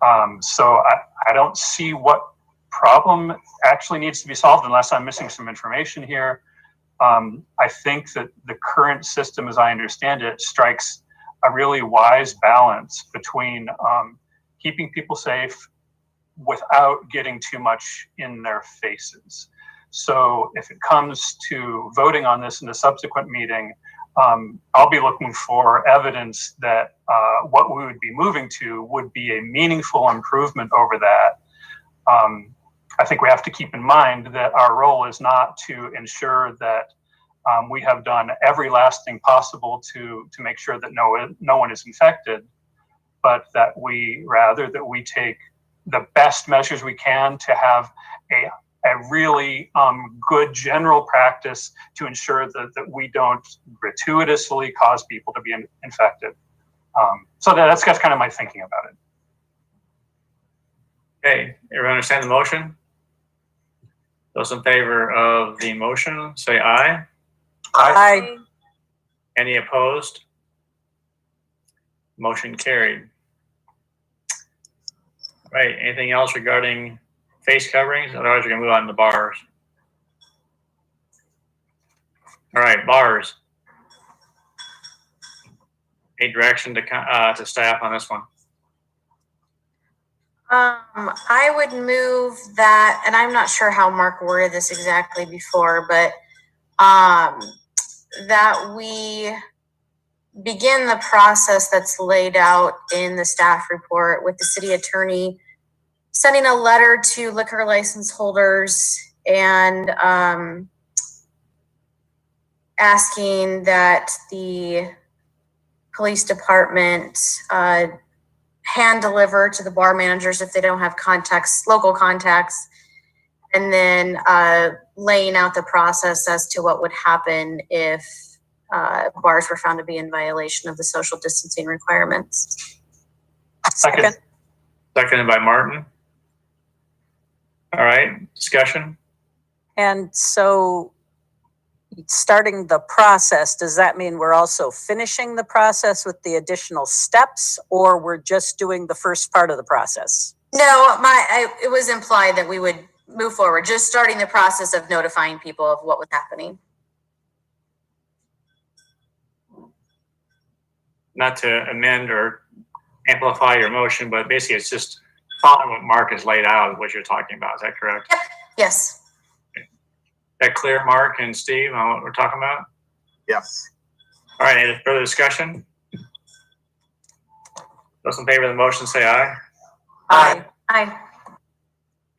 so I don't see what problem actually needs to be solved unless I'm missing some information here. I think that the current system, as I understand it, strikes a really wise balance between keeping people safe without getting too much in their faces. So if it comes to voting on this in a subsequent meeting, I'll be looking for evidence that what we would be moving to would be a meaningful improvement over that. I think we have to keep in mind that our role is not to ensure that we have done every last thing possible to make sure that no one is infected, but that we take the best measures we can to have a really good general practice to ensure that we don't gratuitously cause people to be infected. So that's kind of my thinking about it. Okay, everyone understand the motion? Those in favor of the motion, say aye. Aye. Any opposed? Motion carried. Right, anything else regarding face coverings? Otherwise, we're gonna move on to bars. All right, bars. Any direction to staff on this one? I would move that, and I'm not sure how Mark worded this exactly before, but that we begin the process that's laid out in the staff report with the city attorney sending a letter to liquor license holders and asking that the police department hand deliver to the bar managers if they don't have contacts, local contacts, and then laying out the process as to what would happen if bars were found to be in violation of the social distancing requirements. Seconded by Martin. All right, discussion. And so starting the process, does that mean we're also finishing the process with the additional steps, or we're just doing the first part of the process? No, it was implied that we would move forward, just starting the process of notifying people of what was happening. Not to amend or amplify your motion, but basically it's just following what Mark has laid out, what you're talking about. Is that correct? Yep. Yes. That clear, Mark and Steve, on what we're talking about? Yes. All right, any further discussion? Those in favor of the motion say aye. Aye. Aye.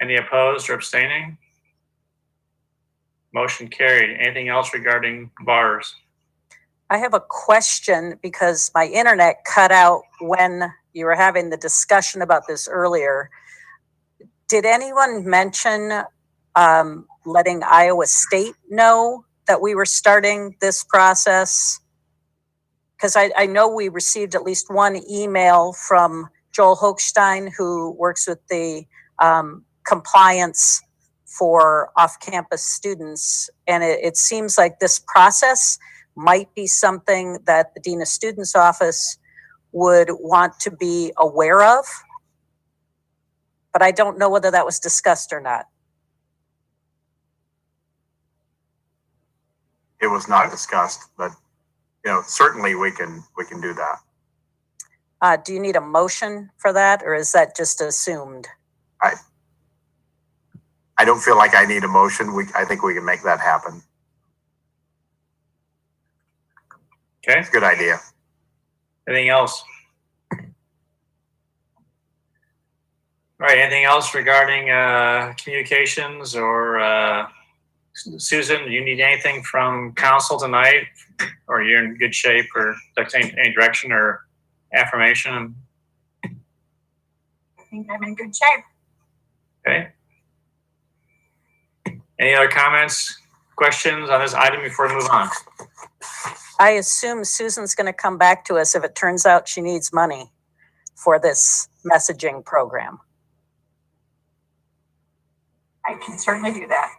Any opposed or abstaining? Motion carried. Anything else regarding bars? I have a question because my internet cut out when you were having the discussion about this earlier. Did anyone mention letting Iowa State know that we were starting this process? Because I know we received at least one email from Joel Hochstein, who works with the compliance for off-campus students. And it seems like this process might be something that the Dean of Students Office would want to be aware of. But I don't know whether that was discussed or not. It was not discussed, but certainly we can do that. Do you need a motion for that, or is that just assumed? I don't feel like I need a motion. I think we can make that happen. Okay. It's a good idea. Anything else? All right, anything else regarding communications or Susan, do you need anything from council tonight, or you're in good shape, or any direction or affirmation? I think I'm in good shape. Okay. Any other comments, questions on this item before we move on? I assume Susan's going to come back to us if it turns out she needs money for this messaging program. I can certainly do that.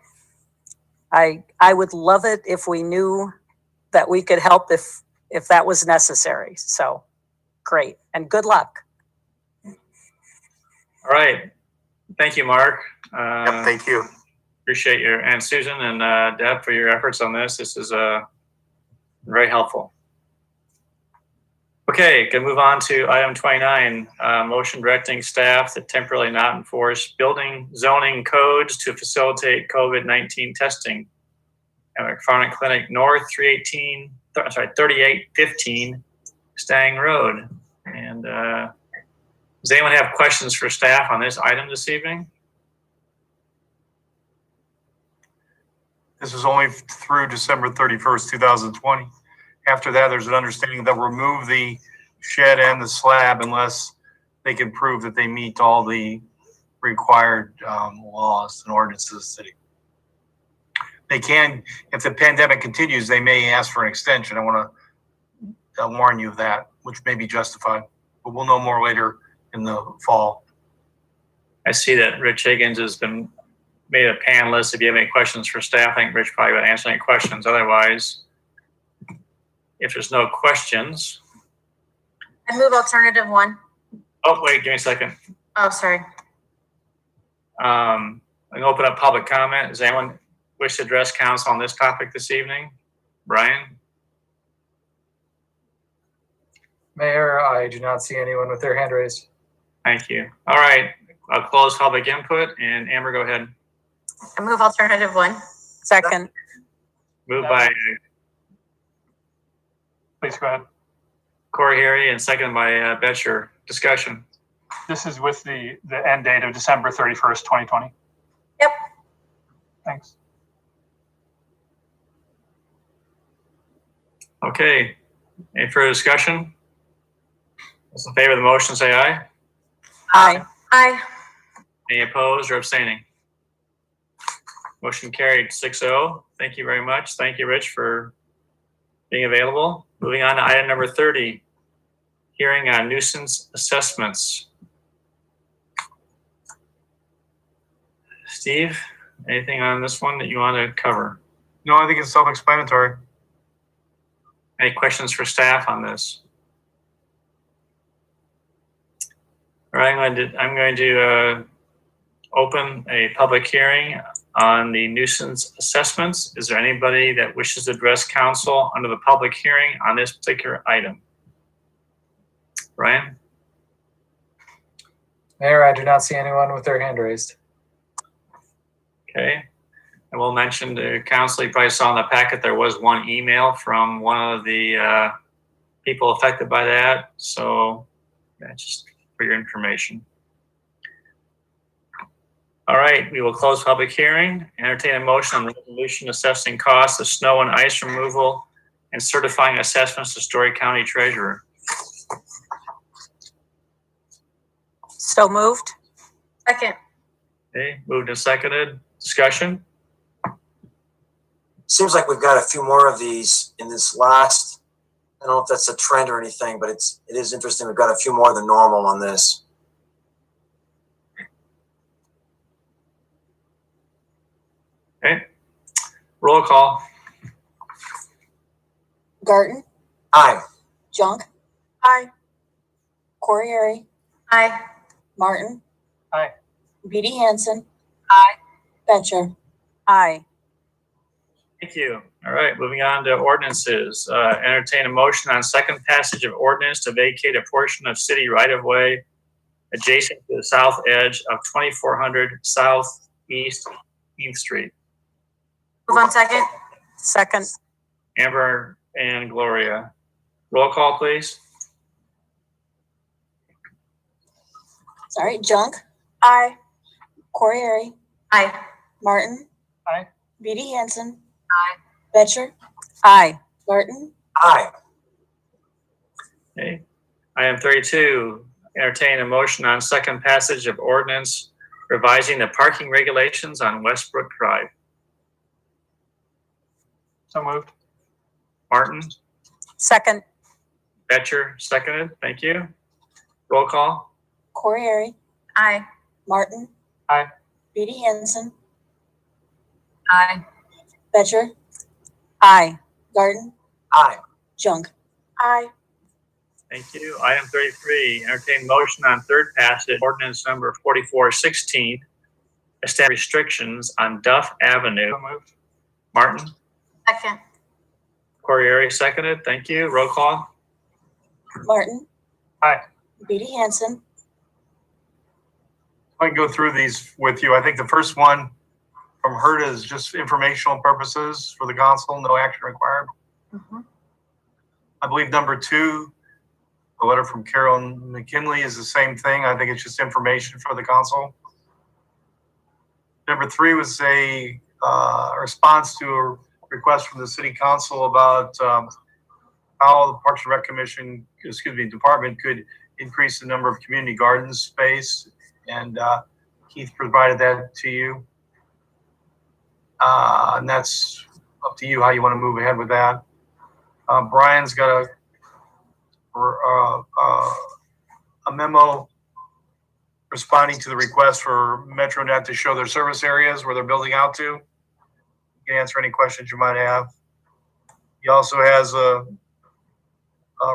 I would love it if we knew that we could help if that was necessary. So great, and good luck. All right. Thank you, Mark. Yep, thank you. Appreciate your, and Susan and Deb for your efforts on this. This is very helpful. Okay, can move on to item 29, motion directing staff to temporarily not enforce building zoning codes to facilitate COVID-19 testing at Metropolitan Clinic North 3815 Stang Road. And does anyone have questions for staff on this item this evening? This is only through December 31st, 2020. After that, there's an understanding they'll remove the shed and the slab unless they can prove that they meet all the required laws and ordinances of the city. They can, if the pandemic continues, they may ask for an extension. I want to warn you of that, which may be justified, but we'll know more later in the fall. I see that Rich Higgins has been made a panelist. If you have any questions for staff, I think Rich probably would answer any questions. Otherwise, if there's no questions. I move alternative 1. Oh, wait, give me a second. Oh, sorry. I'm gonna open up public comment. Does anyone wish to address council on this topic this evening? Brian? Mayor, I do not see anyone with their hand raised. Thank you. All right, I'll close public input, and Amber, go ahead. I move alternative 1. Second. Moved by Please go ahead. Corey Harry and second by Betcher. Discussion. This is with the end date of December 31st, 2020. Yep. Thanks. Okay, any further discussion? Those in favor of the motion, say aye. Aye. Aye. Any opposed or abstaining? Motion carried 6-0. Thank you very much. Thank you, Rich, for being available. Moving on to item number 30, hearing on nuisance assessments. Steve, anything on this one that you want to cover? No, I think it's self-explanatory. Any questions for staff on this? All right, I'm going to open a public hearing on the nuisance assessments. Is there anybody that wishes to address council under the public hearing on this particular item? Brian? Mayor, I do not see anyone with their hand raised. Okay. I will mention to council, you probably saw in the packet, there was one email from one of the people affected by that. So that's just for your information. All right, we will close public hearing. Entertain a motion on the resolution assessing costs of snow and ice removal and certifying assessments to Story County Treasurer. So moved. Second. Okay, moved and seconded. Discussion? Seems like we've got a few more of these in this last, I don't know if that's a trend or anything, but it is interesting. We've got a few more than normal on this. Okay. Roll call. Garten, Aye. Junk, Aye. Corey, Aye. Martin. Aye. Beatty Hansen, Aye. Betcher. Aye. Thank you. All right, moving on to ordinances. Entertain a motion on second passage of ordinance to vacate a portion of city right-of-way adjacent to the south edge of 2400 Southeast 8th Street. Move on second. Second. Amber and Gloria. Roll call, please. Sorry, Junk, Aye. Corey, Aye. Martin. Aye. Beatty Hansen, Aye. Betcher, Aye. Garten. Aye. Okay. Item 32, entertain a motion on second passage of ordinance revising the parking regulations on Westbrook Drive. So moved. Martin, Second. Betcher, seconded. Thank you. Roll call. Corey, Aye. Martin. Aye. Beatty Hansen, Aye. Betcher, Aye. Garten, Aye. Junk. Aye. Thank you. Item 33, entertain motion on third passage, ordinance number 4416, establish restrictions on Duff Avenue. So moved. Martin, Second. Corey, seconded. Thank you. Roll call. Martin. Aye. Beatty Hansen, I can go through these with you. I think the first one from her is just informational purposes for the council, no action required. I believe number 2, the letter from Carol McKinley, is the same thing. I think it's just information for the council. Number 3 was a response to a request from the city council about how the Parks and Rec Commission, department could increase the number of community garden space. And Keith provided that to you. And that's up to you how you want to move ahead with that. Brian's got a memo responding to the request for MetroNet to show their service areas where they're building out to. You can answer any questions you might have. He also has a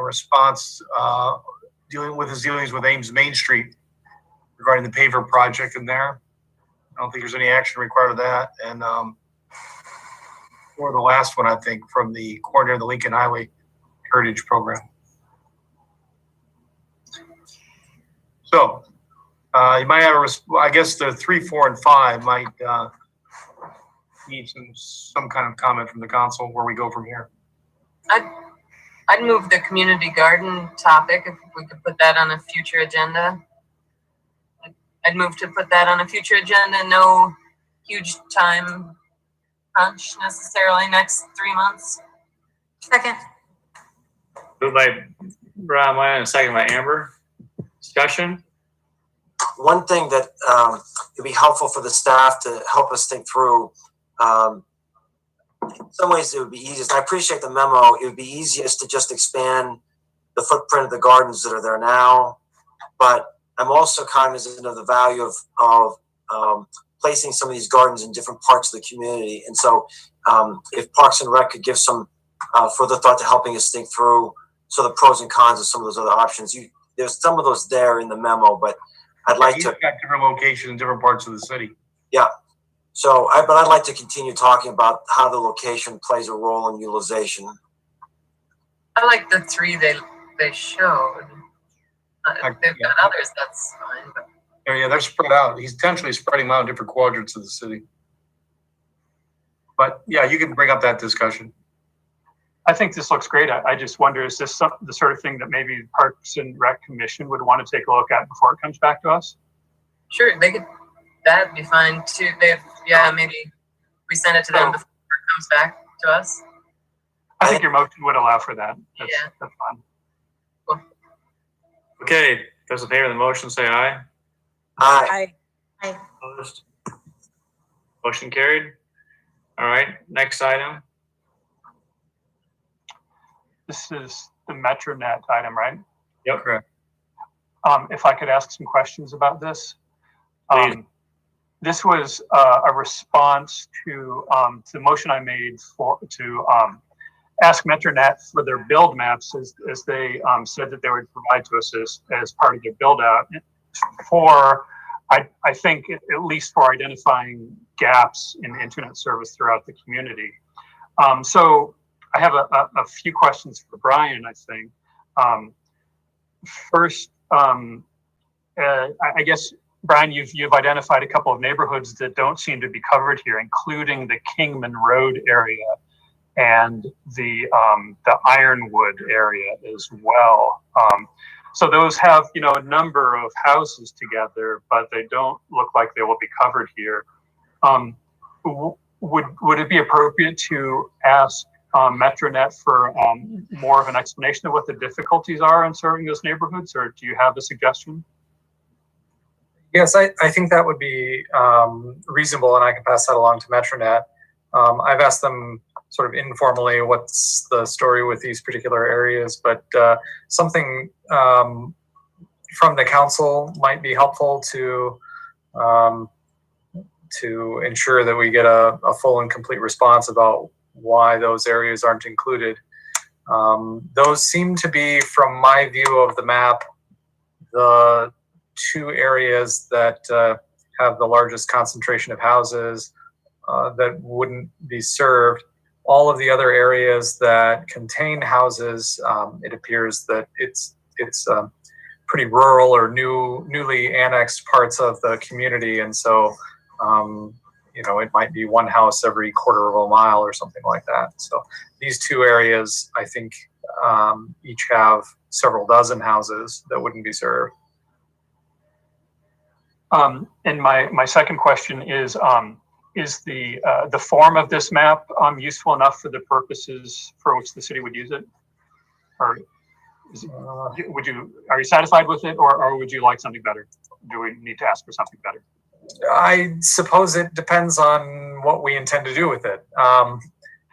response dealing with his dealings with Ames Main Street regarding the paver project in there. I don't think there's any action required of that. And or the last one, I think, from the coordinator of the Lincoln Highway Heritage Program. So you might have I guess the 3, 4, and 5 might need some kind of comment from the council where we go from here. I'd move the community garden topic if we could put that on a future agenda. I'd move to put that on a future agenda. No huge time crunch necessarily next 3 months. Second. Moved by Brian and second by Amber. Discussion? One thing that would be helpful for the staff to help us think through, in some ways it would be easiest. I appreciate the memo. It would be easiest to just expand the footprint of the gardens that are there now. But I'm also cognizant of the value of placing some of these gardens in different parts of the community. And so if Parks and Rec could give some further thought to helping us think through the pros and cons of some of those other options. There's some of those there in the memo, but I'd like to got different locations in different parts of the city. Yeah. So, but I'd like to continue talking about how the location plays a role in utilization. I like the 3 they showed. If they've got others, that's fine. But Yeah, they're spread out. He's intentionally spreading them out in different quadrants of the city. But yeah, you can bring up that discussion. I think this looks great. I just wonder, is this the sort of thing that maybe Parks and Rec Commission would want to take a look at before it comes back to us? sure, that'd be fine too. Maybe we send it to them before it comes back to us. I think your motion would allow for that. That's fine. Okay, those in favor of the motion say aye. Aye. Opposed? Motion carried. All right, next item. This is the MetroNet item, right? Yep. Correct. If I could ask some questions about this. Please. This was a response to the motion I made to ask MetroNet for their build maps as they said that they would provide to us as part of their build out for, I think, at least for identifying gaps in internet service throughout the community. So I have a few questions for Brian, I think. First, I guess, Brian, you've identified a couple of neighborhoods that don't seem to be covered here, including the Kingman Road area and the Ironwood area as well. So those have, a number of houses together, but they don't look like they will be covered here. Would it be appropriate to ask MetroNet for more of an explanation of what the difficulties are in serving those neighborhoods, or do you have a suggestion? Yes, I think that would be reasonable, and I can pass that along to MetroNet. I've asked them sort of informally what's the story with these particular areas, but something from the council might be helpful to ensure that we get a full and complete response about why those areas aren't included. Those seem to be, from my view of the map, the two areas that have the largest concentration of houses that wouldn't be served. All of the other areas that contain houses, it appears that it's pretty rural or newly annexed parts of the community, and so it might be one house every quarter of a mile or something like that. So these two areas, I think, each have several dozen houses that wouldn't be served. And my second question is the form of this map useful enough for the purposes for which the city would use it? Or are you satisfied with it, or would you like something better? Do we need to ask for something better? I suppose it depends on what we intend to do with it.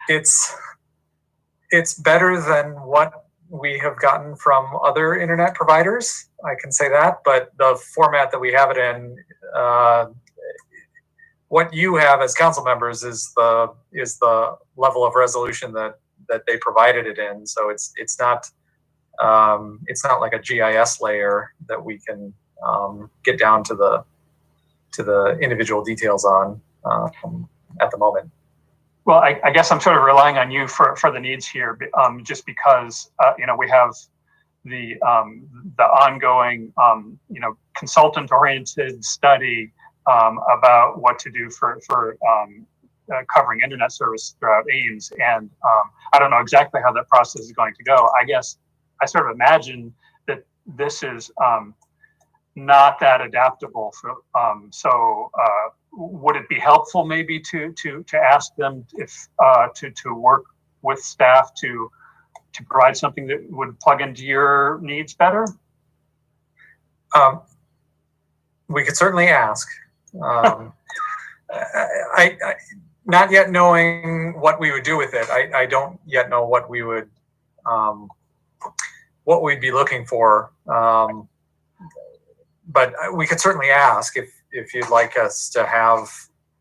It's better than what we have gotten from other internet providers, I can say that, but the format that we have it in, what you have as council members is the level of resolution that they provided it in. So it's not like a GIS layer that we can get down to the individual details on at the moment. Well, I guess I'm sort of relying on you for the needs here, just because we have the ongoing consultant-oriented study about what to do for covering internet service throughout Ames, and I don't know exactly how that process is going to go. I guess I sort of imagine that this is not that adaptable. So would it be helpful maybe to ask them if to work with staff to provide something that would plug into your needs better? We could certainly ask. I not yet knowing what we would do with it. I don't yet know what we would what we'd be looking for. But we could certainly ask if you'd like us to have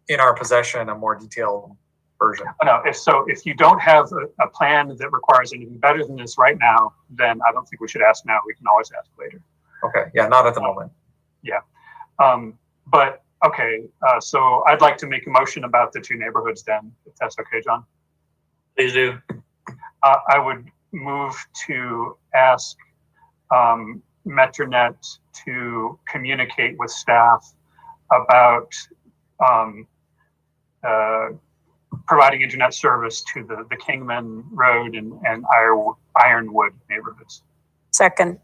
in our possession a more detailed version. No, if you don't have a plan that requires anything better than this right now, then I don't think we should ask now. We can always ask later. Okay, yeah, not at the moment. Yeah, but okay, so I'd like to make a motion about the two neighborhoods then, if that's okay, John. Please do. I would move to ask MetroNet to communicate with staff about providing internet service to the Kingman Road and Ironwood neighborhoods. Second.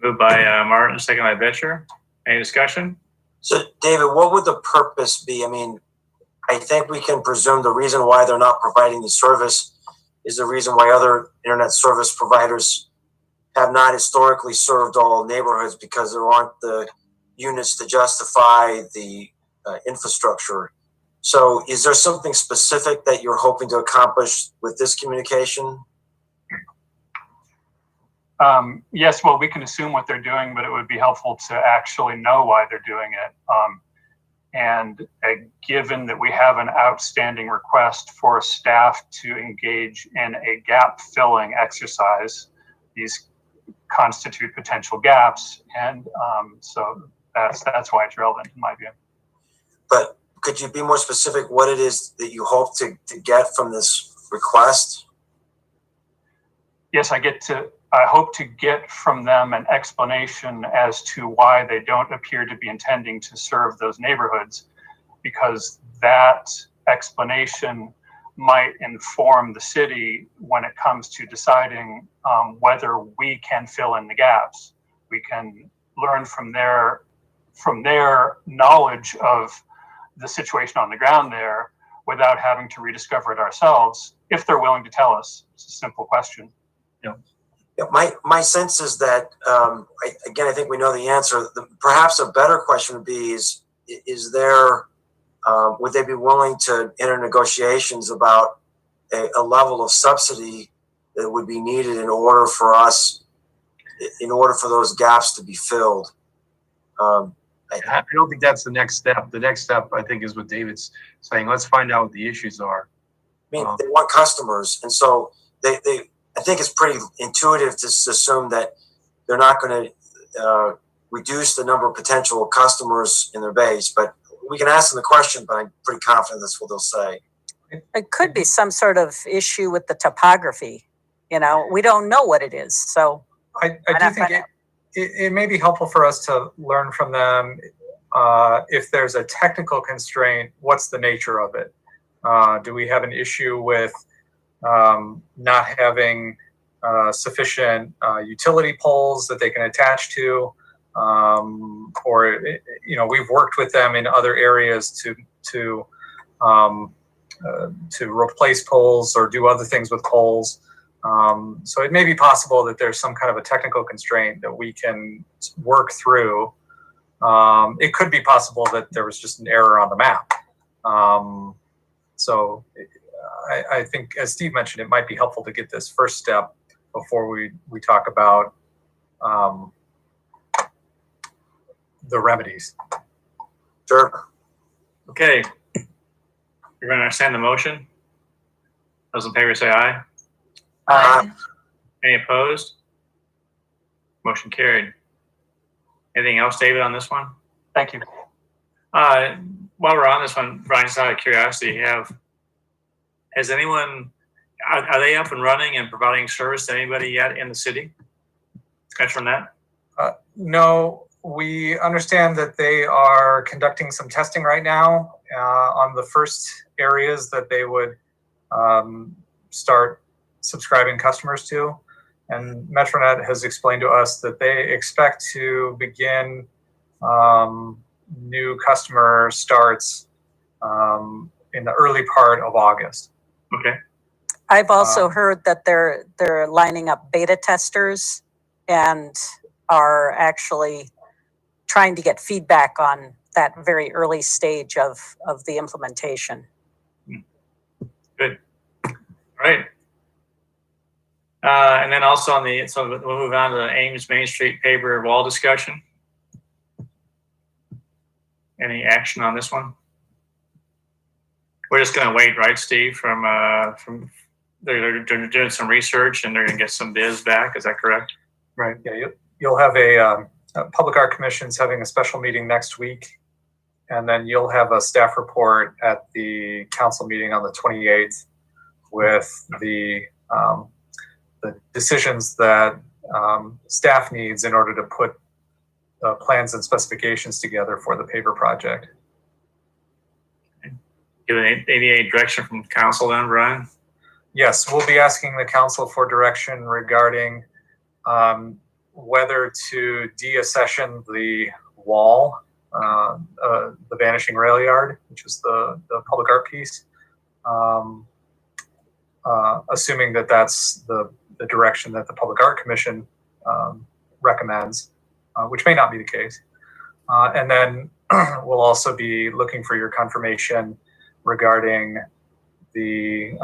Moved by Martin, second by Betcher. Any discussion? So, David, what would the purpose be? I mean, I think we can presume the reason why they're not providing the service is the reason why other internet service providers have not historically served all neighborhoods, because there aren't the units to justify the infrastructure. So is there something specific that you're hoping to accomplish with this communication? Yes, well, we can assume what they're doing, but it would be helpful to actually know why they're doing it. Given that we have an outstanding request for staff to engage in a gap filling exercise, these constitute potential gaps, and so that's why it's relevant in my view. But could you be more specific what it is that you hope to get from this request? Yes, I hope to get from them an explanation as to why they don't appear to be intending to serve those neighborhoods, because that explanation might inform the city when it comes to deciding whether we can fill in the gaps. We can learn from their knowledge of the situation on the ground there without having to rediscover it ourselves, if they're willing to tell us. It's a simple question. Yeah, my sense is that, I think we know the answer. Perhaps a better question would be, is there, would they be willing to enter negotiations about a level of subsidy that would be needed in order for those gaps to be filled? I don't think that's the next step. The next step, I think, is what David's saying. Let's find out what the issues are. I mean, they want customers, and so I think it's pretty intuitive to assume that they're not going to reduce the number of potential customers in their base. But we can ask them the question, but I'm pretty confident that's what they'll say. It could be some sort of issue with the topography. We don't know what it is. So I do think it may be helpful for us to learn from them if there's a technical constraint, what's the nature of it? Do we have an issue with not having sufficient utility poles that they can attach to? Or, we've worked with them in other areas to replace poles or do other things with poles. So it may be possible that there's some kind of a technical constraint that we can work through. It could be possible that there was just an error on the map. So I think, as Steve mentioned, it might be helpful to get this first step before we talk about the remedies. Sure. Okay. You're going to understand the motion? Those in favor say aye. Aye. Any opposed? Motion carried. Anything else, David, on this one? Thank you. While we're on this one, Brian, just out of curiosity, has anyone, are they up and running and providing service to anybody yet in the city? Metronet? No, we understand that they are conducting some testing right now on the first areas that they would start subscribing customers to. And Metronet has explained to us that they expect to begin new customer starts in the early part of August. Okay. I've also heard that they're lining up beta testers and are actually trying to get feedback on that very early stage of the implementation. Good. All right. And then also so we'll move on to the Ames Main Street paper wall discussion. Any action on this one? We're just going to wait, right, Steve? From they're doing some research and they're going to get some bids back. Is that correct? Right. Yeah. You'll have a Public Art Commission's having a special meeting next week, and then you'll have a staff report at the council meeting on the 28th with the decisions that staff needs in order to put plans and specifications together for the paper project. Any direction from council then, Brian? Yes, we'll be asking the council for direction regarding whether to deaccession the wall, the Vanishing Rail Yard, which is the public art piece, assuming that that's the direction that the Public Art Commission recommends, which may not be the case. And then we'll also be looking for your confirmation regarding the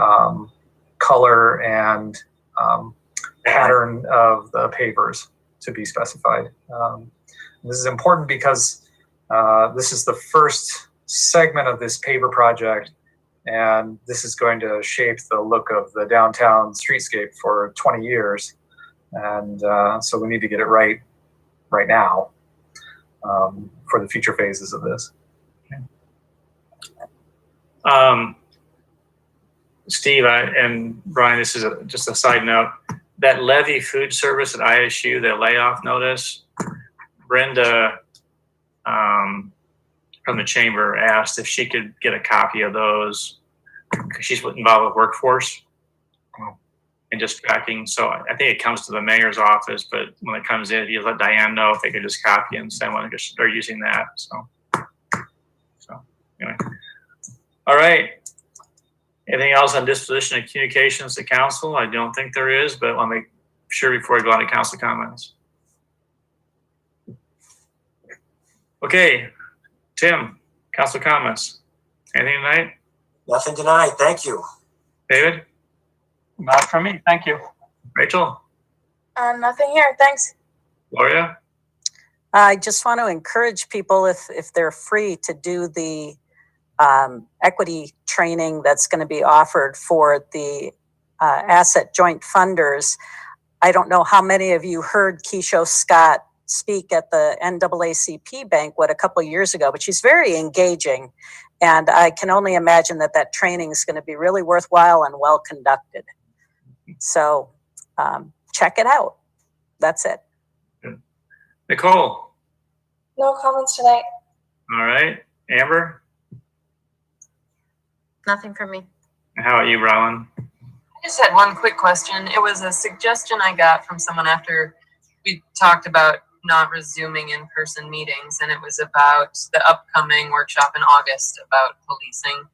color and pattern of the pavers to be specified. This is important because this is the first segment of this paver project, and this is going to shape the look of the downtown streetscape for 20 years. And so we need to get it right now for the future phases of this. Steve and Brian, this is just a side note. That Levy Food Service at ISU, the layoff notice, Brenda from the chamber asked if she could get a copy of those because she's involved with workforce and just tracking. So I think it comes to the mayor's office, but when it comes in, you let Diane know if they could just copy and send one. They're using that. So anyway, all right. Anything else on disposition of communications to council? I don't think there is, but I'll make sure before I go on to council comments. Okay, Tim, council comments. Anything tonight? Nothing tonight. Thank you. David? Not from me. Thank you. Rachel? Nothing here. Thanks. Gloria? I just want to encourage people, if they're free, to do the equity training that's going to be offered for the asset joint funders. I don't know how many of you heard Keisha Scott speak at the NAACP banquet a couple of years ago, but she's very engaging, and I can only imagine that training is going to be really worthwhile and well conducted. So check it out. That's it. Nicole? No comments tonight. All right. Amber? Nothing from me. How about you, Rowan? I just had one quick question. It was a suggestion I got from someone after we talked about not resuming in-person meetings, and it was about the upcoming workshop in August about policing.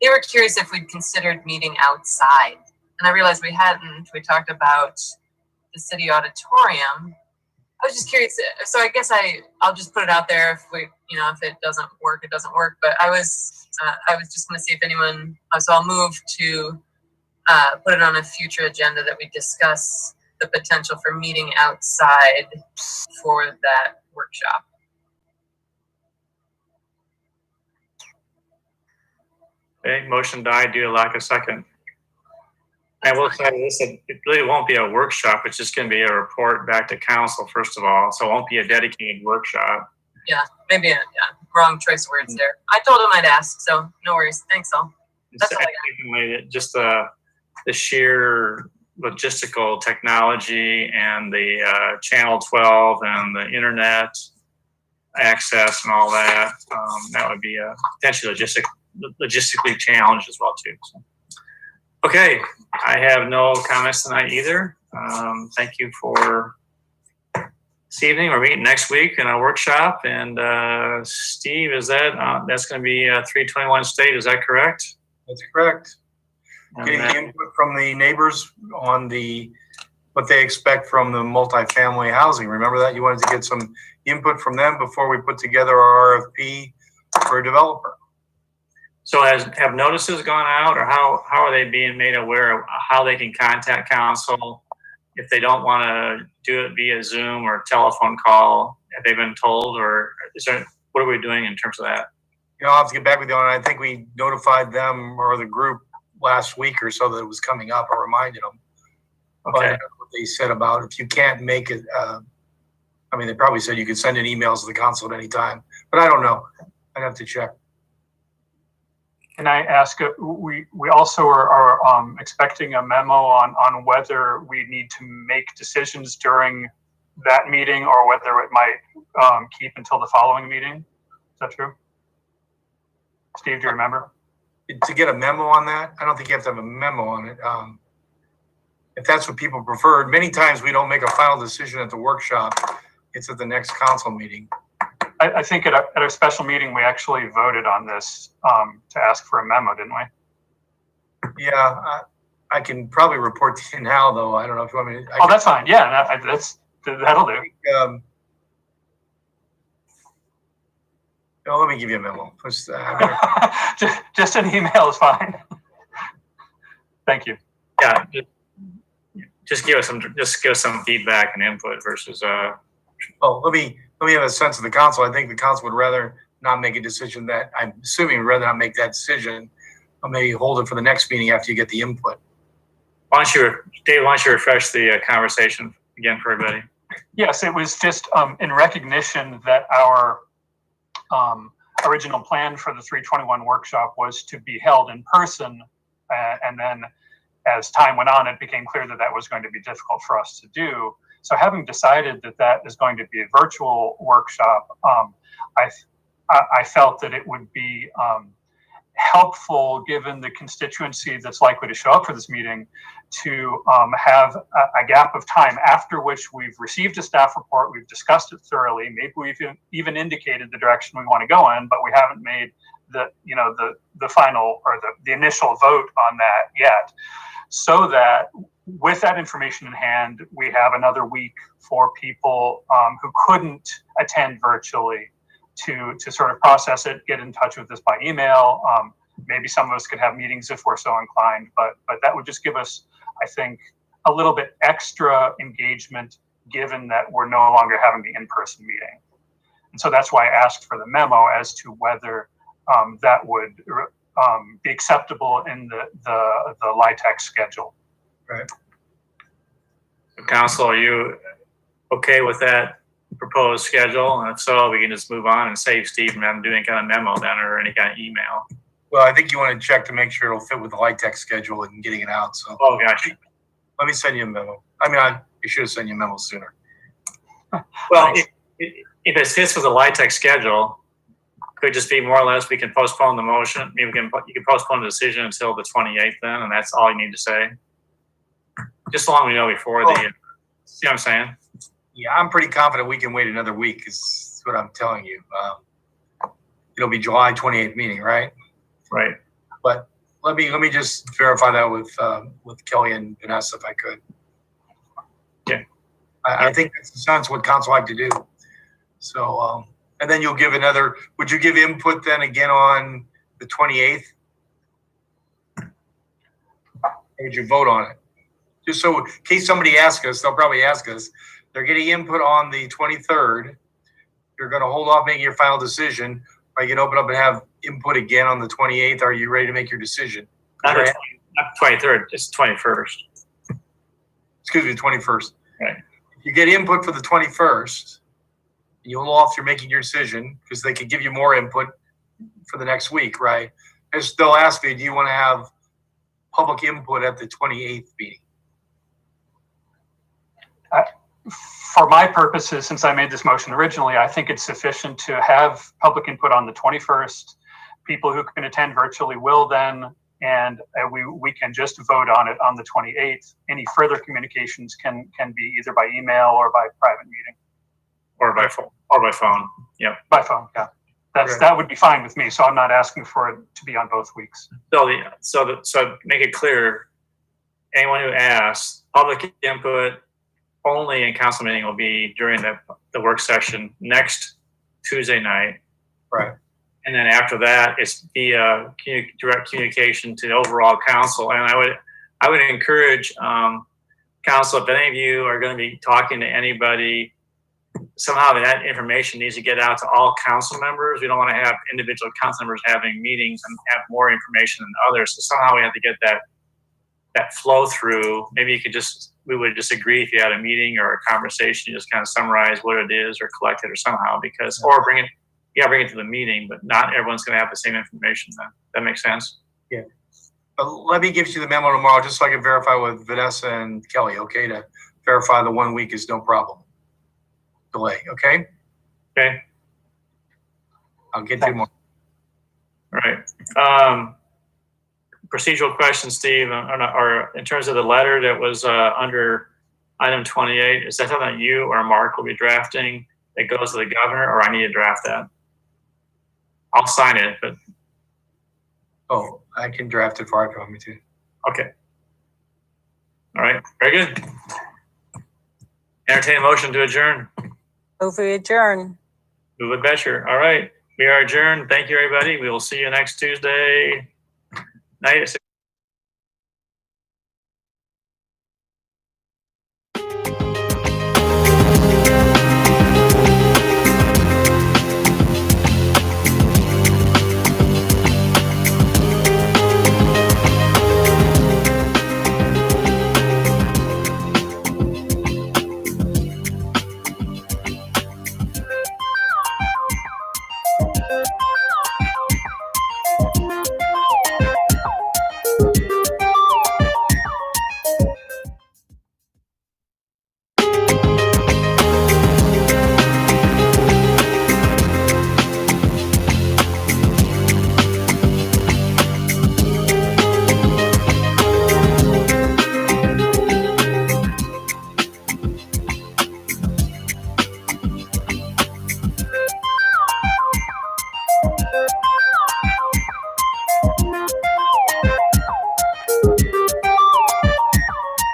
They were curious if we'd considered meeting outside, and I realized we hadn't. We talked about the city auditorium. I was just curious, so I guess I'll just put it out there. If if it doesn't work, it doesn't work. But I was just going to see if anyone. So I'll move to put it on a future agenda that we discuss the potential for meeting outside for that workshop. Okay, motion died due to lack of second. I will say this, it really won't be a workshop. It's just going to be a report back to council, first of all. So it won't be a dedicated workshop. Yeah, maybe wrong choice of words there. I told him I'd ask, so no worries. Thanks, all. That's all I got. Just the sheer logistical technology and the channel 12 and the internet access and all that, that would be a potentially logistically challenged as well too. So. Okay, I have no comments tonight either. Thank you for this evening. We're meeting next week in a workshop. And Steve, is that that's going to be 321 State? Is that correct? That's correct. Getting the input from the neighbors on what they expect from the multifamily housing. Remember that? You wanted to get some input from them before we put together our RFP for a developer. So have notices gone out, or how are they being made aware of how they can contact council if they don't want to do it via Zoom or telephone call? Have they been told, or what are we doing in terms of that? I'll have to get back with you on it. I think we notified them or the group last week or so that it was coming up. I reminded them. Okay. But what they said about if you can't make it, they probably said you could send in emails to the council at any time, but I don't know. I'd have to check. Can I ask, we also are expecting a memo on whether we need to make decisions during that meeting or whether it might keep until the following meeting. Is that true? Steve, do you remember? To get a memo on that, I don't think you have to have a memo on it. If that's what people prefer, many times we don't make a final decision at the workshop. It's at the next council meeting. I think at a special meeting, we actually voted on this to ask for a memo, didn't we? Yeah, I can probably report to you now, though. I don't know if you want me to. Oh, that's fine. Yeah, that'll do. No, let me give you a memo. Just an email is fine. Thank you. Yeah, just give us some feedback and input versus. Well, let me have a sense of the council. I think the council would rather not make a decision that I'm assuming would rather not make that decision. Or maybe hold it for the next meeting after you get the input. Dave, why don't you refresh the conversation again for everybody? Yes, it was just in recognition that our original plan for the 321 workshop was to be held in person. And then as time went on, it became clear that that was going to be difficult for us to do. So having decided that that is going to be a virtual workshop, I felt that it would be helpful, given the constituency that's likely to show up for this meeting, to have a gap of time after which we've received a staff report, we've discussed it thoroughly, maybe we've even indicated the direction we want to go in, but we haven't made the final or the initial vote on that yet. So that with that information in hand, we have another week for people who couldn't attend virtually to sort of process it, get in touch with us by email. Maybe some of us could have meetings if we're so inclined, but that would just give us, I think, a little bit extra engagement, given that we're no longer having the in-person meeting. And so that's why I asked for the memo as to whether that would be acceptable in the LIHTC schedule. Right. Council, are you okay with that proposed schedule? And if so, we can just move on and save Steve from having to do any kind of memo then or any kind of email. Well, I think you want to check to make sure it'll fit with the LIHTC schedule and getting it out. So. Oh, gotcha. Let me send you a memo. I mean, I should have sent you a memo sooner. Well, if it fits with the LIHTC schedule, could just be more or less we can postpone the motion. Maybe you can postpone the decision until the 28th then, and that's all you need to say. Just so long we know before the. See what I'm saying? Yeah, I'm pretty confident we can wait another week. Is what I'm telling you. It'll be July 28th meeting, right? Right. But let me just verify that with Kelly and Vanessa if I could. Yeah. I think that sounds what council like to do. So, and then you'll give another. Would you give input then again on the 28th? Or would you vote on it? Just so in case somebody asks us, they'll probably ask us. They're getting input on the 23rd. You're going to hold off making your final decision. Are you going to open up and have input again on the 28th? Are you ready to make your decision? Not the 23rd, it's 21st. Excuse me, 21st. Right. If you get input for the 21st, you hold off, you're making your decision because they could give you more input for the next week, right? They'll ask me, do you want to have public input at the 28th meeting? For my purposes, since I made this motion originally, I think it's sufficient to have public input on the 21st. People who can attend virtually will then, and we can just vote on it on the 28th. Any further communications can be either by email or by private meeting. Or by phone. Yep. By phone, yeah. That would be fine with me. So I'm not asking for it to be on both weeks. So make it clear, anyone who asks, public input only in council meeting will be during the work session next Tuesday night. Right. And then after that, it's via direct communication to the overall council. And I would encourage council, if any of you are going to be talking to anybody, somehow that information needs to get out to all council members. We don't want to have individual council members having meetings and have more information than others. So somehow we have to get that flow through. Maybe we would just agree if you had a meeting or a conversation, you just kind of summarize what it is or collect it or somehow or bring it to the meeting, but not everyone's going to have the same information then. That makes sense? Yeah. Let me give you the memo tomorrow just so I can verify with Vanessa and Kelly, okay? To verify the 1 week is no problem. Delay, okay? Okay. I'll get to you more. All right. Procedural question, Steve, or in terms of the letter that was under item 28, is that something you or Mark will be drafting that goes to the governor, or I need to draft that? I'll sign it, but. Oh, I can draft it for you if you want me to. Okay. All right, very good. Entertain a motion to adjourn. Move we adjourn. Move with Betcher. All right, we are adjourned. Thank you, everybody. We will see you next Tuesday night at 6.